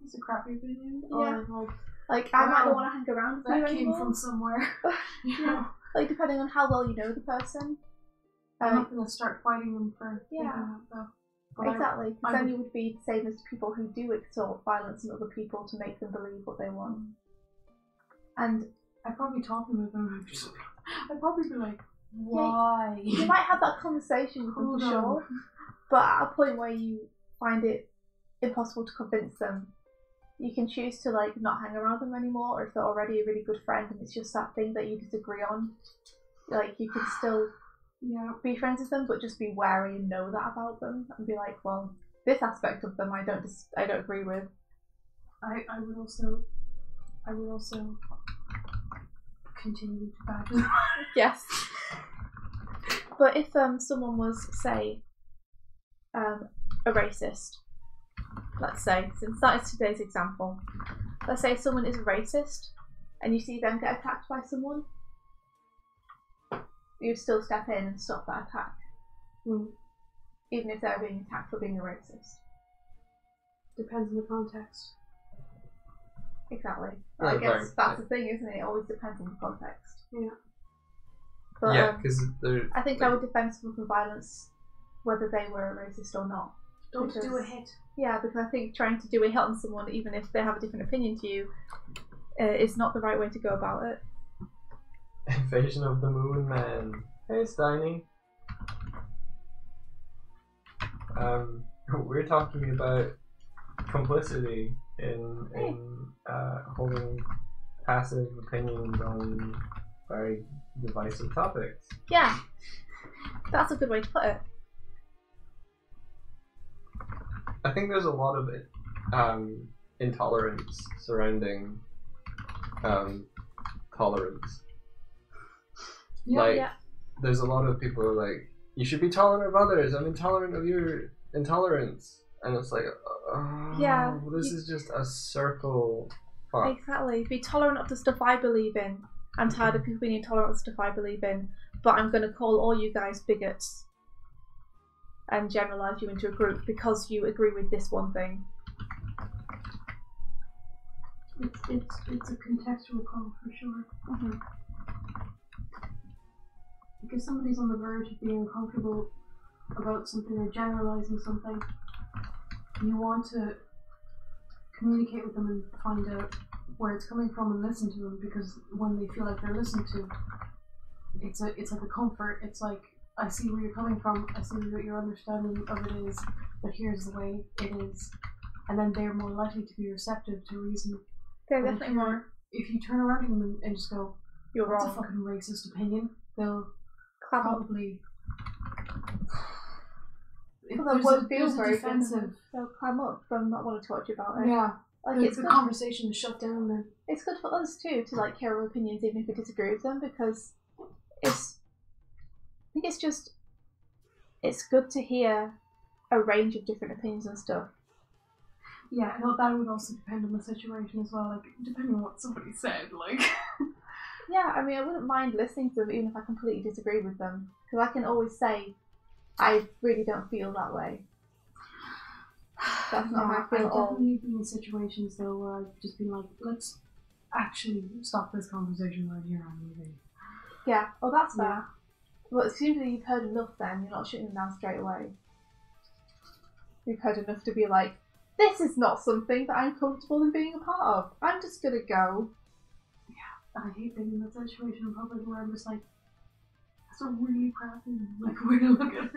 that's a crappy opinion. Yeah. Or like, I might wow, not want to hang around with you that came anymore. from somewhere. Yeah. Like, depending on how well you know the person. I'm not going to start fighting them for Yeah. thinking that though. But Exactly, because I then would- you would be the same as people who do extort violence in other people to make them believe what they want. And I'd probably talk to them about it. I'd probably be like, why? you might have that conversation with them Hold for on. sure, but at a point where you find it impossible to convince them, you can choose to like not hang around them anymore, or if they're already a really good friend and it's just that thing that you disagree on, like you can still be friends with them, but just be wary and know that about them, and be like, well, this aspect of them I don't agree with. I would also continue to badger them. Yes. But if someone was, say, a racist, let's say, since that is today's example, let's say someone is a racist and you see them get attacked by someone, you'd still step in and stop that attack. Even if they're being attacked for being a racist. Depends on the context. Exactly. Yeah, I guess very- that's the thing, isn't it? It always depends on the context. Yeah. But yeah, because I think I would defend someone from violence whether they were a racist or not. Don't Because- do a hit. Yeah, because I think trying to do a hit on someone, even if they have a different opinion to you, is not the right way to go about it. Invasion of the Moon Man. Hey, Steiny. We're talking about complicity in holding passive opinions on very divisive topics. Yeah, that's a good way to put it. I think there's a lot of intolerance surrounding tolerance. Yeah. There's a lot of people who are like, you should be tolerant of others. I'm intolerant of your intolerance, and it's like, this is just a circle. Fuck. Exactly. Be tolerant of the stuff I believe in. I'm tired of people being intolerant of the stuff I believe in, but I'm going to call all you guys bigots and generalize you into a group because you agree with this one thing. It's a contextual call for sure. Mm-hmm. Because somebody's on the verge of being uncomfortable about something or generalizing something, you want to communicate with them and find out where it's coming from and listen to them, because when they feel like they're listened to, it's like a comfort. It's like, I see where you're coming from, I see what your understanding of it is, but here's the way it is. And then they're more likely to be receptive to reason. They're definitely more. If you turn around to them and just go, "You're that's wrong," a fucking racist opinion, they'll clam probably. Well, they won't feel very defensive. They'll clam up from not wanting to talk to you about it. Yeah. Like it's the conversation is shut down then. It's good for us too to like hear our opinions even if we disagree with them, because I think it's good to hear a range of different opinions and stuff. Yeah, I know that would also depend on the situation as well, like depending on what somebody said, like. Yeah, I mean, I wouldn't mind listening to them even if I completely disagree with them, because I can always say, I really don't feel that way. That's not how I feel at all. I've definitely been in situations though where I've just been like, let's actually stop this conversation right here and moving. Yeah, oh, that's fair. Well, as soon as you've heard enough, then you're not shutting them down straight away. You've heard enough to be like, this is not something that I'm comfortable in being a part of. I'm just gonna go. Yeah, I hate being in that situation in public where I'm just like, that's a really crappy way to look at it.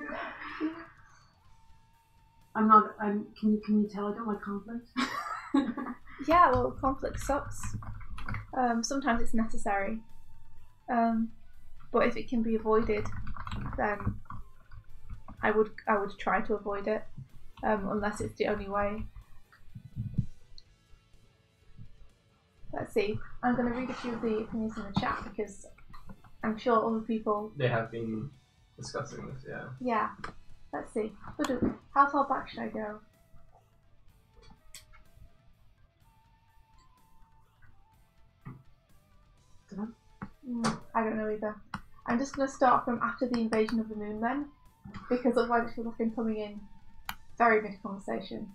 Can you tell I don't like conflict? Yeah, well, conflict sucks. Sometimes it's necessary. But if it can be avoided, then I would try to avoid it, unless it's the only way. Let's see. I'm going to read a few of the opinions in the chat because I'm sure other people. They have been discussing this, yeah. Yeah. Let's see. How far back should I go? I don't know either. I'm just going to start from after the invasion of the moon then, because otherwise it feels like I'm coming in very mid-conversation.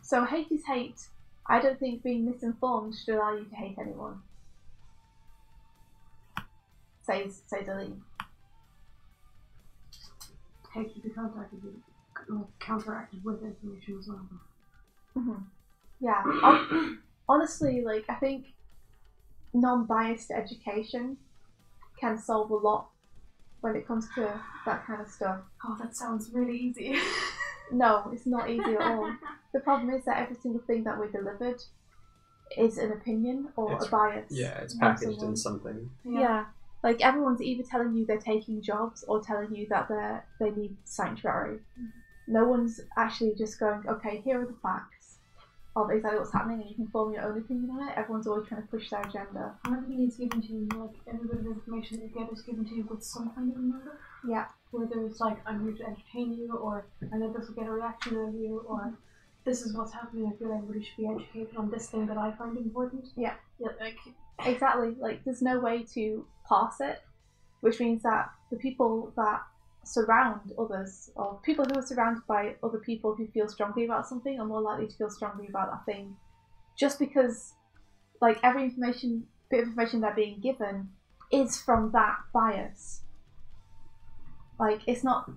So hate is hate. I don't think being misinformed should allow you to hate anyone. Says Aline. Hate to be contacted with, counteracted with information as well. Mm-hmm. Yeah. Honestly, like, I think non-biased education can solve a lot when it comes to that kind of stuff. Oh, that sounds really easy. No, it's not easy at all. The problem is that every single thing that we delivered is an opinion or a bias. Yeah, it's packaged in something. Yeah. Like, everyone's either telling you they're taking jobs or telling you that they need sanctuary. No one's actually just going, okay, here are the facts of exactly what's happening and you can form your own opinion on it. Everyone's always trying to push their agenda. Everything is given to you, like, every bit of information that you get is given to you with some kind of a motive. Yeah. Whether it's like, I'm here to entertain you, or I know this will get a reaction out of you, or this is what's happening, I feel everybody should be educated on this thing that I find important. Yeah. Yeah, like... Exactly. Like, there's no way to pass it, which means that the people that surround others, or people who are surrounded by other people who feel strongly about something, are more likely to feel strongly about that thing, just because, like, every bit of information they're being given is from that bias. Like, it's not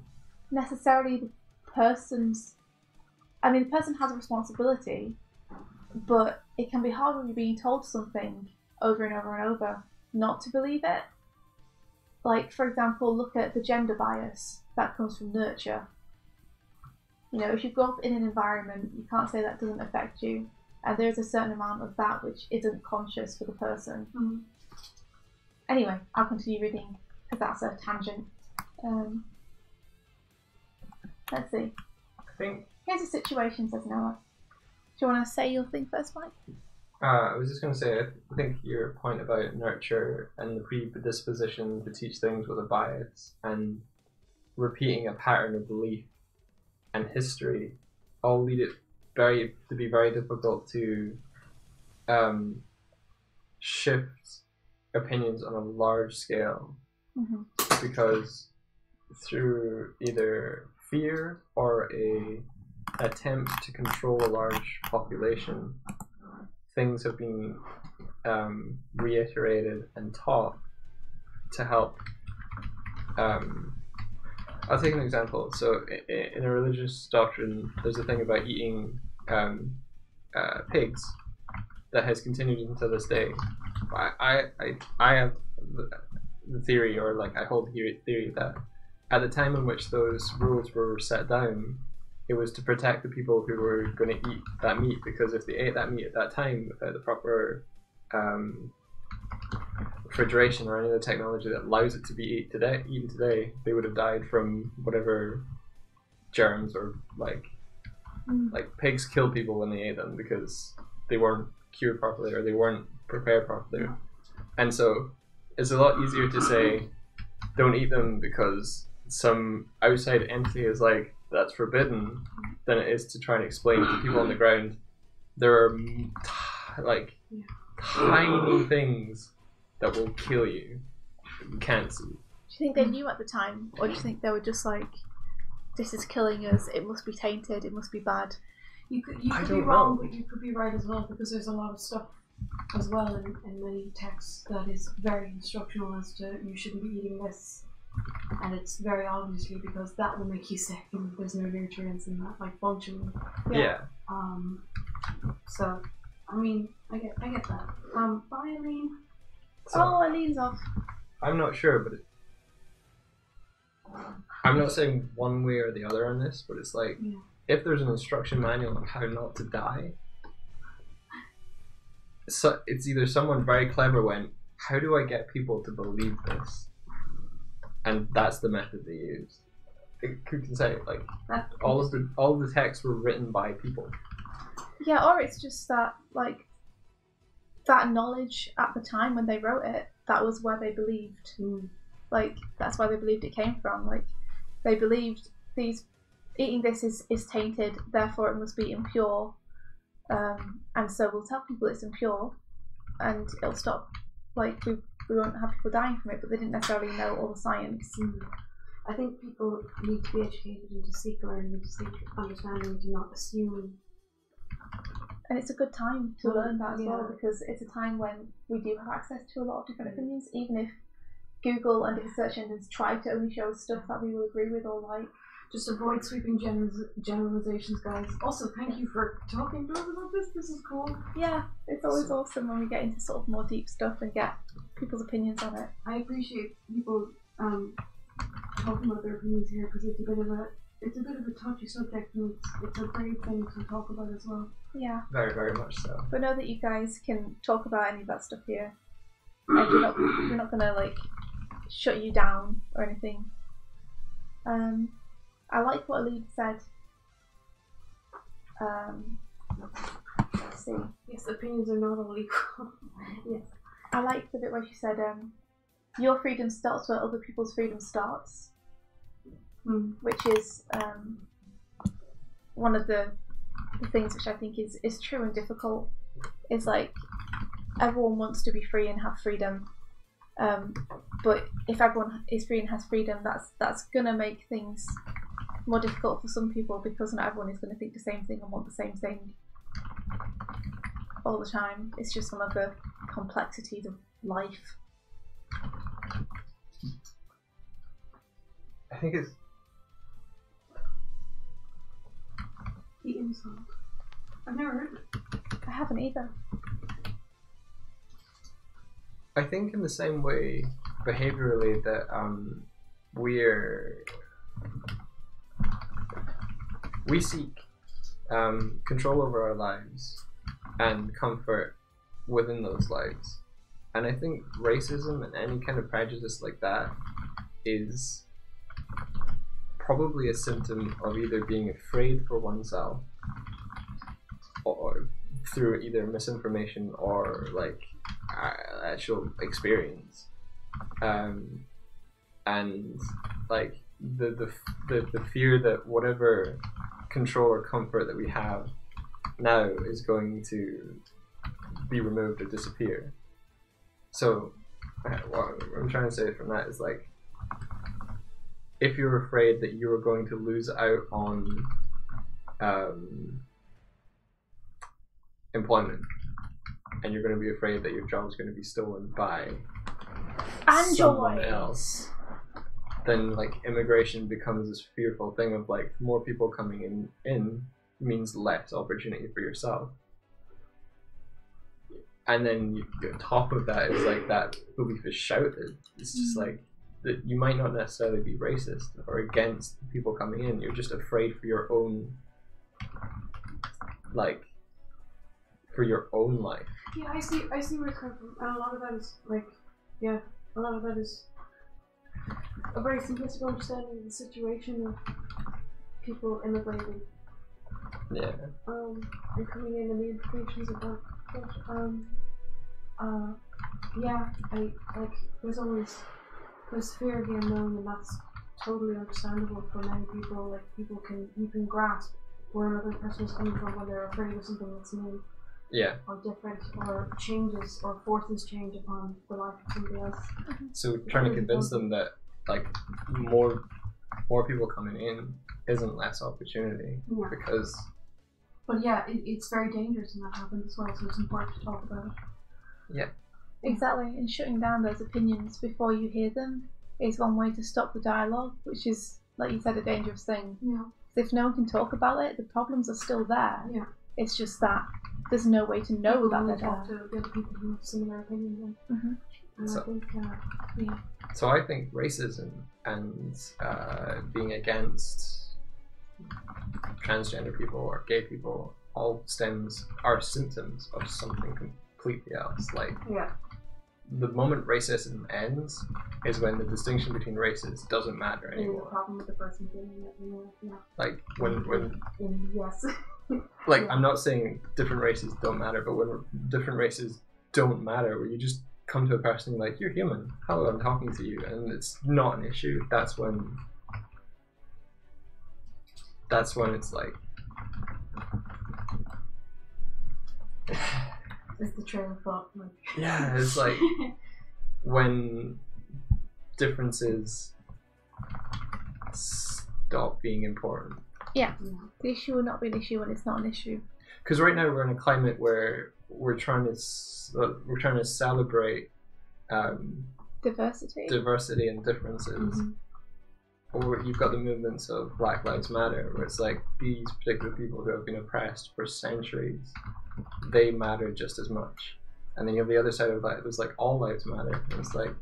necessarily the person's... I mean, the person has a responsibility, but it can be hard when you're being told something over and over and over not to believe it. Like, for example, look at the gender bias that comes from nurture. You know, if you grow up in an environment, you can't say that doesn't affect you. And there's a certain amount of that which isn't conscious for the person. Mm. Anyway, I'll continue reading because that's a tangent. Let's see. I think Here's a situation, says Noah. Do you want to say your thing first, Mike? I was just going to say, I think your point about nurture and the predisposition to teach things with a bias and repeating a pattern of belief and history all lead it to be very difficult to shift opinions on a large scale, because through either fear or a attempt to control a large population, things have been reiterated and taught to help. I'll take an example. So in a religious doctrine, there's a thing about eating pigs that has continued until this day. I have the theory, or like I hold the theory that at the time in which those rules were set down, it was to protect the people who were going to eat that meat, because if they ate that meat at that time without the proper refrigeration or any other technology that allows it to be eaten today, they would have died from whatever germs, or like pigs kill people when they ate them because they weren't cured properly or they weren't prepared properly. And so it's a lot easier to say don't eat them because some outside entity is like that's forbidden than it is to try and explain to people on the ground there are tiny things that will kill you. You can't see. Do you think they knew at the time, or do you think they were just like, this is killing us, it must be tainted, it must be bad? You could be wrong, but you could be right as well, because there's a lot of stuff as well in many texts that is very instructional as to you shouldn't be eating this, and it's very obviously because that will make you sick and there's no nutrients in that, like functionally. Yeah. So I mean, I get that. Bye, Eileen. So, Eileen's off. I'm not sure, but I'm not saying one way or the other on this, but it's like if there's an instruction manual on how not to die, so it's either someone very clever went, how do I get people to believe this? And that's the method they used. Who can say like all of the texts were written by people. Yeah, or it's just that like that knowledge at the time when they wrote it, that was where they believed. Like that's where they believed it came from. Like they believed eating this is tainted, therefore it must be impure. And so we'll tell people it's impure, and it'll stop. Like we won't have people dying from it, but they didn't necessarily know all the science. I think people need to be educated and to seek learning, to seek understanding, to not assume. And it's a good time to learn that as well, because it's a time when we do have access to a lot of different opinions, even if Google and different search engines try to only show us stuff that we will agree with or like. Just avoid sweeping generalizations, guys. Also, thank you for talking to us about this. This is cool. Yeah, it's always awesome when we get into sort of more deep stuff and get people's opinions on it. I appreciate people talking about their opinions here, because it's a bit of a touchy subject, and it's a great thing to talk about as well. Yeah. Very, very much so. But know that you guys can talk about any of that stuff here, and we're not gonna like shut you down or anything. I like what Alid said. Let's see. Yes, opinions are not all equal. Yes. I like the bit where she said, your freedom starts where other people's freedom starts. Which is one of the things which I think is true and difficult. Is like everyone wants to be free and have freedom, but if everyone is free and has freedom, that's gonna make things more difficult for some people, because not everyone is going to think the same thing and want the same thing all the time. It's just one of the complexities of life. I think it's eating salt. I've never heard of it. I haven't either. I think in the same way behaviorally that we're we seek control over our lives and comfort within those lives. And I think racism and any kind of prejudice like that is probably a symptom of either being afraid for oneself or through either misinformation or like actual experience. And like the fear that whatever control or comfort that we have now is going to be removed or disappear. So what I'm trying to say from that is like, if you're afraid that you are going to lose out on employment, and you're going to be afraid that your job is going to be stolen by someone else, then like immigration becomes this fearful thing of like more people coming in means less opportunity for yourself. And then on top of that is like that belief is shouted. It's just like that you might not necessarily be racist or against people coming in. You're just afraid for your own, like, for your own life. Yeah, I see where it's coming from, and a lot of that is like, yeah, a lot of that is a very simplistic understanding of the situation of people immigrating. Yeah. And coming in and the implications of that. But, yeah, there's fear of the unknown, and that's totally understandable for many people. Like you can grasp where another person is coming from when they're afraid of something that's new. Yeah. Or different, or changes, or forces change upon the life of somebody else. So trying to convince them that like more people coming in isn't less opportunity, because. But yeah, it's very dangerous when that happens as well. So it's important to talk about it. Yeah. Exactly, and shutting down those opinions before you hear them is one way to stop the dialogue, which is, like you said, a dangerous thing. Yeah. If no one can talk about it, the problems are still there. Yeah. It's just that there's no way to know that they're talk to the other people who have similar opinions. Mm-hmm. And so, I think, yeah. So I think racism and being against transgender people or gay people all are symptoms of something completely else. Like, the moment racism ends is when the distinction between races doesn't matter anymore. The problem with the person doing it, yeah. Like when yes. Like, I'm not saying different races don't matter, but when different races don't matter, where you just come to a person like, you're human, hello, I'm talking to you, and it's not an issue, that's when it's like it's the train of thought. Like. Yeah, it's like when differences stop being important. Yeah, the issue will not be an issue when it's not an issue. Because right now we're in a climate where we're trying to celebrate diversity and differences. Mm-hmm. Or you've got the movements of Black Lives Matter, where it's like these particular people who have been oppressed for centuries, they matter just as much. And then you have the other side of that, it was like all lives matter. And it's like,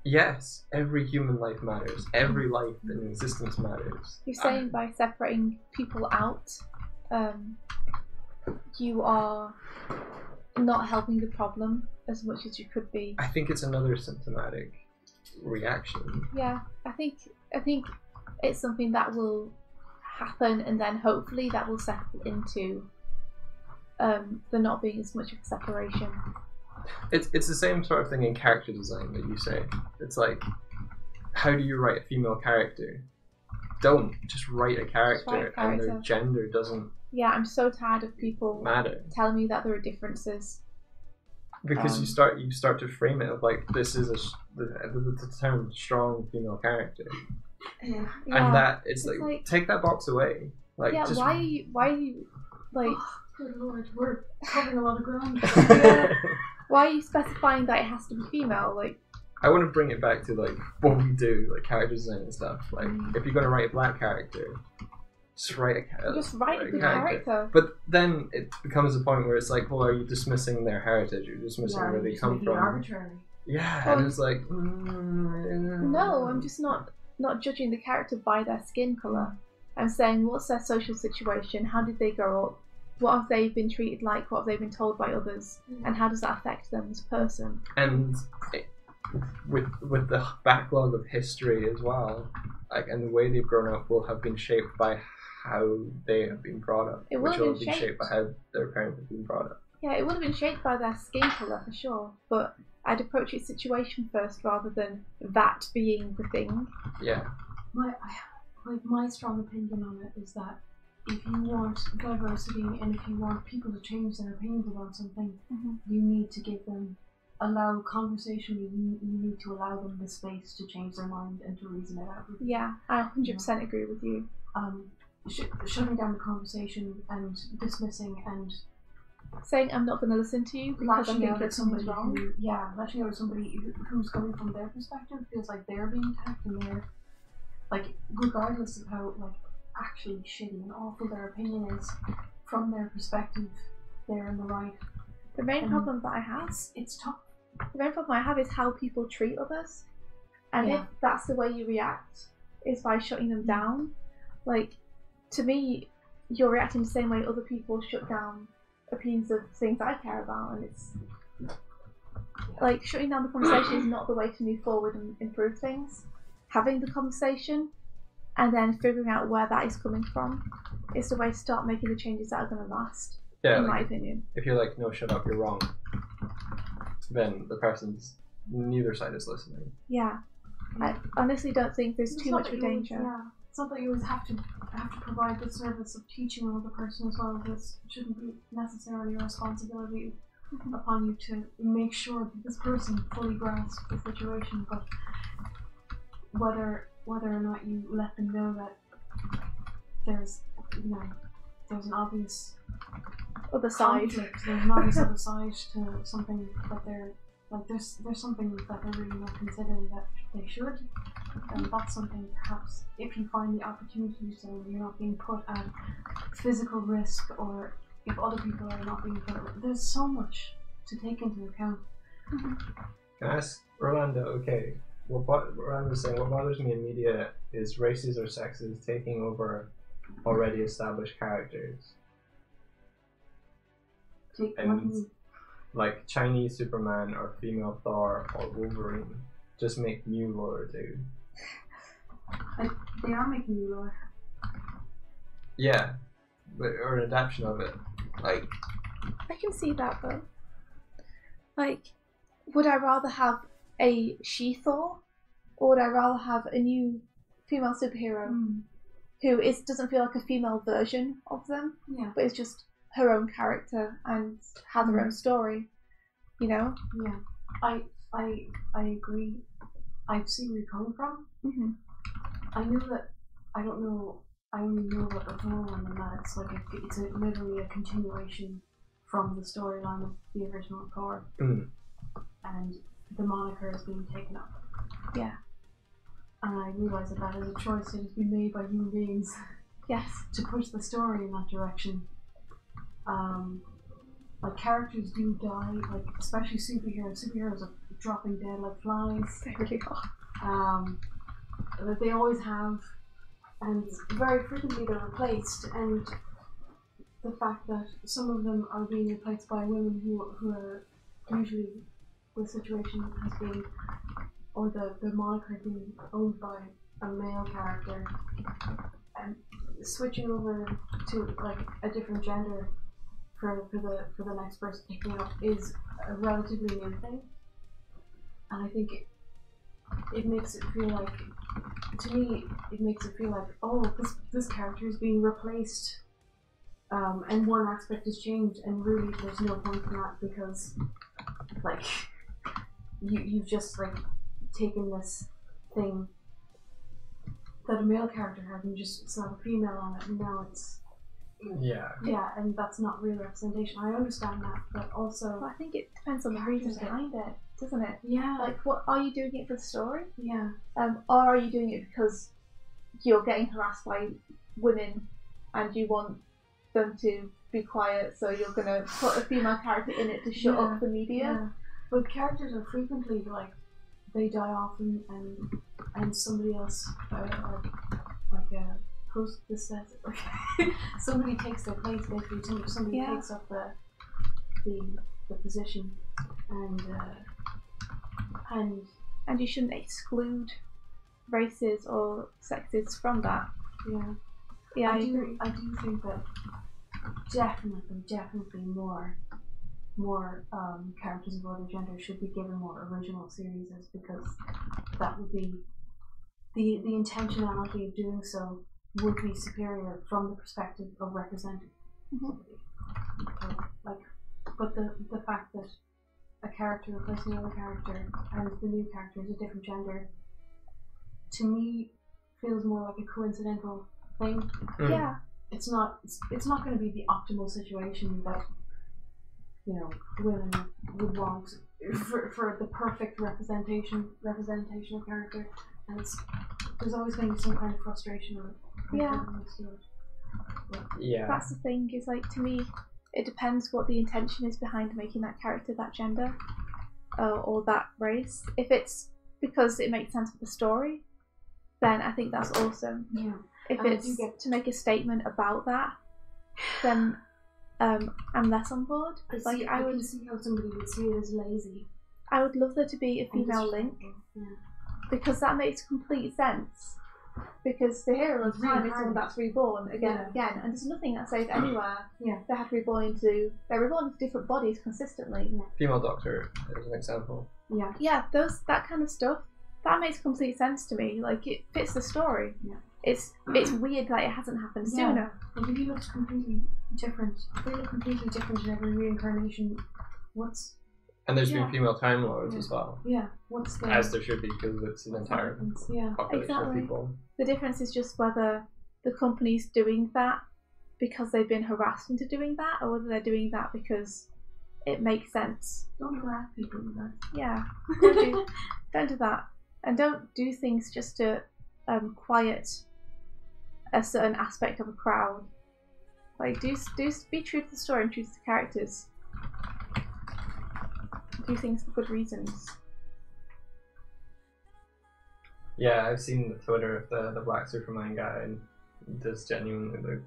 yes, every human life matters. Every life in existence matters. You're saying by separating people out, you are not helping the problem as much as you could be. I think it's another symptomatic reaction. Yeah, I think it's something that will happen, and then hopefully that will settle into there not being as much of a separation. It's the same sort of thing in character design that you say. It's like, how do you write a female character? Don't just write a character, and their gender doesn't. Yeah, I'm so tired of people telling me that there are differences. Because you start to frame it of like, this is the term strong female character, and that it's like take that box away. Like, yeah, just, why are you like? Oh, good lord, we're covering a lot of ground. Why are you specifying that it has to be female? Like, I want to bring it back to like what we do, like character design and stuff. Like, if you're gonna write a black character, just write a good character. But then it becomes a point where it's like, well, are you dismissing their heritage? You're dismissing where they come from. Arbitrary. Yeah, well, and it's like, no, I'm just not judging the character by their skin color. and saying what's their social situation, how did they grow up, what have they been treated like, what have they been told by others, and how does that affect them as a person. And with the backlog of history as well, like, and the way they've grown up will have been shaped by how they have been brought up, which will have been shaped by how their parents have been brought up. Yeah, it would have been shaped by their skin colour for sure, but I'd approach its situation first rather than that being the thing. Yeah. My strong opinion on it is that if you want diversity and if you want people to change their opinions about something, you need to allow conversationally, you need to allow them the space to change their mind and to reason it out. Yeah, I 100% agree with you. Shutting down the conversation and dismissing and saying I'm not going to listen to you because I think you're something wrong. Lashing out at somebody who's coming from their perspective feels like they're being attacked, and they're like, regardless of how like actually shitty and awful their opinion is, from their perspective, they're in the right. The main problem that I have, it's tough. The main problem I have is how people treat others, and if that's the way you react, is by shutting them down. Like, to me, you're reacting the same way other people shut down opinions of things I care about, and it's like shutting down the conversation is not the way to move forward and improve things. Having the conversation and then figuring out where that is coming from is the way to start making the changes that are going to last, in my opinion. If you're like, no, shut up, you're wrong, then the person's, neither side is listening. Yeah. I honestly don't think there's too much of a danger. It's not that you always have to provide the service of teaching another person as well. This shouldn't be necessarily a responsibility upon you to make sure that this person fully grasps the situation, but whether or not you let them know that there's an obvious other side. Conflict. There's an obvious other side to something that they're like. There's something that they're really not considering that they should, and that's something perhaps if you find the opportunity, so you're not being put at physical risk, or if other people are not being put at risk. There's so much to take into account. Can I ask Rolando? Okay, Rolando's saying what bothers me in media is races or sexes taking over already established characters. And like Chinese Superman or female Thor or Wolverine just make new lore too. They are making new lore. Yeah, or an adaptation of it. Like, I can see that though. Like, would I rather have a she-Thor, or would I rather have a new female superhero who doesn't feel like a female version of them, but is just her own character and has her own story, you know? Yeah, I agree. I see where you're coming from. I know that I only know about the Thor one, and that it's like it's literally a continuation from the storyline of the original Thor, and the moniker is being taken up. Yeah. And I realise that is a choice that has been made by human beings. Yes. To push the story in that direction. Like characters do die, like especially superheroes. Superheroes are dropping dead like flies. They really are. That they always have, and very frequently they're replaced. And the fact that some of them are being replaced by women who are usually the situation has been, or the moniker being owned by a male character, and switching over to like a different gender for the next person picking it up is a relatively new thing, and I think it makes it feel like, to me, it makes it feel like, oh, this character is being replaced, and one aspect has changed, and really there's no point in that, because like you've just like taken this thing that a male character has and just slap a female on it, and now it's and that's not real representation. I understand that, but also I think it depends on the reason behind it, doesn't it? Yeah. Like, what are you doing it for the story? Yeah. Or are you doing it because you're getting harassed by women and you want them to be quiet, so you're gonna put a female character in it to shut up the media? Yeah. But characters are frequently like they die off and somebody else, like post this says somebody takes their place basically. Somebody takes up the position, and you shouldn't exclude races or sexes from that. Yeah, I agree. I do think that definitely more characters of other genders should be given more original series, because that would be the intentionality of doing so would be superior from the perspective of representing somebody. So, like, but the fact that a character replacing another character and the new character is a different gender, to me, feels more like a coincidental thing. Yeah. It's not going to be the optimal situation that, you know, women would want for the perfect representation of character, and there's always going to be some kind of frustration with it. Yeah. That's the thing, is like, to me, it depends what the intention is behind making that character that gender or that race. If it's because it makes sense for the story, then I think that's awesome. Yeah. If it's to make a statement about that, then I'm less on board. I can see how somebody would see it as lazy. I would love there to be a female Link, because that makes complete sense. Because the hero of time is someone that's reborn again and again, and there's nothing that says anywhere they have to they're reborn into different bodies consistently. Female Doctor is an example. Yeah, that kind of stuff, that makes complete sense to me. Like, it fits the story. It's weird that it hasn't happened sooner. Like, if you looked completely different, in every reincarnation, and there's been female Time Lords as well. Yeah, as there should be, because it's an entire population of people. The difference is just whether the company's doing that because they've been harassed into doing that, or whether they're doing that because it makes sense. Don't harass people with that. Yeah, don't do that, and don't do things just to quiet a certain aspect of a crowd. Like, do be true to the story and true to the characters. Do things for good reasons. Yeah, I've seen the Twitter of the Black Superman guy, and it does genuinely look.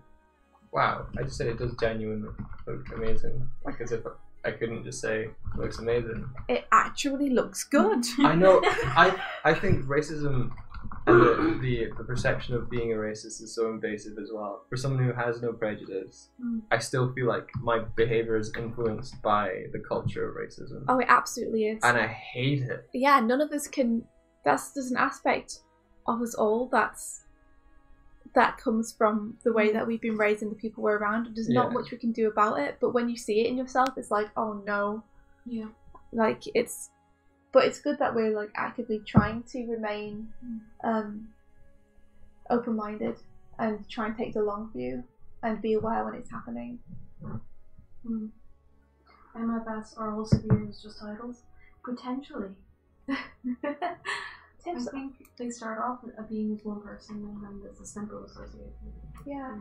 Wow, I just said it does genuinely look amazing. Like, as if I couldn't just say it looks amazing. It actually looks good. I know. I think racism and the perception of being a racist is so invasive as well. For someone who has no prejudice, I still feel like my behaviour is influenced by the culture of racism. Oh, it absolutely is. And I hate it. Yeah, none of us can. There's an aspect of us all that comes from the way that we've been raised and the people we're around. There's not much we can do about it, but when you see it in yourself, it's like, oh no. Yeah. Like, but it's good that we're, like, actively trying to remain open-minded and try and take the long view and be aware when it's happening. MFS are all superheroes just titles? Potentially. I think they start off with being as one person, and then there's a simple association. Yeah.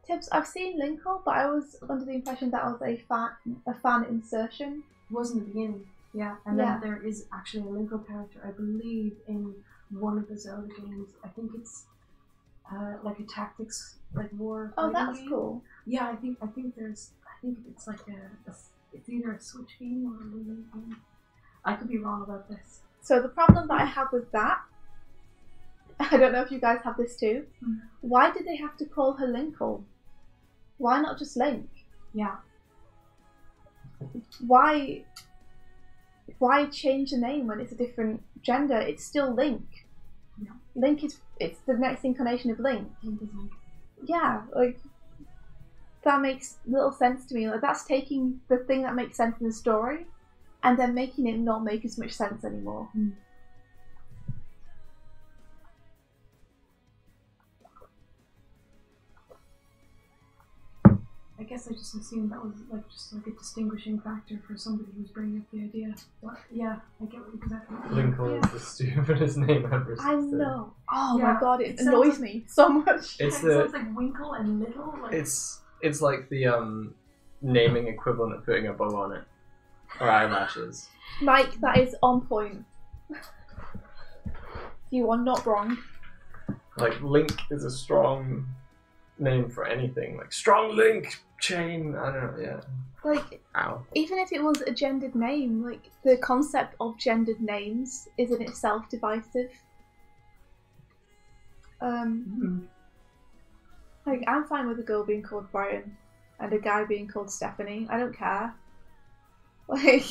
Tips. I've seen Linkle, but I was under the impression that was a fan insertion. It was in the beginning. Yeah, and then there is actually a Linkle character, I believe, in one of the Zelda games. I think it's like a tactics, like war. Oh, that's game. cool. Yeah, I think it's like it's either a Switch game or a Wii game. I could be wrong about this. So the problem that I have with that, I don't know if you guys have this too. Why did they have to call her Linkle? Why not just Link? Yeah. Why change the name when it's a different gender? It's still Link. Yeah. Link it's the next incarnation of Link. Link is Link. Yeah, like, that makes little sense to me. Like, that's taking the thing that makes sense in the story and then making it not make as much sense anymore. I guess I just assumed that was just a distinguishing factor for somebody who's bringing up the idea. But yeah, I get exactly what you mean. Linkle is the stupidest name ever. I know. Oh my god, it annoys me so much. It sounds like Winkle and Little. Like... It's like the naming equivalent of putting a bow on it. Or eyelashes. Mike, that is on point. You are not wrong. Like link is a strong name for anything. Like strong link chain. I don't know. Yeah. Like, Ow. even if it was a gendered name, like the concept of gendered names is in itself divisive. Like, I'm fine with a girl being called Brian and a guy being called Stephanie. I don't care. Like,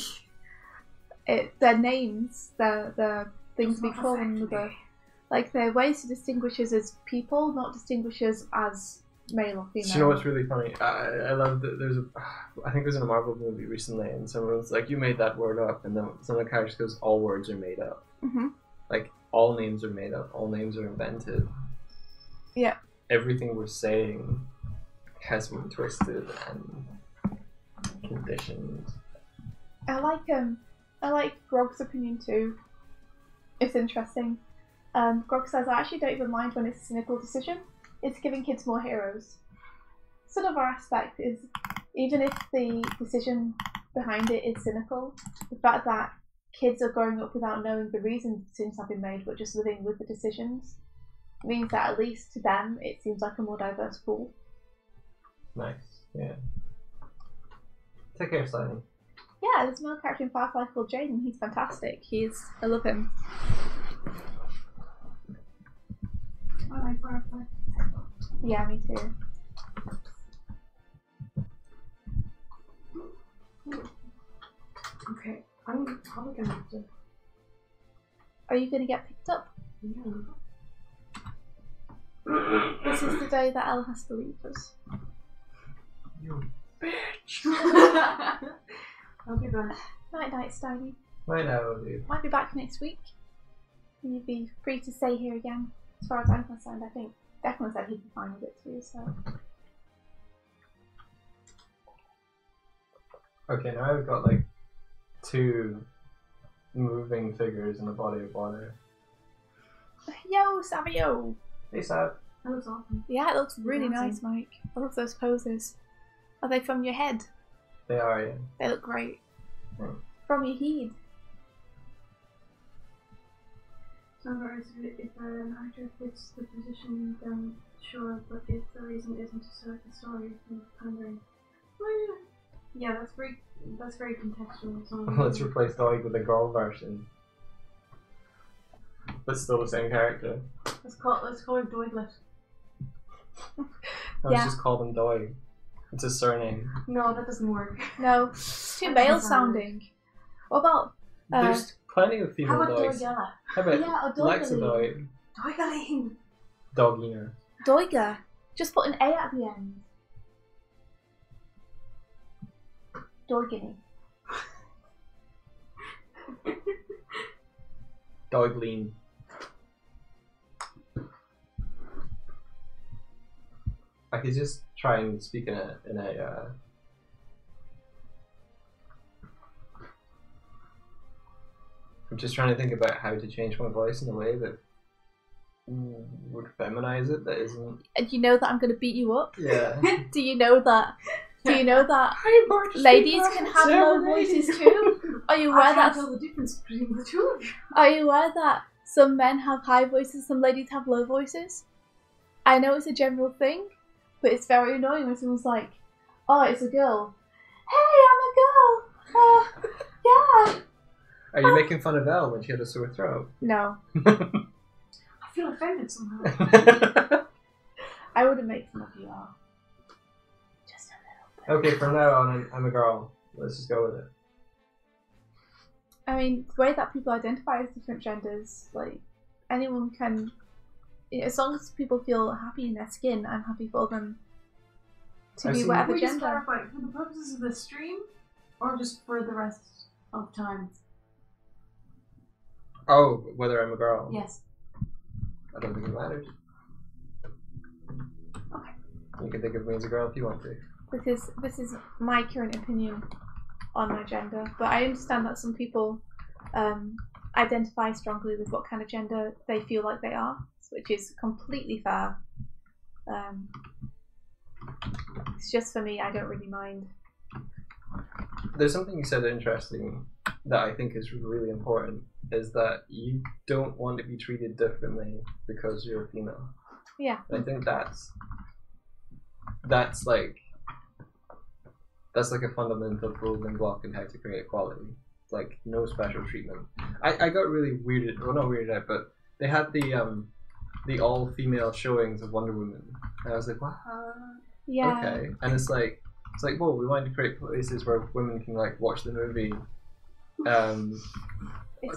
they're names. They're things we call one another. Like, they're ways to distinguish us as people, not distinguish us as male or female. Do you know what's really funny? I love that I think it was in a Marvel movie recently, and someone was like, "You made that word up," and then some of the characters goes, "All words are made up." Mm-hmm. Like, all names are made up. All names are invented. Yeah. Everything we're saying has been twisted and conditioned. I like Grog's opinion too. It's interesting. Grog says, I actually don't even mind when it's a cynical decision. It's giving kids more heroes. Sort of our aspect is, even if the decision behind it is cynical, the fact that kids are growing up without knowing the reasons decisions have been made, but just living with the decisions, means that at least to them it seems like a more diverse pool. Nice, yeah. Take care, Steiny. Yeah, there's a male character in Firefly called Jaden. He's fantastic. I love him. I like Firefly. Yeah, me too. Okay, I'm probably gonna have to. Are you going to get picked up? Yeah. This is the day that Elle has to leave us. You bitch! I'll be back. Night, Steiny. I know, dude. Might be back next week. You'd be free to stay here again. As far as I'm concerned, I think Declan said he'd be fine with it too, so. Okay, now I've got like 2 moving figures in a body of water. Yo, Savio! Hey, Sav. That looks awesome. Yeah, it looks really Dancing. nice, Mike. I love those poses. Are they from your head? They are, yeah. They look great. Hmm. From your head. So if an actor fits the position, then sure, but if the reason isn't to serve the story, then pandering. Yeah, that's very contextual. So Let's replace Doig with a girl version. But still the same character. Let's call it Doiglet. Let's just call them Doig. It's a surname. No, that doesn't work. No, it's too male sounding. What about There's plenty of female How about Doigs. Doigella? How about Yeah, a Lexa Doigaline. Doig? Doigaline. Dogina. Doiga? Just put an A at the end. Doigany. Doigleen. I could just try and speak in a I'm just trying to think about how to change my voice in a way that would feminize it, that isn't. And you know that I'm going to beat you up? Yeah. Do you know that? Ladies can have low voices too? Are you aware I can't that? tell the difference between the two of you. Are you aware that some men have high voices, some ladies have low voices? I know it's a general thing, but it's very annoying when someone's like, "Oh, it's a girl. Hey, I'm a girl. Yeah." Are you making fun of Elle when she had a sore throat? No, I feel offended somehow. I wouldn't make fun of you all. Just a little bit. Okay, from now on, I'm a girl. Let's just go with it. I mean, the way that people identify as different genders, like, anyone can, as long as people feel happy in their skin, I'm happy for them to I've be seen- whatever Can we just gender. clarify, for the purposes of the stream, or just for the rest of time? Oh, whether I'm a girl? Yes. I don't think it matters. Okay. You can think of me as a girl if you want to. This is my current opinion on my gender, but I understand that some people identify strongly with what kind of gender they feel like they are, which is completely fair. It's just for me, I don't really mind. There's something you said interesting that I think is really important, is that you don't want to be treated differently because you're a female. Yeah. And I think that's like a fundamental building block in how to create equality. Like no special treatment. I got really weirded, well not weirded out, but they had the all female showings of Wonder Woman, and I was like, what? Yeah. Okay, and it's like, well, we wanted to create places where women can like watch the movie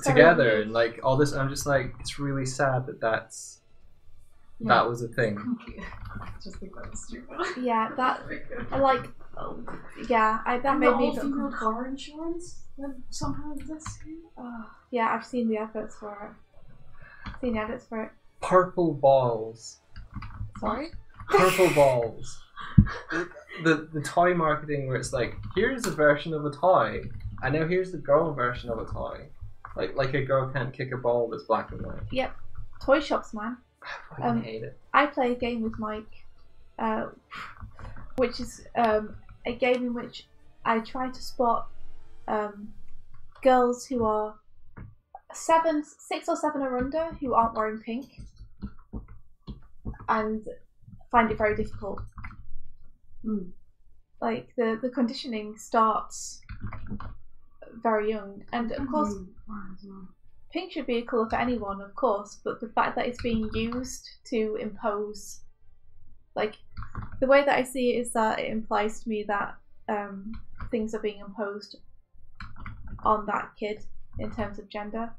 together and like all this. And I'm just like, it's really sad that that was a thing. Just think that was stupid. Yeah, that I like. Yeah, that made me. Female car insurance that somehow exists. Yeah, I've seen the adverts for it. Purple balls. Sorry. Purple balls. The toy marketing where it's like, here's a version of a toy, and now here's the girl version of a toy. Like a girl can't kick a ball that's black and white. Yep. Toy shops, man. I hate it. I play a game with Mike, which is a game in which I try to spot girls who are 6 or 7 or under who aren't wearing pink, and find it very difficult. Like the conditioning starts very young, and of course pink should be a colour for anyone, of course, but the fact that it's being used to impose, like the way that I see it is that it implies to me that things are being imposed on that kid in terms of gender.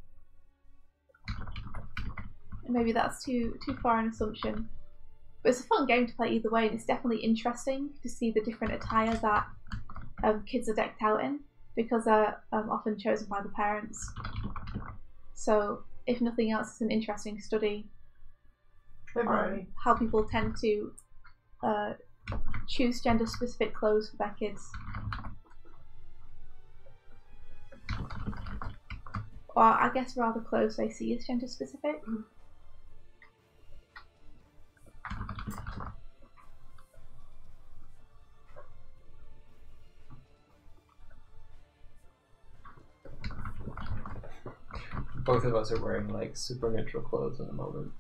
Maybe that's too far an assumption. But it's a fun game to play either way, and it's definitely interesting to see the different attire that kids are decked out in, because they're often chosen by the parents. So, if nothing else, it's an interesting study on how people tend to choose gender-specific clothes for their kids. Or I guess rather clothes they see as gender-specific. Both of us are wearing like super neutral clothes at the moment.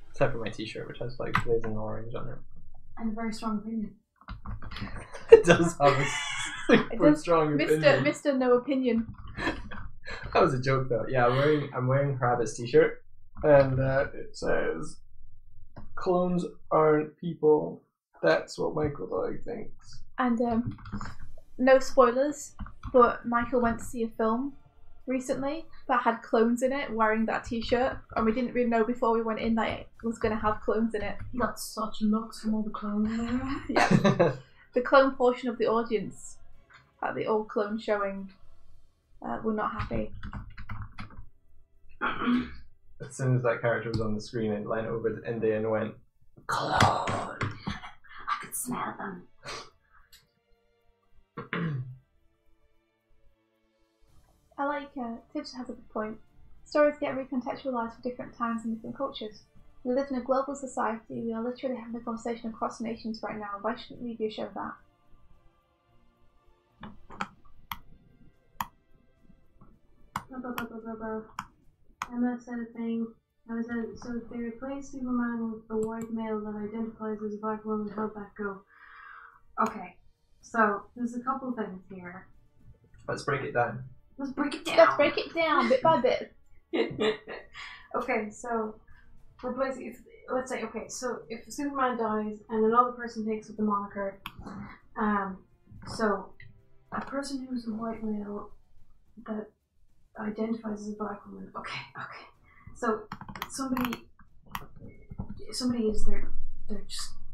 Except for my t-shirt, which has like blazing orange on it. And a very strong opinion. It does have a super strong opinion. Mr. No Opinion. That was a joke though. Yeah, I'm wearing Rabbit's t-shirt, and it says, "Clones aren't people." That's what Michael Doig thinks. And no spoilers, but Michael went to see a film recently that had clones in it wearing that t-shirt, and we didn't really know before we went in that it was going to have clones in it. He got such looks from all the clones in there. Yeah. The clone portion of the audience at the old clone showing were not happy. As soon as that character was on the screen, it leaned over to India and went, "Clone." I could smell them. I like Tibbs has a good point. Stories get recontextualized for different times and different cultures. We live in a global society. We are literally having a conversation across nations right now. Why shouldn't media show that? Emma said a thing. So if they replace Superman with the white male that identifies as a black woman, how'd that go? Okay, so there's a couple things here. Let's break it down. Let's break it down Bit by bit. Okay, so replacing. Let's say, okay, so if Superman dies and another person takes up the moniker, so a person who's a white male that identifies as a black woman. Okay. So somebody is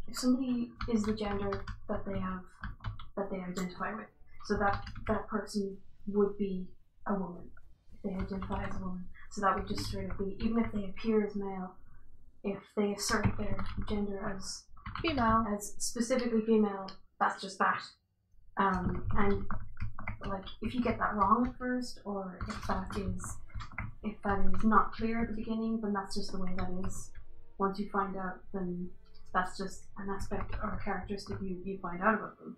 if somebody is the gender that they identify with, so that person would be a woman if they identify as a woman. So that would just straight up be, even if they appear as male, if they assert their gender as female, as specifically female, that's just that. And like, if you get that wrong at first, or if that is not clear at the beginning, then that's just the way that is. Once you find out, then that's just an aspect or a characteristic you find out about them.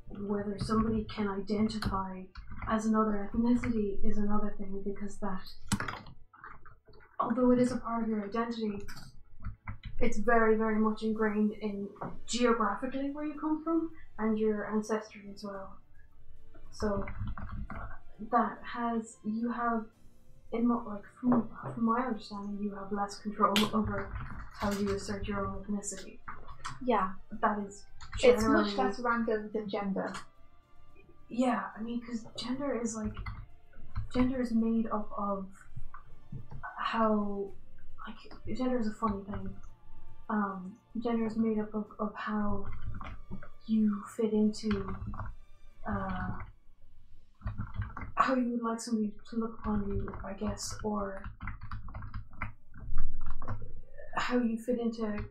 whether somebody can identify as another ethnicity is another thing, because that, although it is a part of your identity, it's very, very much ingrained in geographically where you come from and your ancestry as well. So that has, you have, from my understanding, you have less control over how you assert your own ethnicity. Yeah. That is It's much less random than gender. Yeah, I mean, because gender is made up of how, gender is a funny thing. Gender is made up of how you fit into, how you would like somebody to look upon you, I guess, or how you fit into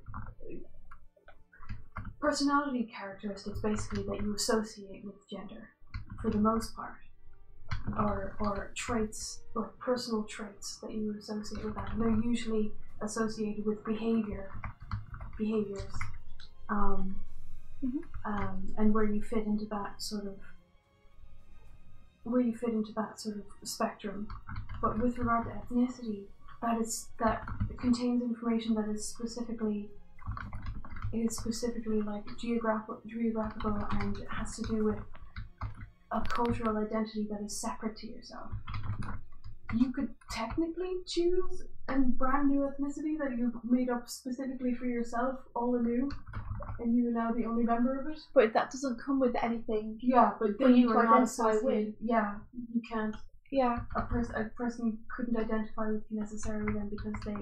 personality characteristics, basically, that you associate with gender, for the most part, or traits, or personal traits that you associate with that. And they're usually associated with behaviors, and where you fit into that sort of spectrum. But with regard to ethnicity, that contains information that is specifically like geographical, and it has to do with a cultural identity that is separate to yourself. You could technically choose a brand new ethnicity that you've made up specifically for yourself, all anew, and you are now the only member of it. But that doesn't come with anything. Yeah, but for then you you to are not identify associated. with. Yeah, you can't. Yeah. A person couldn't identify with you necessarily then, because they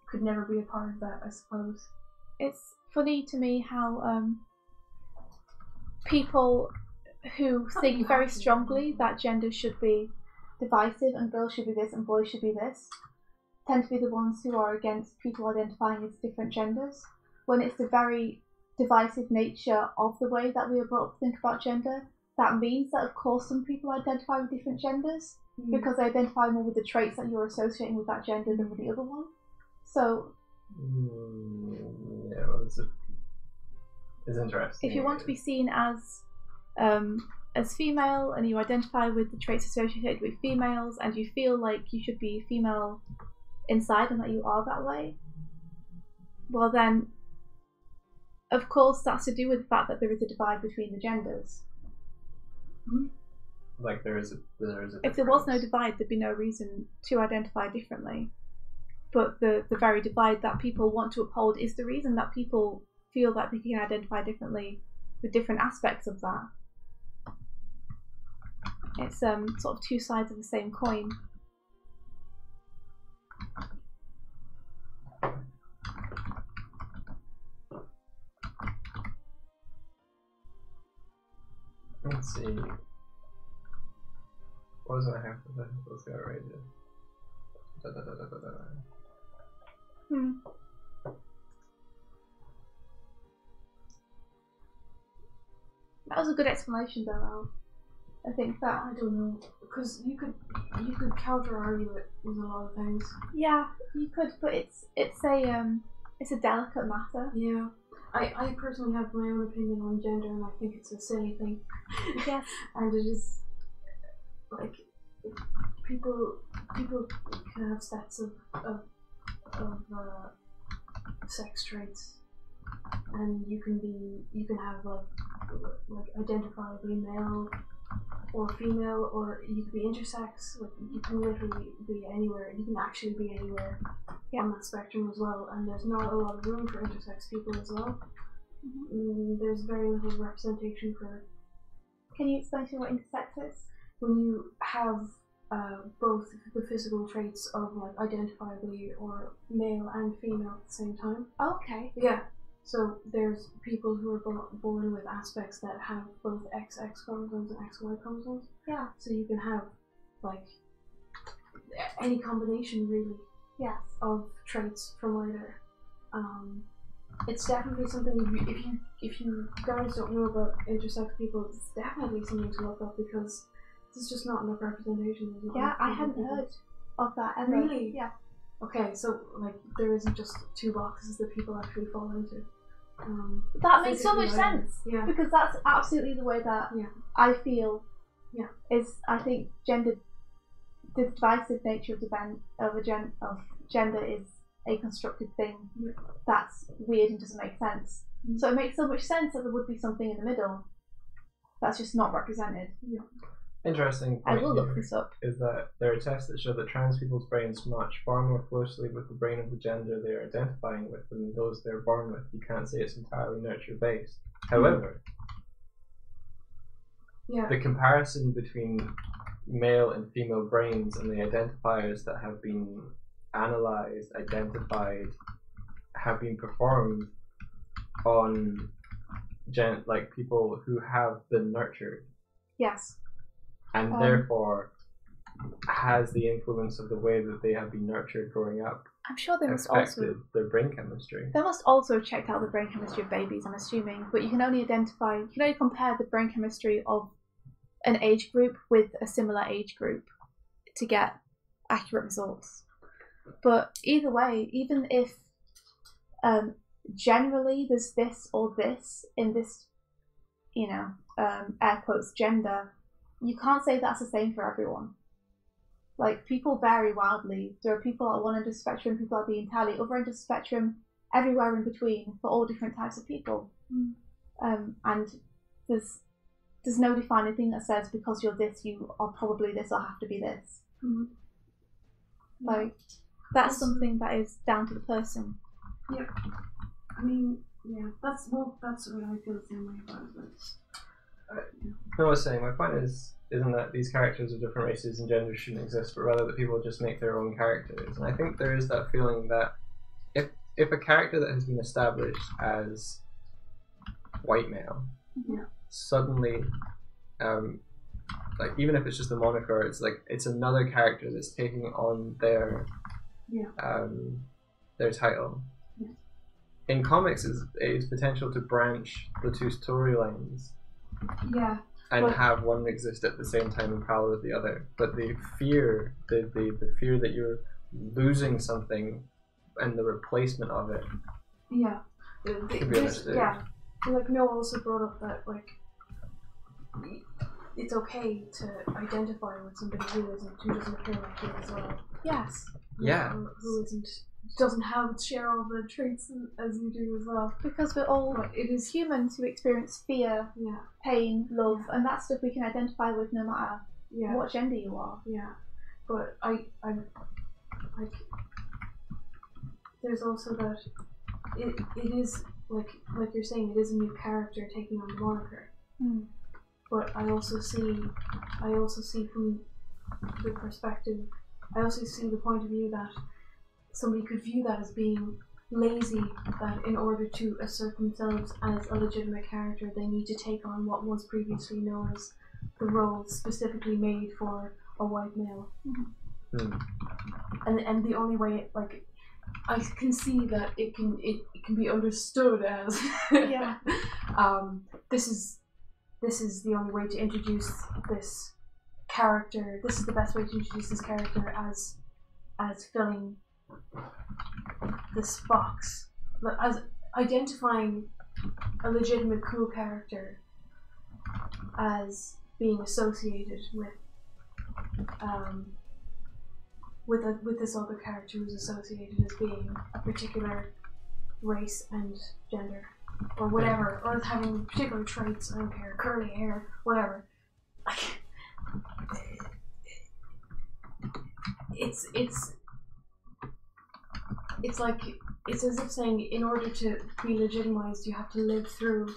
could never be a part of that, I suppose. It's funny to me how people who think very strongly that gender should be divisive and girls should be this and boys should be this tend to be the ones who are against people identifying as different genders, when it's the very divisive nature of the way that we are brought up to think about gender. That means that, of course, some people identify with different genders because they identify more with the traits that you're associating with that gender than with the other one. So yeah, well, it's interesting. if you want to be seen as female and you identify with the traits associated with females and you feel like you should be female inside and that you are that way, well then, of course, that's to do with the fact that there is a divide between the genders. Like there is a if there was no divide, there'd be no reason to identify differently. But the very divide that people want to uphold is the reason that people feel that they can identify differently with different aspects of that. It's sort of two sides of the same coin. Let's see. What was I have for that? Let's go right here. That was a good explanation, though, Al. I think that. I don't know, because you could counter argue it with a lot of things. Yeah, you could, but it's a delicate matter. Yeah. I personally have my own opinion on gender, and I think it's a silly thing. Yes. And it is, like, people can have sets of sex traits, and you can have like identifiably male or female, or you could be intersex. Like, you can literally be anywhere. You can actually be anywhere on that spectrum as well. And there's not a lot of room for intersex people as well. There's very little representation for. Can you explain to me what intersex is? When you have both the physical traits of like identifiably or male and female at the same time. Okay. Yeah. So there's people who are born with aspects that have both XX chromosomes and XY chromosomes. Yeah. So you can have like any combination really. Yes. Of traits from either. It's definitely something if you guys don't know about intersex people, it's definitely something to look up, because there's just not enough representation. Yeah, I hadn't heard of that ever. Really? Yeah. Okay, so like there isn't just two boxes that people actually fall into. That makes so much physically sense. Yeah. Because that's absolutely the way that Yeah. I feel. Yeah. I think the divisive nature of gender is a constructed thing that's weird and doesn't make sense. So it makes so much sense that there would be something in the middle that's just not represented. Yeah. Interesting I point will look here this up. is that there are tests that show that trans people's brains match far more closely with the brain of the gender they are identifying with than those they're born with. You can't say it's entirely nurture based. However, the comparison between male and female brains and the identifiers that have been analysed, identified, have been performed on like people who have been nurtured. Yes. And therefore has the influence of the way that they have been nurtured growing up. I'm sure they must affected their brain chemistry. They must also have checked out the brain chemistry of babies, I'm assuming, but you can only compare the brain chemistry of an age group with a similar age group to get accurate results. But either way, even if generally there's this or this in this, air quotes, gender, you can't say that's the same for everyone. Like, people vary wildly. There are people at one end of the spectrum, people at the entirely other end of the spectrum, everywhere in between for all different types of people. And there's no defining thing that says because you're this, you are probably this or have to be this. Like, that's something that is down to the person. Yeah. I mean, that's what I feel the same way about it. I was saying, my point isn't that these characters of different races and genders shouldn't exist, but rather that people just make their own characters. And I think there is that feeling that if a character that has been established as white male suddenly, like, even if it's just a moniker, it's another character that's taking on their title. In comics, it's potential to branch the two storylines. And have one exist at the same time in parallel with the other. But the fear that you're losing something and the replacement of it. Can be understood. Like, Noah also brought up that, like, it's okay to identify with somebody who doesn't appear like you as well. Yes. Yeah. Who doesn't share all the traits as you do as well. Because we're all humans who experience fear, pain, love, and that stuff we can identify with no matter what gender you are. But I'm like, there's also that it is like you're saying, it is a new character taking on the moniker. But I also see from the perspective, I also see the point of view that somebody could view that as being lazy, that in order to assert themselves as a legitimate character, they need to take on what was previously known as the role specifically made for a white male. And the only way, like, I can see that it can be understood as this is the only way to introduce this character. This is the best way to introduce this character as filling this box, as identifying a legitimate cool character as being associated with this other character who's associated as being a particular race and gender or whatever, or having particular traits. I don't care, curly hair, whatever. It's like, it's as if saying, in order to be legitimized, you have to live through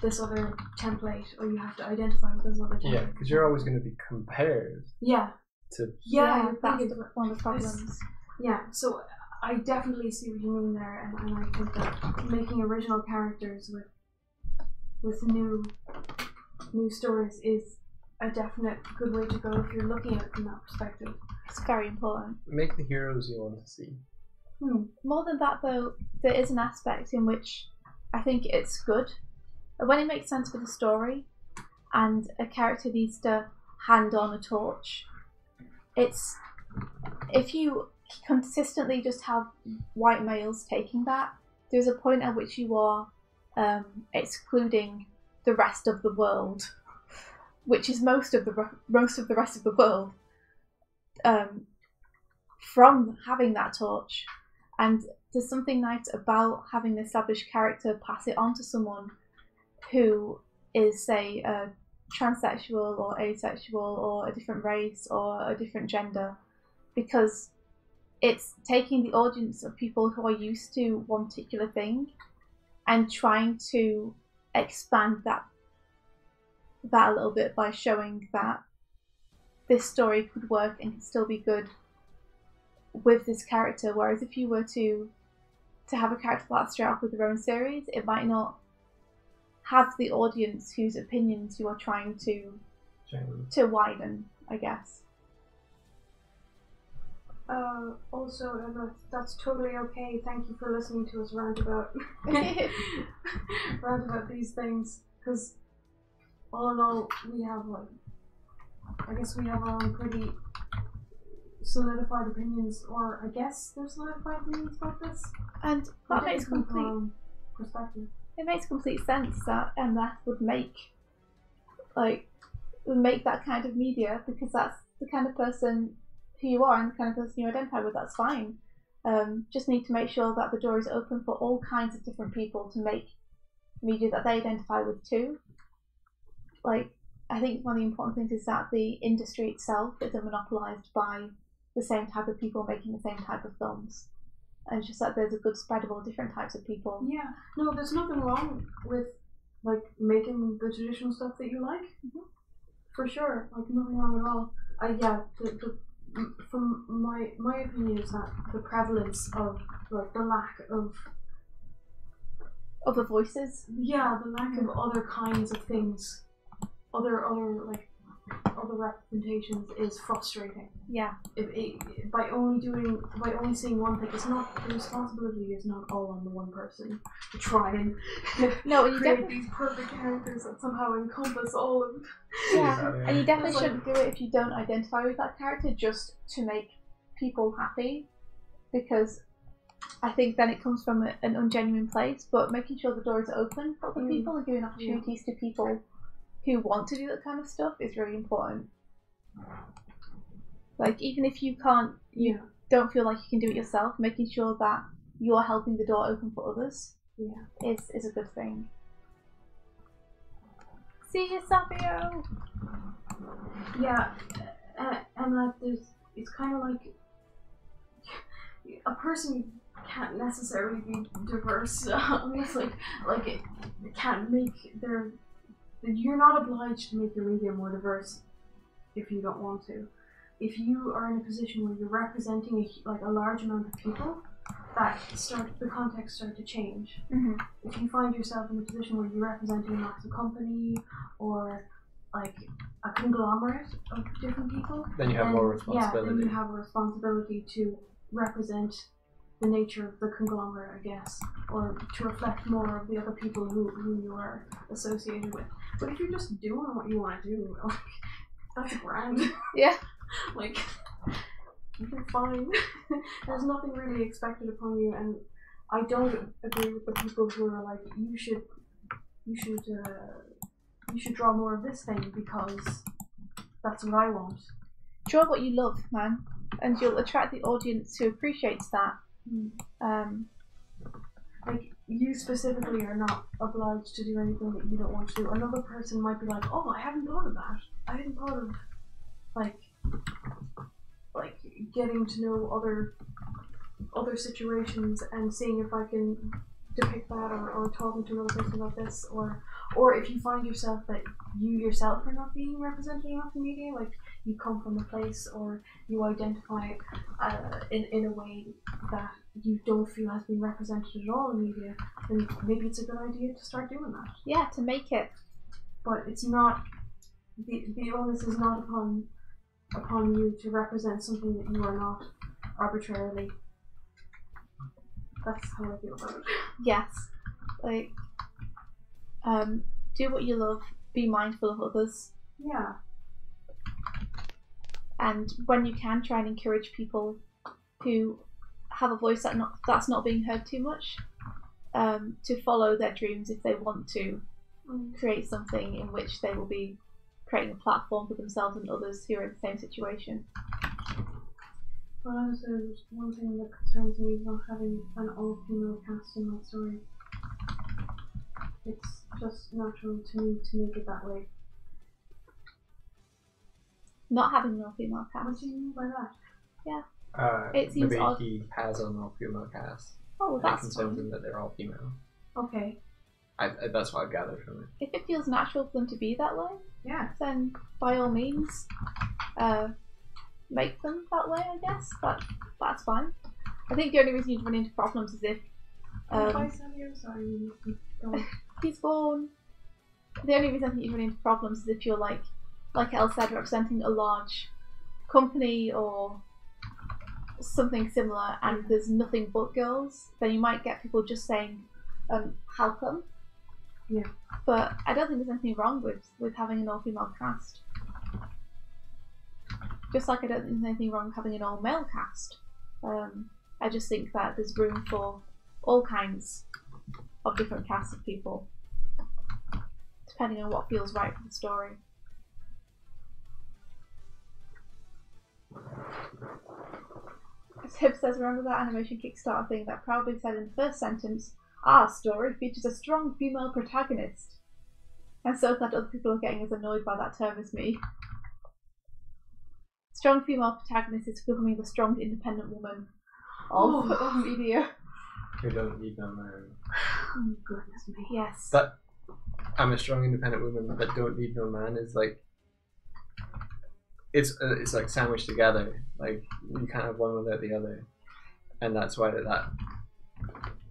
this other template, or you have to identify with this other template. Yeah, because you're always going to be compared. That's one of the problems. So I definitely see what you mean there, and I think that making original characters with new stories is a definite good way to go if you're looking at it from that perspective. It's very important. Make the heroes you want to see. More than that, though, there is an aspect in which I think it's good when it makes sense for the story, and a character needs to hand on a torch. It's if you consistently just have white males taking that, there's a point at which you are excluding the rest of the world, which is most of the rest of the world, from having that torch. And there's something nice about having an established character pass it on to someone who is, say, transsexual or asexual or a different race or a different gender, because it's taking the audience of people who are used to one particular thing and trying to expand that a little bit by showing that this story could work and could still be good with this character. Whereas if you were to have a character that straight off with their own series, it might not have the audience whose opinions you are trying to widen, I guess. Also, Emma, that's totally okay. Thank you for listening to us rant about these things. Because all in all, we have I guess we have our own pretty solidified opinions, or I guess they're solidified opinions about this. And that makes complete perspective. It makes complete sense that MF would make that kind of media, because that's the kind of person who you are and the kind of person you identify with. That's fine. Just need to make sure that the door is open for all kinds of different people to make media that they identify with too. I think one of the important things is that the industry itself isn't monopolised by the same type of people making the same type of films. And it's just that there's a good spread of all different types of people. Yeah, no, there's nothing wrong with making the traditional stuff that you like. Mm-hmm. For sure, nothing wrong at all. From my opinion is that the prevalence of the lack of other voices. Yeah, the lack of other kinds of things, other representations is frustrating. Yeah. By only seeing one thing, the responsibility is not all on the one person to try and create these perfect characters that somehow encompass all of. Yeah, and you definitely shouldn't do it if you don't identify with that character just to make people happy, because I think then it comes from an ungenuine place. But making sure the door is open for other people and giving opportunities to people who want to do that kind of stuff is really important. Even if you don't feel like you can do it yourself, making sure that you're helping the door open for others is a good thing. See you, Savio! Yeah, and it's kind of like a person can't necessarily be diverse unless it can't make their. You're not obliged to make your media more diverse if you don't want to. If you are in a position where you're representing a large amount of people, the context start to change. Mm-hmm. If you find yourself in a position where you're representing a massive company or a conglomerate of different people, then you have more responsibility. Yeah, then you have a responsibility to represent the nature of the conglomerate, I guess, or to reflect more of the other people who you are associated with. But if you're just doing what you want to do, that's grand. Yeah. You're fine. There's nothing really expected upon you, and I don't agree with the people who are like, you should draw more of this thing because that's what I want. Draw what you love, man, and you'll attract the audience who appreciates that. You specifically are not obliged to do anything that you don't want to do. Another person might be like, oh, I haven't thought of that. I hadn't thought of getting to know other situations and seeing if I can depict that, or talking to another person about this, or if you find yourself that you yourself are not being represented enough in media, you come from a place or you identify in a way that you don't feel has been represented at all in media, then maybe it's a good idea to start doing that. Yeah, to make it. But it's not, the onus is not upon you to represent something that you are not arbitrarily. That's how I feel about it. Yes. Do what you love, be mindful of others. Yeah. And when you can, try and encourage people who have a voice that's not being heard too much. to follow their dreams if they want to create something in which they will be creating a platform for themselves and others who are in the same situation. Well, honestly, there's one thing that concerns me about having an all-female cast in my story. It's just natural to me to make it that way. Not having an all-female What cast. do you mean by that? It seems maybe odd. he has an all-female cast. Oh, well, And it that's concerns fine. him that they're all female. Okay. That's what I've gathered from it. If it feels natural for them to be that way, Yeah. then by all means, make them that way, I guess. That's fine. I think the only reason you'd run into problems is if Bye, Sammy. I'm sorry. Go on. he's born. The only reason I think you'd run into problems is if you're like Elle said, representing a large company or something similar, and there's nothing but girls. Then you might get people just saying, "How come?" Yeah. But I don't think there's anything wrong with having an all-female cast. Just like I don't think there's anything wrong with having an all-male cast. I just think that there's room for all kinds of different casts of people, depending on what feels right for the story. Tib says, remember that animation Kickstarter thing that proudly said in the first sentence, "Our story features a strong female protagonist." I'm so glad other people are getting as annoyed by that term as me. Strong female protagonist is becoming the strong independent woman of media. Who don't need no man. Oh, goodness me. Yes. But I'm a strong independent woman that don't need no man is like it's like sandwiched together. Like you can't have one without the other, and that's why that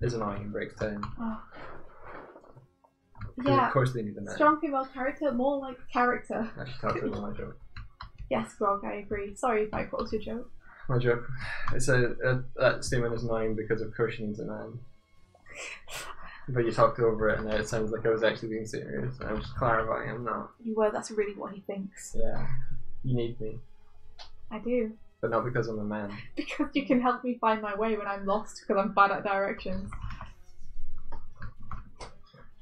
is annoying and breaks down. Oh. 'Cause Yeah. of course they need a man. Strong female character, more like character. I should talk about my joke. Yes, Grog, I agree. Sorry if I quote your joke. My joke. It's that statement is annoying because of course she needs a man. But you talked over it and now it sounds like I was actually being serious. I'm just clarifying, I'm not. You were, that's really what he thinks. Yeah. You need me. I do. But not because I'm a man. Because you can help me find my way when I'm lost because I'm bad at directions.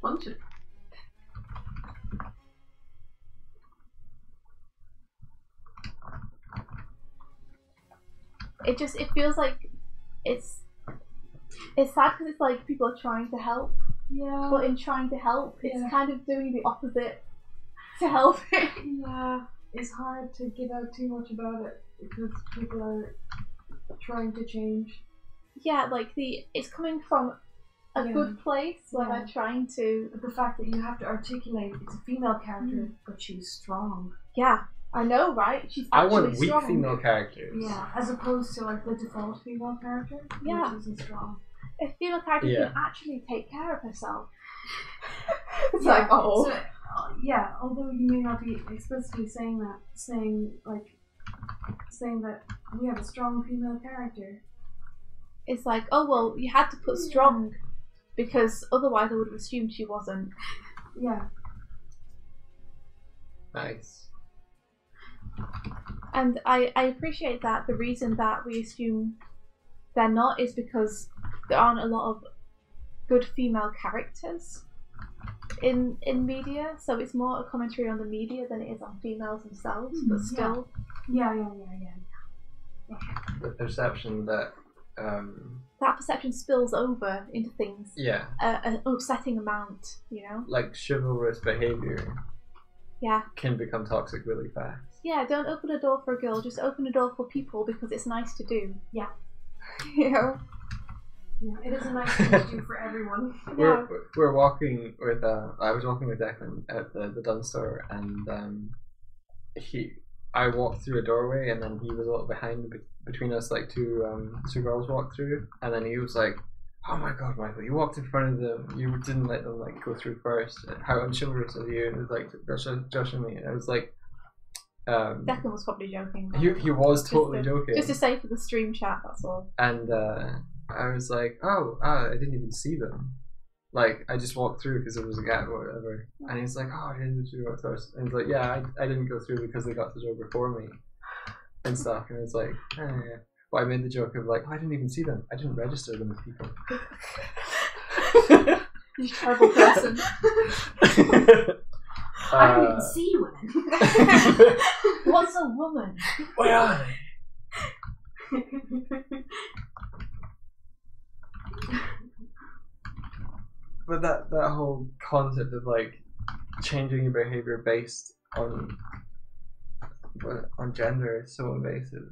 Function. It feels like it's sad because it's like people are trying to help, Yeah. but in trying to help, Yeah. it's kind of doing the opposite to helping. Yeah. It's hard to give out too much about it because people are trying to change. Yeah, like it's coming from a Yeah. good place where Yeah. they're trying to. But the fact that you have to articulate it's a female character, but she's strong. Yeah, I know, right? She's I actually want weak strong. female characters. Yeah, as opposed to like the default female character, Yeah. which isn't strong. A female character Yeah. can actually take care of herself. It's Yeah, like, oh. so, yeah, although you may not be explicitly saying that, saying that we have a strong female character. It's like, oh well, you had to put strong because otherwise I would have assumed she wasn't. Yeah. Nice. And I appreciate that the reason that we assume they're not is because there aren't a lot of good female characters in media, so it's more a commentary on the media than it is on females themselves, but still. Yeah. The perception that That perception spills over into things, yeah, an upsetting amount, you know? like chivalrous behaviour Yeah. can become toxic really fast. Yeah, don't open a door for a girl, just open a door for people because it's nice to do. Yeah. You know? Yeah, it is a nice thing to do for everyone. Yeah. We're walking with I was walking with Declan at the Dunn store, and I walked through a doorway, and then he was a little behind between us, like two girls walked through, and then he was like, "Oh my God, Michael, you walked in front of them. You didn't let them like go through first. How unchivalrous of you!" And it was like Josh and me, and I was like, Declan was probably joking. he was totally joking. Just to say for the stream chat, that's all. And I was like, I didn't even see them. Like, I just walked through because there was a gap or whatever. And he's like, I didn't go first. And he's like, yeah, I didn't go through because they got to the door before me. And stuff. And it's like, Well, I made the joke of like, I didn't even see them. I didn't register them as people. You terrible person. I don't even see women. What's a woman? Where are they? But that whole concept of like changing your behavior based on gender is so invasive.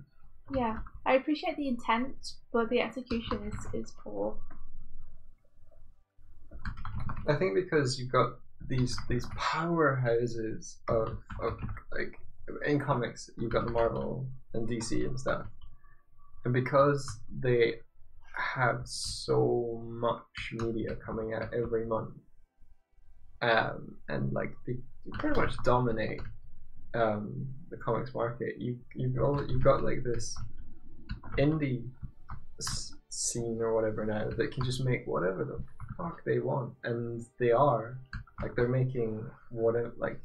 Yeah, I appreciate the intent, but the execution is poor. I think because you've got these powerhouses of like in comics, you've got the Marvel and DC and stuff, and because they have so much media coming out every month, and like they pretty much dominate the comics market. You've got like this indie scene or whatever now that can just make whatever the fuck they want, and they are like they're making whatever, like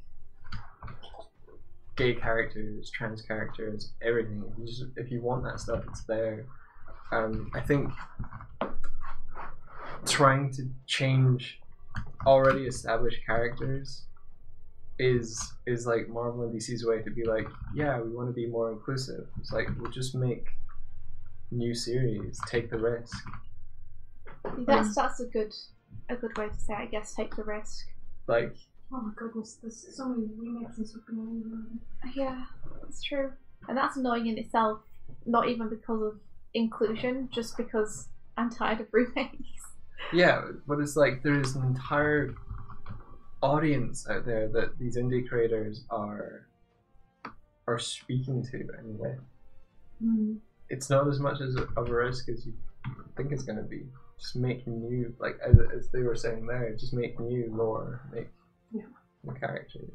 gay characters, trans characters, everything. If you want that stuff, it's there. I think trying to change already established characters is like Marvel and DC's way to be like, yeah, we want to be more inclusive. It's like, we'll just make new series, take the risk. That's a good way to say it, I guess. Take the risk. Like, oh my goodness, there's so many remakes and stuff going on. Yeah, that's true, and that's annoying in itself. Not even because of inclusion, just because I'm tired of remakes. Yeah, but it's like there's an entire audience out there that these indie creators are speaking to anyway. Mm. It's not as much of a risk as you think it's going to be. Just make new, like as they were saying there, just make new lore, make new characters.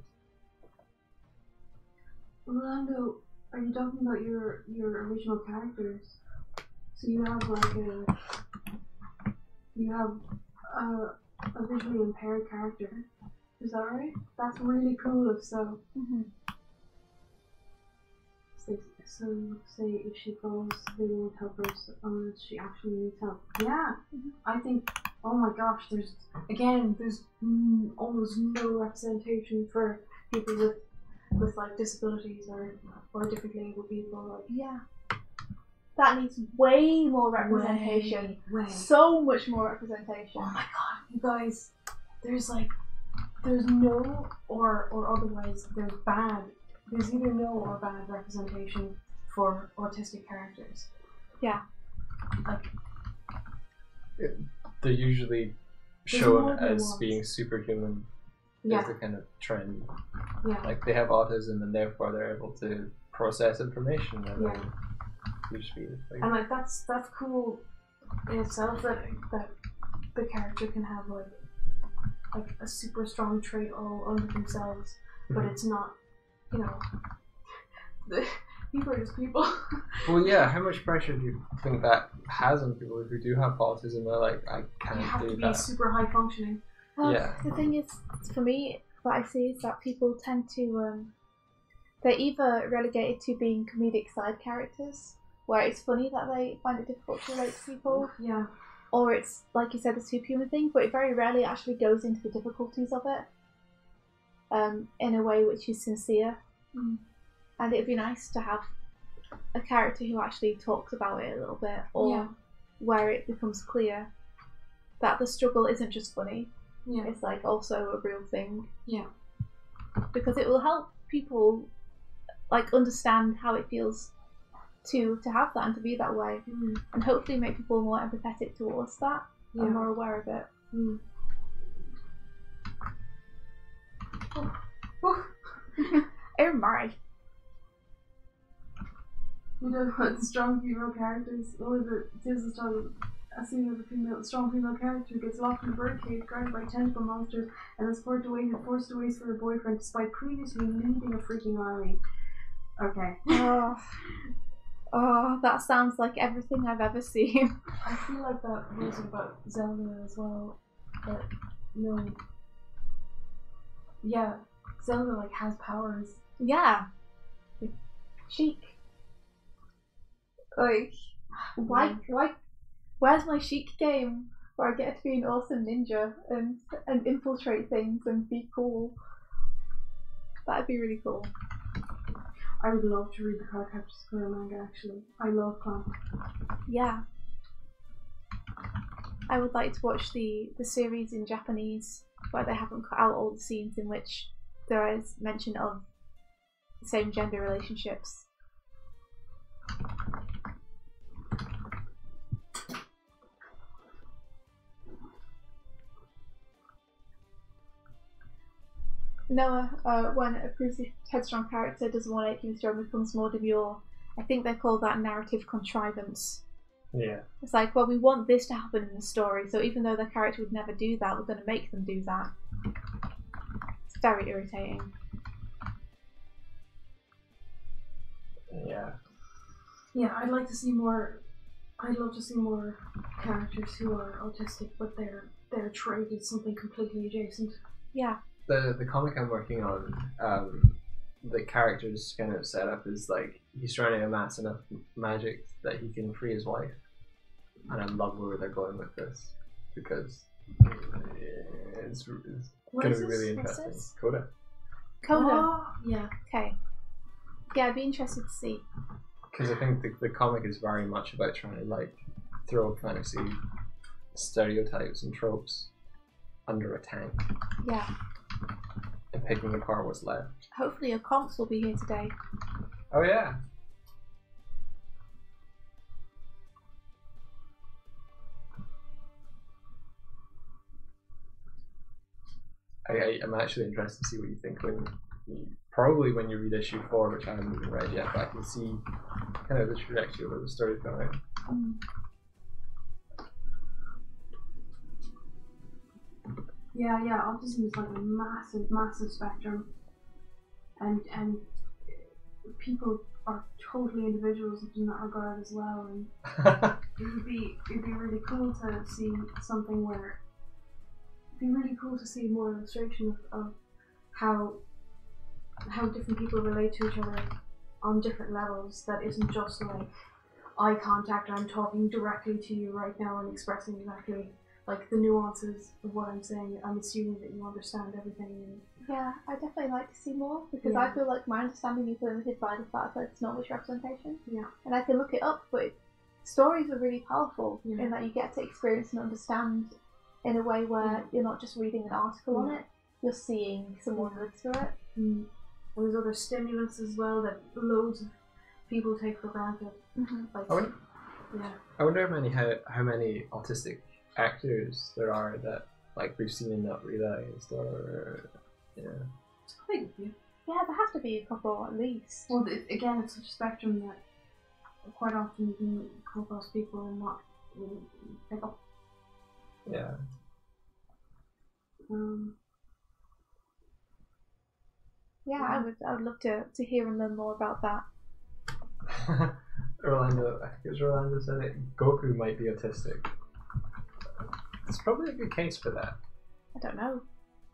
Orlando, are you talking about your original characters? So you have like a visually impaired character. Is that right? That's really cool if so. Mm-hmm. So say if she falls, they won't help her unless she actually needs help. Yeah, I think, oh my gosh, there's almost no representation for people with like disabilities or differently abled people. Like, yeah. That needs way more representation. Way. So much more representation. Oh my god, you guys, there's no or otherwise there's either no or bad representation for autistic characters. Yeah. Like, they're usually shown as being superhuman. Yeah. Is the kind of trend. Yeah. Like they have autism and therefore they're able to process information at a huge speed. Like, and like that's cool in itself that the character can have like a super strong trait all under themselves, but it's not, you know, people are just people. Well, yeah. How much pressure do you think that has on people who do have autism? They're like, I can't do that. You have to be super high functioning. Yeah. The thing is, for me, what I see is that people tend to they're either relegated to being comedic side characters, where it's funny that they find it difficult to relate to people. Yeah. Or it's, like you said, the superhuman thing, but it very rarely actually goes into the difficulties of it in a way which is sincere. Mm. And it'd be nice to have a character who actually talks about it a little bit, or where it becomes clear that the struggle isn't just funny. Yeah. It's like also a real thing. Yeah. Because it will help people like understand how it feels to have that and to be that way, and hopefully make people more empathetic towards that and more aware of it. Oh my! You know what? The strong female characters, there's a scene of a strong female character who gets locked in a birdcage guarded by tentacle monsters and is forced away for her boyfriend despite previously leading a freaking army. Okay. Oh, that sounds like everything I've ever seen. I feel like that was about Zelda as well, but no. Yeah, Zelda like has powers. Yeah. Chic. Like, why? Where's my chic game? where I get to be an awesome ninja and infiltrate things and be cool. That'd be really cool. I would love to read the Cardcaptor Sakura manga, actually. I love Clank. Yeah. I would like to watch the series in Japanese where they haven't cut out all the scenes in which there is mention of same gender relationships. Noah, when a previously headstrong character doesn't want to keep strong and becomes more demure, I think they call that narrative contrivance. Yeah. It's like, well, we want this to happen in the story, so even though the character would never do that, we're going to make them do that. It's very irritating. Yeah. Yeah, I'd like to see more. I'd love to see more characters who are autistic, but their trait is something completely adjacent. Yeah. The comic I'm working on, the character's kind of setup is like he's trying to amass enough magic that he can free his wife, and I love where they're going with this because it's going to be really interesting. Coda. Coda. Oh, yeah. Okay. Yeah, I'd be interested to see. Because I think the comic is very much about trying to like throw fantasy stereotypes and tropes under a tank. Yeah. And picking apart what's left. Hopefully your comps will be here today. Oh yeah. I'm actually interested to see what you think probably when you read issue 4, which I haven't even read yet, but I can see kind of the trajectory of where the story's going. Yeah, autism is like a massive spectrum, and people are totally individuals in that regard as well. And it'd be really cool to see something where it'd be really cool to see more illustration of how different people relate to each other on different levels. That isn't just like eye contact. I'm talking directly to you right now and expressing exactly like the nuances of what I'm saying. I'm assuming that you understand everything. Yeah, I definitely like to see more because I feel like my understanding is limited by the fact that it's not much representation. Yeah. And I can look it up, but stories are really powerful in that you get to experience and understand in a way where you're not just reading an article on it, you're seeing someone live through it. And there's other stimulus as well that loads of people take for granted. Like, I wonder how many autistic actors there are that like we've seen and not realized, or it's quite a few. Yeah, there has to be a couple at least. Well, again, it's such a spectrum that quite often you can come across people and not really pick up. Yeah. Yeah, I would love to hear and learn more about that. Orlando, I think it was Orlando said it. Goku might be autistic. It's probably a good case for that. I don't know.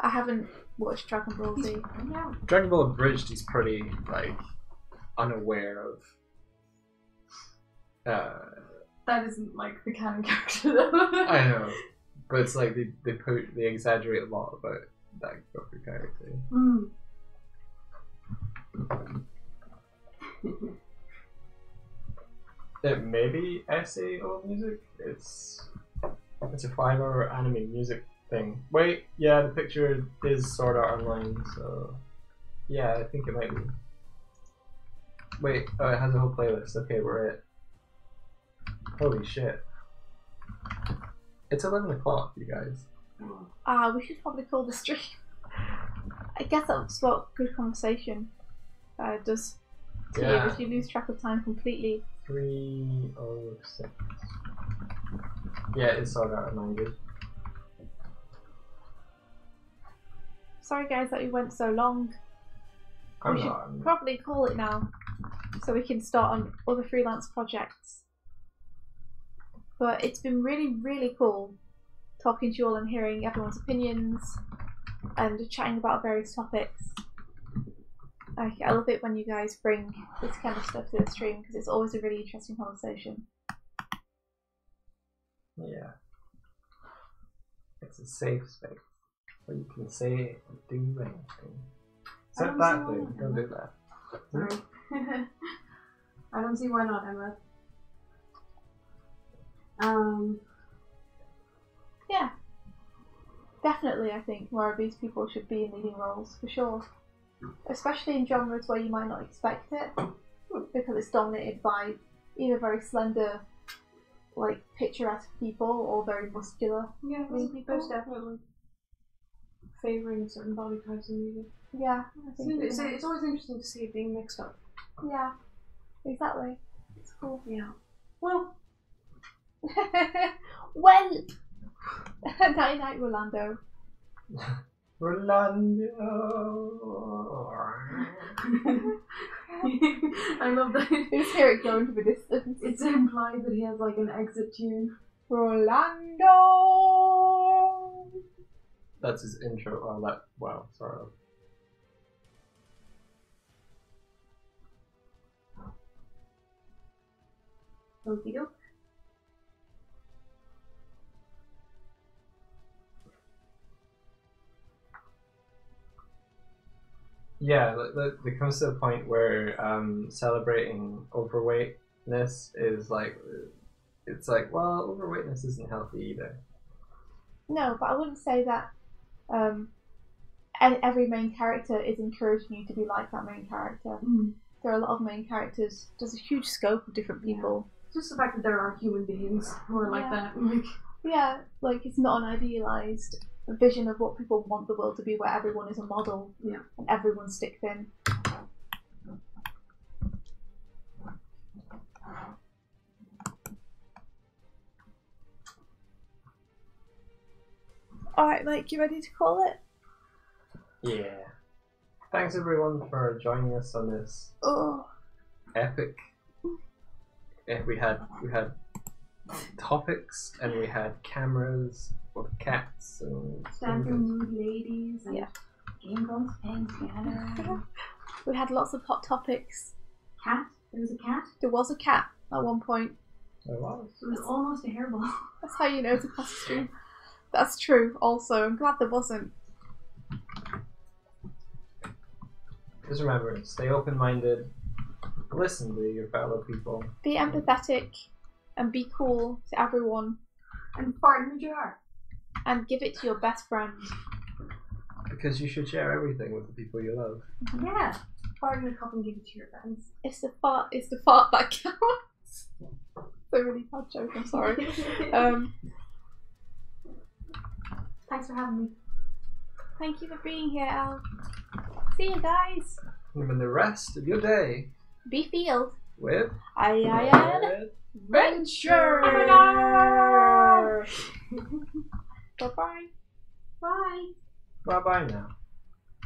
I haven't watched Dragon Ball Z. Dragon Ball Abridged, he's pretty like unaware of. That isn't like the canon character though. I know, but it's like they exaggerate a lot about that Goku character. It may be SAO music. It's a 5-hour anime music thing. Wait, yeah, the picture is Sword Art Online, so yeah, I think it might be. Wait, oh, it has a whole playlist. Okay, we're it. Holy shit! It's 11 o'clock, you guys. We should probably call the stream. I guess that's what good conversation does to you, if you lose track of time completely. 3:06. Yeah, it's Sword Art Online, dude. Sorry guys that we went so long. We should probably call it now, so we can start on other freelance projects. But it's been really, really cool talking to you all and hearing everyone's opinions and chatting about various topics. I love it when you guys bring this kind of stuff to the stream because it's always a really interesting conversation. Yeah. It's a safe space where you can say and do anything. I Except don't that see why thing. not, Don't Emma. do that. Sorry. I don't see why not, Emma. Yeah. Definitely, I think more of these people should be in leading roles, for sure. Especially in genres where you might not expect it, because it's dominated by either very slender, like picturesque people, or very muscular. Yeah, Lead people. there's definitely favouring certain body types in music. Yeah, I think It's always interesting to see it being mixed up. yeah, exactly. It's cool. Yeah. Well, Well, night night, Rolando. Rolando. I love that. You just hear it go into the distance. It's implied that he has like an exit tune. Rolando. That's his intro. Oh, that. Wow, sorry. Okie doke. Yeah, there comes to a point where celebrating overweightness is like, it's like, well, overweightness isn't healthy either. No, but I wouldn't say that every main character is encouraging you to be like that main character. There are a lot of main characters. There's a huge scope of different people. Just the fact that there are human beings who are like that. Like, yeah, like it's not an idealized vision of what people want the world to be, where everyone is a model and everyone stick thin. Alright, Mike, you ready to call it? Yeah. Thanks everyone for joining us on this epic. We had topics and we had cameras with cats and dancing nude ladies and game guns playing together. We had lots of hot topics. Cat? There was a cat? There was a cat at one point. There was. It was almost a hairball. That's how you know it's a class stream. That's true, also. I'm glad there wasn't. Just remember, stay open-minded, listen to your fellow people. Be empathetic and be cool to everyone. And fart in the jar. And give it to your best friend. Because you should share everything with the people you love. Yeah. Fart in a cup and give it to your friends. It's the fart that counts. It's a really bad joke, I'm sorry. Thanks for having me. Thank you for being here, Al. See you guys. And the rest of your day Be field. with Adventure. Bye-bye. Bye. Bye bye now.